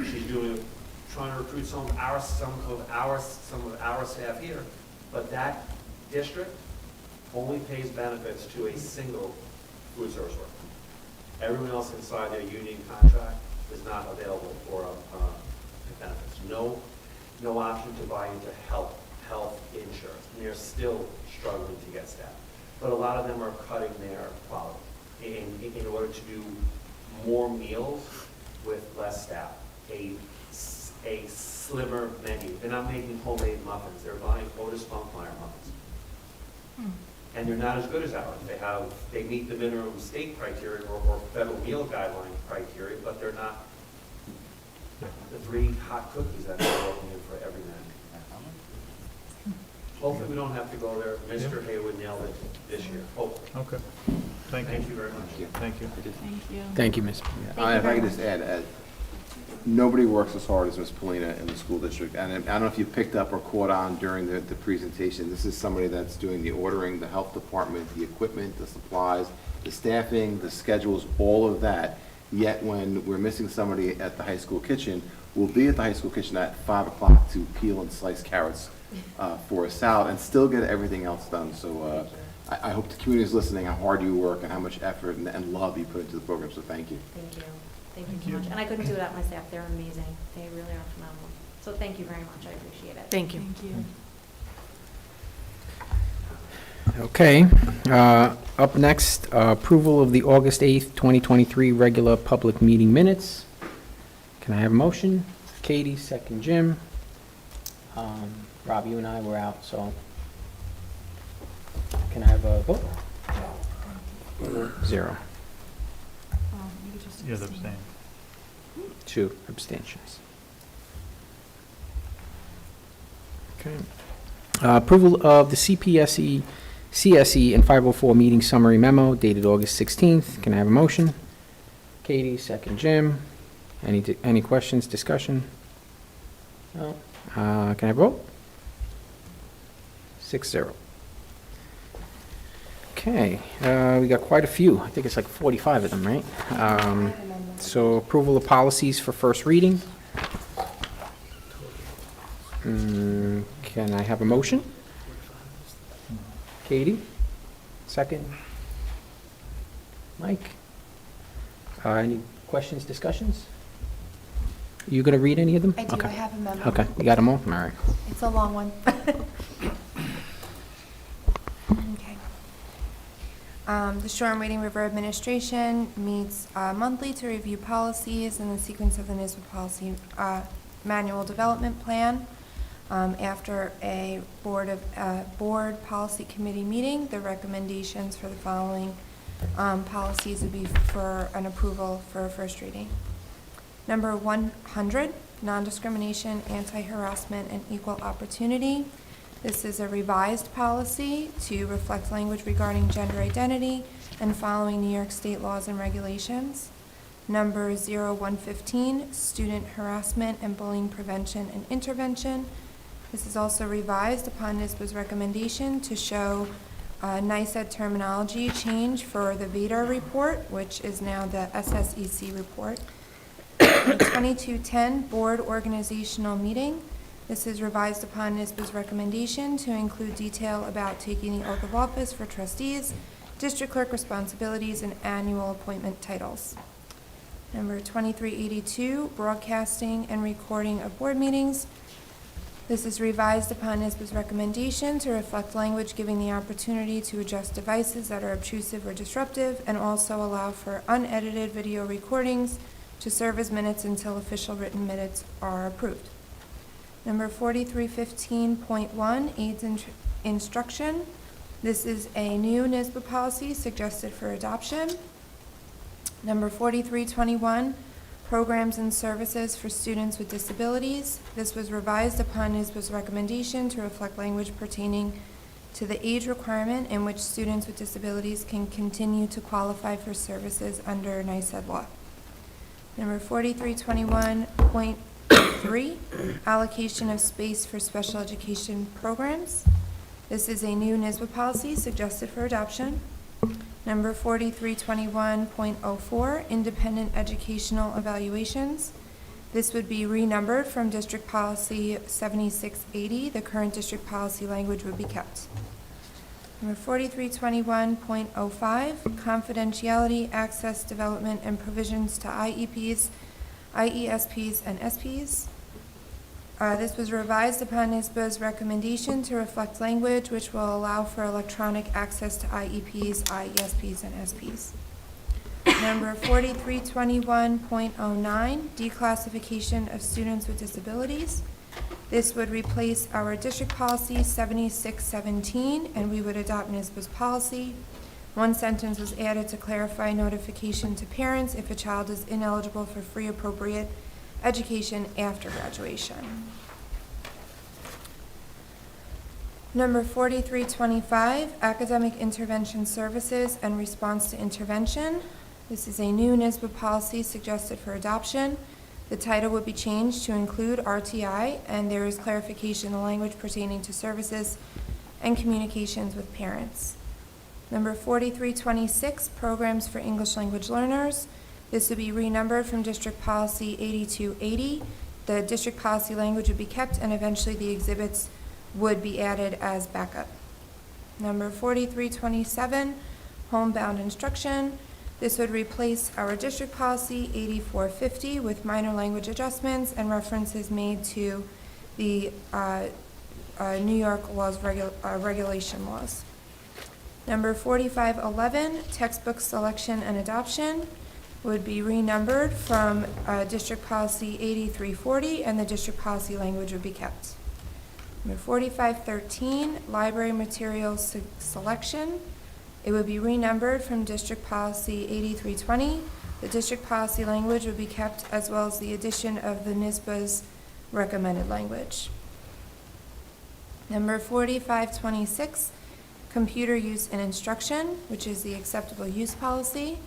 She's trying to recruit some of our staff here, but that district only pays benefits to a single food service worker. Everyone else inside their union contract is not available for benefits. No option to buy into health insurance, and they're still struggling to get staff. But a lot of them are cutting their quality in order to do more meals with less staff, a slimmer menu. They're not making homemade muffins. They're buying Otis Spunkmeyer muffins. And they're not as good as ours. They meet the minimum state criteria or federal meal guideline criteria, but they're not the 3 hot cookies that they're working in for every menu. Hopefully we don't have to go there. Mr. Haywood nailed it this year, hopefully. Okay. Thank you. Thank you very much. Thank you. Thank you. Thank you, Ms. If I could just add, nobody works as hard as Ms. Polina in the school district. And I don't know if you picked up or caught on during the presentation. This is somebody that's doing the ordering, the health department, the equipment, the supplies, the staffing, the schedules, all of that. Yet when we're missing somebody at the high school kitchen, we'll be at the high school kitchen at 5 o'clock to peel and slice carrots for a salad and still get everything else done. So I hope the community is listening how hard you work and how much effort and love you put into the program. So thank you. Thank you. Thank you so much. And I couldn't do it without my staff. They're amazing. They really are phenomenal. So thank you very much. I appreciate it. Thank you. Thank you. Okay, up next, approval of the August 8th, 2023 regular public meeting minutes. Can I have a motion? Katie, second Jim. Rob, you and I were out, so can I have a vote? 0. You could just Yeah, the abstain. abstain. 2 abstentions. Okay. Approval of the CSE and 504 meeting summary memo dated August 16th. Can I have a motion? Katie, second Jim. Any questions, discussion? No. Can I vote? 6-0. Okay, we got quite a few. I think it's like 45 of them, right? So approval of policies for first reading. Can I have a motion? Katie? Second? Mike? Any questions, discussions? You gonna read any of them? I do, Okay. I have a memo. Okay, you got them all? All right. It's a long one. Okay. The Shoreham-Wading River Administration meets monthly to review policies in the sequence of the NISBA policy manual development plan. After a board policy committee meeting, the recommendations for the following policies would be for an approval for first reading. Number 100, non-discrimination, anti-harassment, and equal opportunity. This is a revised policy to reflect language regarding gender identity and following New York State laws and regulations. Number 0115, student harassment and bullying prevention and intervention. This is also revised upon NISBA's recommendation to show NICEAD terminology change for the VEDAR report, which is now the SSEC report. 2210, board organizational meeting. This is revised upon NISBA's recommendation to include detail about taking the oath of office for trustees, district clerk responsibilities, and annual appointment titles. Number 2382, broadcasting and recording of board meetings. This is revised upon NISBA's recommendation to reflect language giving the opportunity to adjust devices that are obtrusive or disruptive, and also allow for unedited video recordings to serve as minutes until official written minutes are approved. Number 4315.1, aids in instruction. This is a new NISBA policy suggested for adoption. Number 4321, programs and services for students with disabilities. This was revised upon NISBA's recommendation to reflect language pertaining to the age requirement in which students with disabilities can continue to qualify for services under NICEAD law. Number 4321.3, allocation of space for special education programs. This is a new NISBA policy suggested for adoption. Number 4321.04, independent educational evaluations. This would be renumbered from District Policy 7680. The current district policy language would be kept. Number 4321.05, confidentiality, access, development, and provisions to IEPs, IESPs, and SPs. This was revised upon NISBA's recommendation to reflect language which will allow for electronic access to IEPs, IESPs, and SPs. Number 4321.09, declassification of students with disabilities. This would replace our district policy 7617, and we would adopt NISBA's policy. One sentence was added to clarify notification to parents if a child is ineligible for free appropriate education after graduation. Number 4325, academic intervention services and response to intervention. This is a new NISBA policy suggested for adoption. The title would be changed to include RTI, and there is clarification in the language pertaining to services and communications with parents. Number 4326, programs for English language learners. This would be renumbered from District Policy 8280. The district policy language would be kept, and eventually the exhibits would be added as backup. Number 4327, homebound instruction. This would replace our district policy 8450 with minor language adjustments and references made to the New York laws, regulation laws. Number 4511, textbook selection and adoption, would be renumbered from district policy 8340, and the district policy language would be kept. Number 4513, library materials selection. It would be renumbered from district policy 8320. The district policy language would be kept, as well as the addition of the NISBA's recommended language. Number 4526, computer use and instruction, which is the acceptable use policy.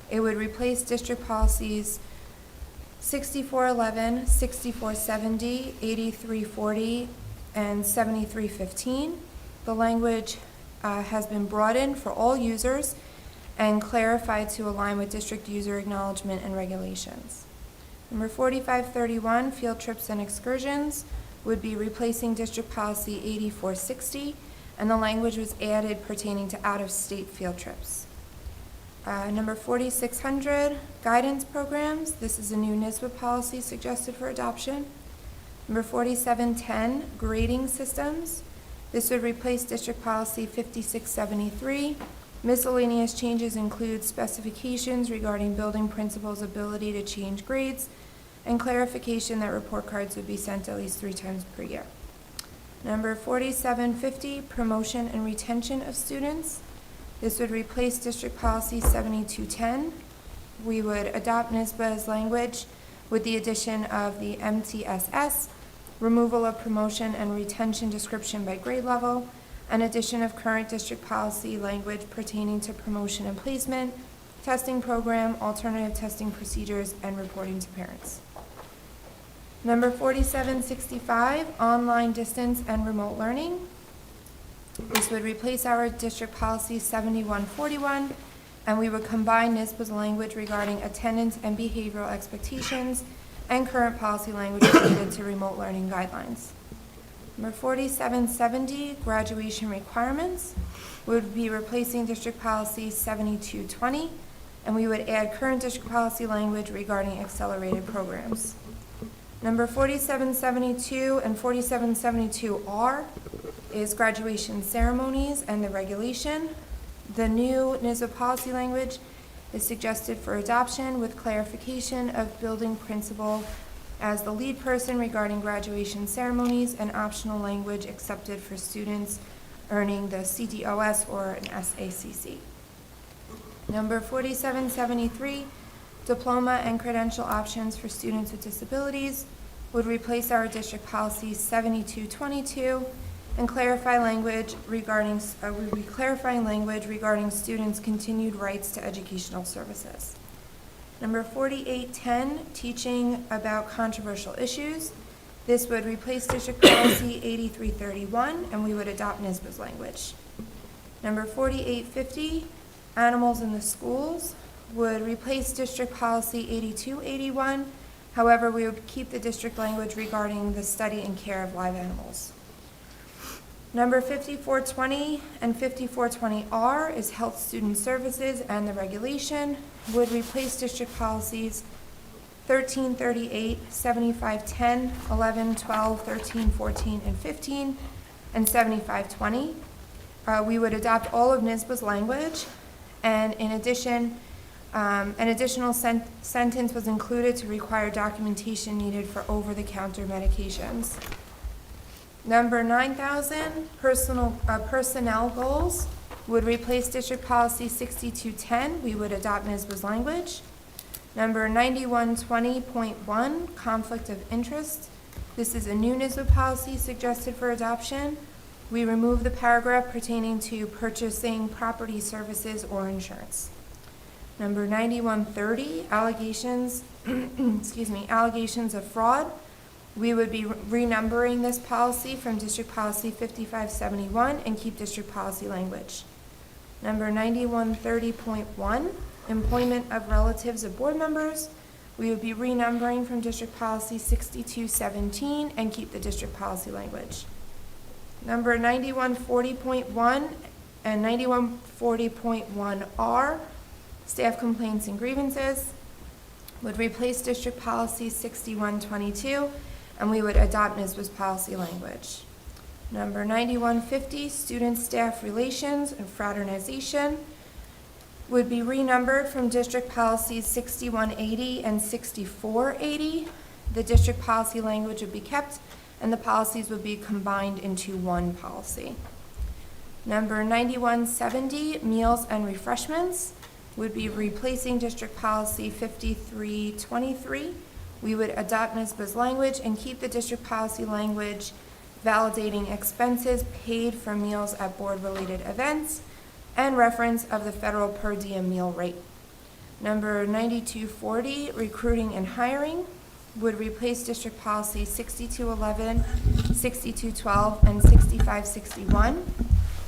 It would replace district policies 6411, 6470, 8340, and 7315. The language has been broadened for all users and clarified to align with district user acknowledgement and regulations. Number 4531, field trips and excursions, would be replacing district policy 8460, and the language was added pertaining to out-of-state field trips. Number 4600, guidance programs. This is a new NYSBA policy suggested for adoption. Number 4710, grading systems. This would replace district policy 5673. Miscellaneous changes include specifications regarding building principals' ability to change grades and clarification that report cards would be sent at least 3 times per year. Number 4750, promotion and retention of students. This would replace district policy 7210. We would adopt NYSBA's language with the addition of the MTSS, removal of promotion and retention description by grade level, and addition of current district policy language pertaining to promotion and placement, testing program, alternative testing procedures, and reporting to parents. Number 4765, online distance and remote learning. This would replace our district policy 7141, and we would combine NYSBA's language regarding attendance and behavioral expectations and current policy language related to remote learning guidelines. Number 4770, graduation requirements, would be replacing district policy 7220, and we would add current district policy language regarding accelerated programs. Number 4772 and 4772R is graduation ceremonies and the regulation. The new NYSBA policy language is suggested for adoption with clarification of building principal as the lead person regarding graduation ceremonies and optional language accepted for students earning the CDOS or an SACC. Number 4773, diploma and credential options for students with disabilities, would replace our district policy 7222 and clarify language regarding, we'll be clarifying language regarding students' continued rights to educational services. Number 4810, teaching about controversial issues. This would replace district policy 8331, and we would adopt NYSBA's language. Number 4850, animals in the schools, would replace district policy 8281. However, we would keep the district language regarding the study and care of live animals. Number 5420 and 5420R is health student services and the regulation, would replace district policies 1338, 7510, 11, 12, 13, 14, and 15, and 7520. We would adopt all of NYSBA's language, and in addition, an additional sentence was included to require documentation needed for over-the-counter medications. Number 9000, personnel goals, would replace district policy 6210. We would adopt NYSBA's language. Number 9120.1, conflict of interest. This is a new NYSBA policy suggested for adoption. We remove the paragraph pertaining to purchasing property services or insurance. Number 9130, allegations, allegations of fraud. We would be renumbering this policy from district policy 5571 and keep district policy language. Number 9130.1, employment of relatives of board members. We would be renumbering from district policy 6217 and keep the district policy language. Number 9140.1 and 9140.1R, staff complaints and grievances, would replace district policy 6122, and we would adopt NYSBA's policy language. Number 9150, student-staff relations and fraternization, would be renumbered from district policies 6180 and 6480. The district policy language would be kept, and the policies would be combined into one policy. Number 9170, meals and refreshments, would be replacing district policy 5323. We would adopt NYSBA's language and keep the district policy language validating expenses paid for meals at board-related events and reference of the federal per diem meal rate. Number 9240, recruiting and hiring, would replace district policy 6211, 6212, and 6561.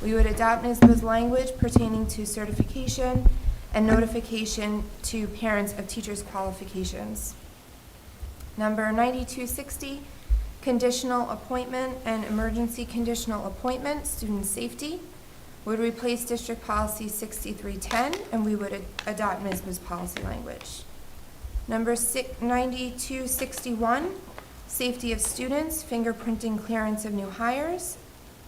We would adopt NYSBA's language pertaining to certification and notification to parents of teachers' qualifications. Number 9260, conditional appointment and emergency conditional appointment, student safety, would replace district policy 6310, and we would adopt NYSBA's policy language. Number 9261, safety of students, fingerprinting clearance of new hires,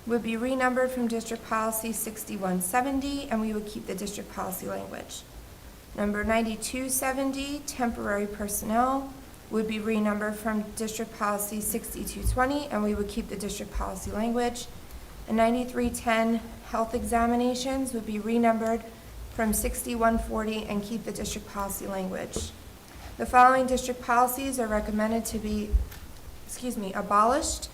would be renumbered from district policy 6170, and we would keep the district policy language. Number 9270, temporary personnel, would be renumbered from district policy 6220, and we would keep the district policy language. And 9310, health examinations, would be renumbered from 6140 and keep the district policy language. The following district policies are recommended to be, abolished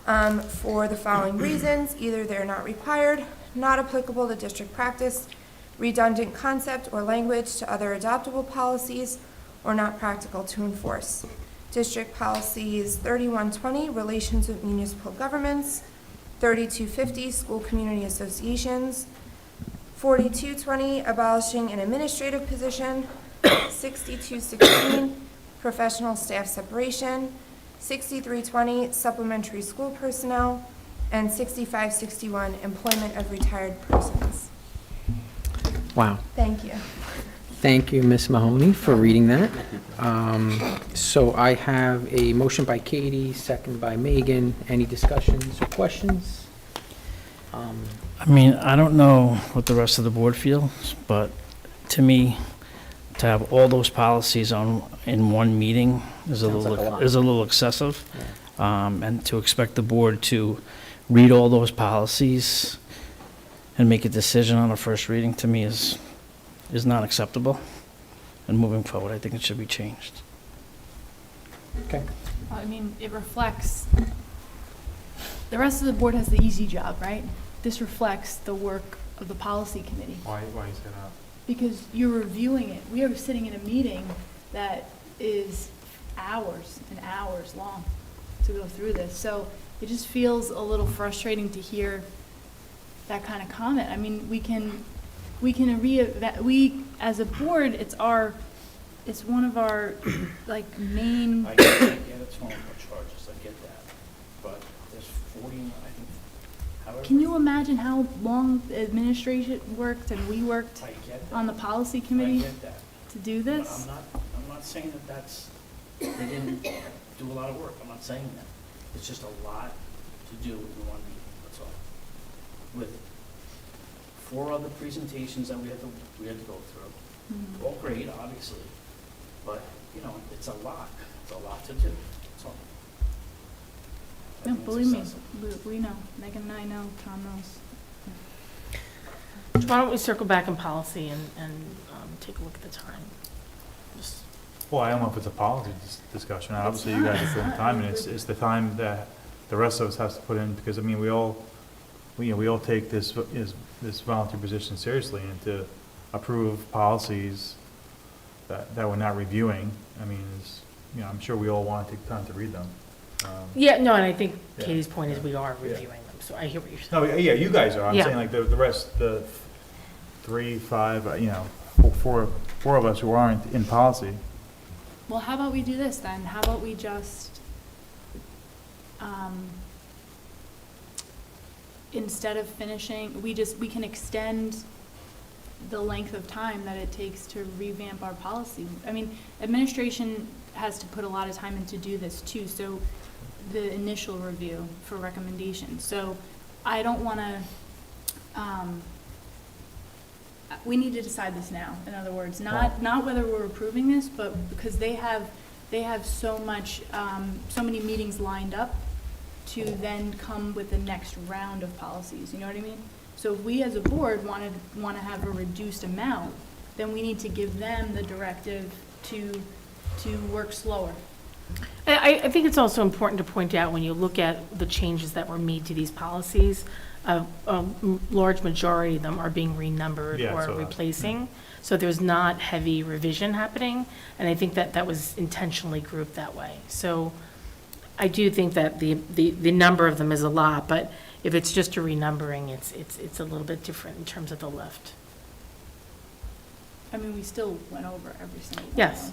for the following reasons. Either they're not required, not applicable to district practice, redundant concept or language to other adoptable policies, or not practical to enforce. District policies 3120, relations with municipal governments, 3250, school community associations, 4220, abolishing an administrative position, 6216, professional staff separation, 6320, supplementary school personnel, and 6561, employment of retired persons. Wow. Thank you. Thank you, Ms. Mahoney, for reading that. So I have a motion by Katie, second by Megan. Any discussions or questions? I mean, I don't know what the rest of the board feels, but to me, to have all those policies in one meeting is a Sounds like a lot. little excessive. And to expect the board to read all those policies and make a decision on a first reading, to me, is not acceptable. And moving forward, I think it should be changed. Okay. I mean, it reflects, the rest of the board has the easy job, right? This reflects the work of the policy committee. Why you say that? Because you're reviewing it. We are sitting in a meeting that is hours and hours long to go through this. So it just feels a little frustrating to hear that kind of comment. I mean, we as a board, it's one of our like main. I get it's one of our charges, I get that, but there's 40, I think, however. Can you imagine how long the administration worked and we worked I get that. on the policy committee I get that. to do But this? I'm not saying that they didn't do a lot of work, I'm not saying that. It's just a lot to do in one meeting, that's all. With 4 other presentations that we had to go through. Mhm. All great, obviously, but, it's a lot to do, that's all. I No, think it's believe me, excessive. we know. Megan and I know, Tom knows. Why don't we circle back in policy and take a look at the time? Just- Well, I don't know if it's a policy discussion. Obviously, you guys are putting time, and it's the time that the rest of us has to put in, because, I mean, we all take this volunteer position seriously, and to approve policies that we're not reviewing, I mean, I'm sure we all want to take time to read them. Yeah, no, and I think Yeah. Katie's point is we are Yeah. reviewing them, so I hear what you're saying. No, yeah, you guys are. I'm Yeah. saying like the rest, the 3, 5, 4 of us who aren't in policy. Well, how about we do this then? How about we just, instead of finishing, we can extend the length of time that it takes to revamp our policy. I mean, administration has to put a lot of time in to do this too, so the initial review for recommendations. So I don't want to, we need to decide this now, in other words, not whether we're approving this, but because they have so much, so many meetings lined up to then come with the next round of policies, you know what I mean? So if we as a board want to have a reduced amount, then we need to give them the directive to work slower. I think it's also important to point out, when you look at the changes that were made to these policies, a large majority of them are being renumbered Yeah, or so, replacing. So there's not heavy revision happening, and I think that was intentionally grouped that way. So I do think that the number of them is a lot, but If it's just a renumbering, it's a little bit different in terms of the lift. I mean, we still went over every single one. Yes.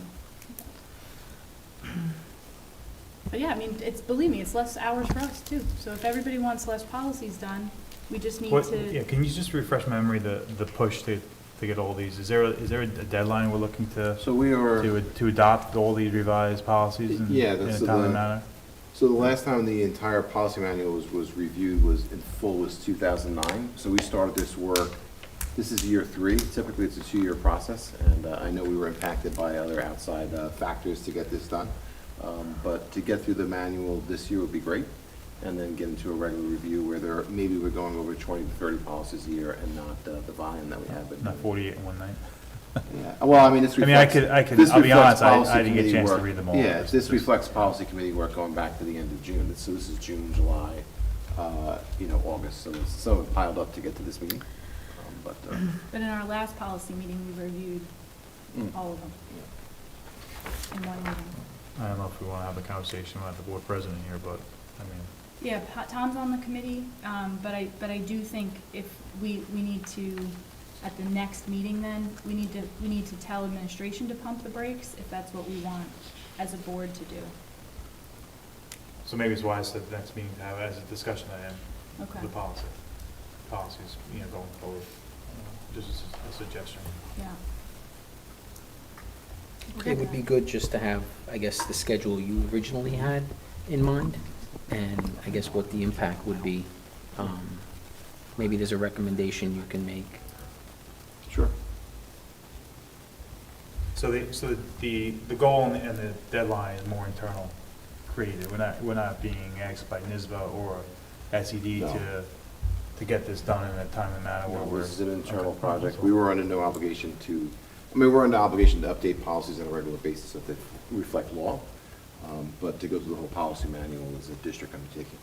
But yeah, I mean, believe me, it's less hours for us too. So if everybody wants less policies done, we just need What, to. yeah, can you just refresh my memory, the push to get all these? Is there a deadline we're looking to, So we are. to adopt all these revised policies in Yeah, in a that's timely the- manner? So the last time the entire policy manual was reviewed was in full was 2009. So we started this work, this is year 3. Typically, it's a 2-year process, and I know we were impacted by other outside factors to get this done. But to get through the manual this year would be great, and then get into a regular review where maybe we're going over 20 to 30 policies a year and not the volume that we have been. Not 48 in one night? Yeah, well, I mean, this I mean, reflects. I'll be reflects honest, I policy didn't get a committee chance to work. read them all. Yeah, This- this reflects policy committee work going back to the end of June. So this is June, July, August. So it's so piled up to get to this meeting. But But in our last policy meeting, we reviewed all of them in one meeting. I don't know if we want to have a conversation about the board president here, but, I mean, Yeah, Tom's on the committee, but I do think if we need to, at the next meeting then, we need to tell administration to pump the brakes if that's what we want as a board to do. so maybe it's wise at the next meeting to have as a discussion item, Okay. the policies, going forward. Just a suggestion. Yeah. It would be good just to have, I guess, the schedule you originally had in mind, and I guess what the impact would be. Maybe there's a recommendation you can make. sure. So the goal and the deadline is more internal created. We're not being asked by NISBA or SED No. to get this done in a timely manner where we're. This is an internal Okay. project. We were under no obligation we're under obligation to update policies on a regular basis if they reflect law. But to go through the whole policy manual is a district undertaking.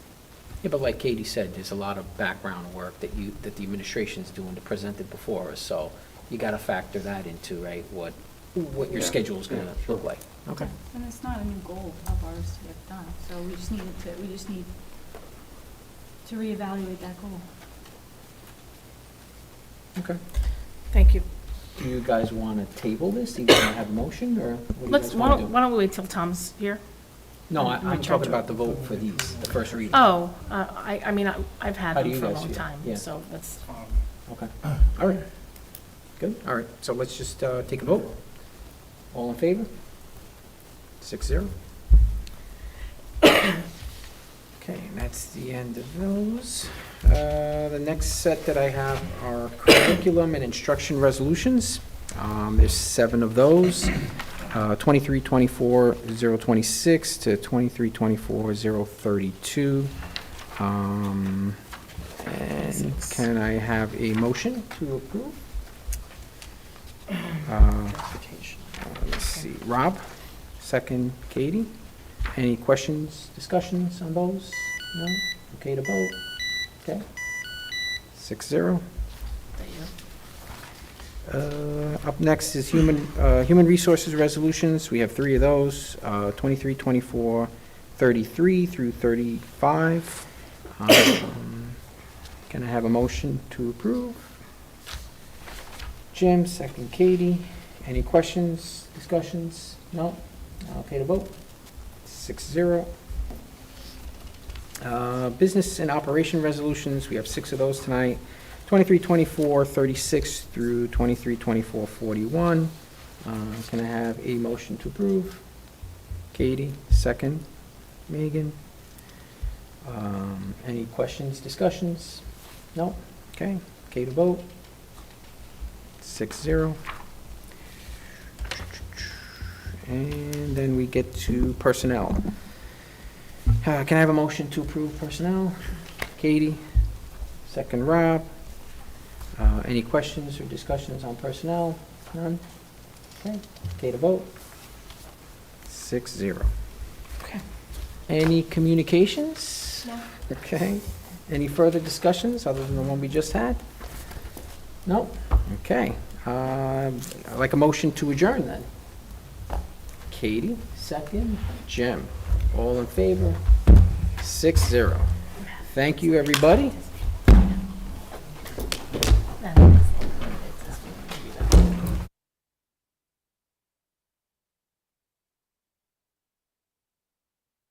Yeah, but like Katie said, there's a lot of background work that the administration's doing to present it before us, so you gotta factor that into, right, what your Yeah. schedule's gonna Yeah, sure. look like. Okay. And it's not a new goal of ours to get done, so we just need to reevaluate that goal. Okay. Thank you. Do you guys wanna table this? Do you wanna have a motion, or what do you Let's, guys why wanna don't do? why don't we wait till Tom's here? No, My I'm charge. talking about the vote for these, the first reading. Oh, I mean, I've had How do them you for a guys long feel? time, Yeah. so that's, Okay, all right. Good, all right, so let's just take a vote. All in favor? 6-0. Okay, and that's the end of those. The next set that I have are curriculum and instruction resolutions. There's 7 of those. 23-24-026 to 23-24-032. And can I have a motion to approve? Let's see, Rob, second Katie. Any questions, discussions on those? No? Okay to vote? Okay. 6-0. Up next is human resources resolutions. We have 3 of those, 23, 24, 33 through 35. Can I have a motion to approve? Jim, second Katie. Any questions, discussions? No? Okay to vote? 6-0. Business and operation resolutions, we have 6 of those tonight. 23-24-36 through 23-24-41. Can I have a motion to approve? Katie, second. Megan? Any questions, discussions? No? Okay, okay to vote? 6-0. And then we get to personnel. Can I have a motion to approve personnel? Katie, second Rob. Any questions or discussions on personnel? None? Okay, okay to vote? 6-0. Okay. Any communications? No. Okay. Any further discussions other than the one we just had? No? Okay. I'd like a motion to adjourn then. Katie, second. Jim, all in favor? 6-0. Thank you, everybody.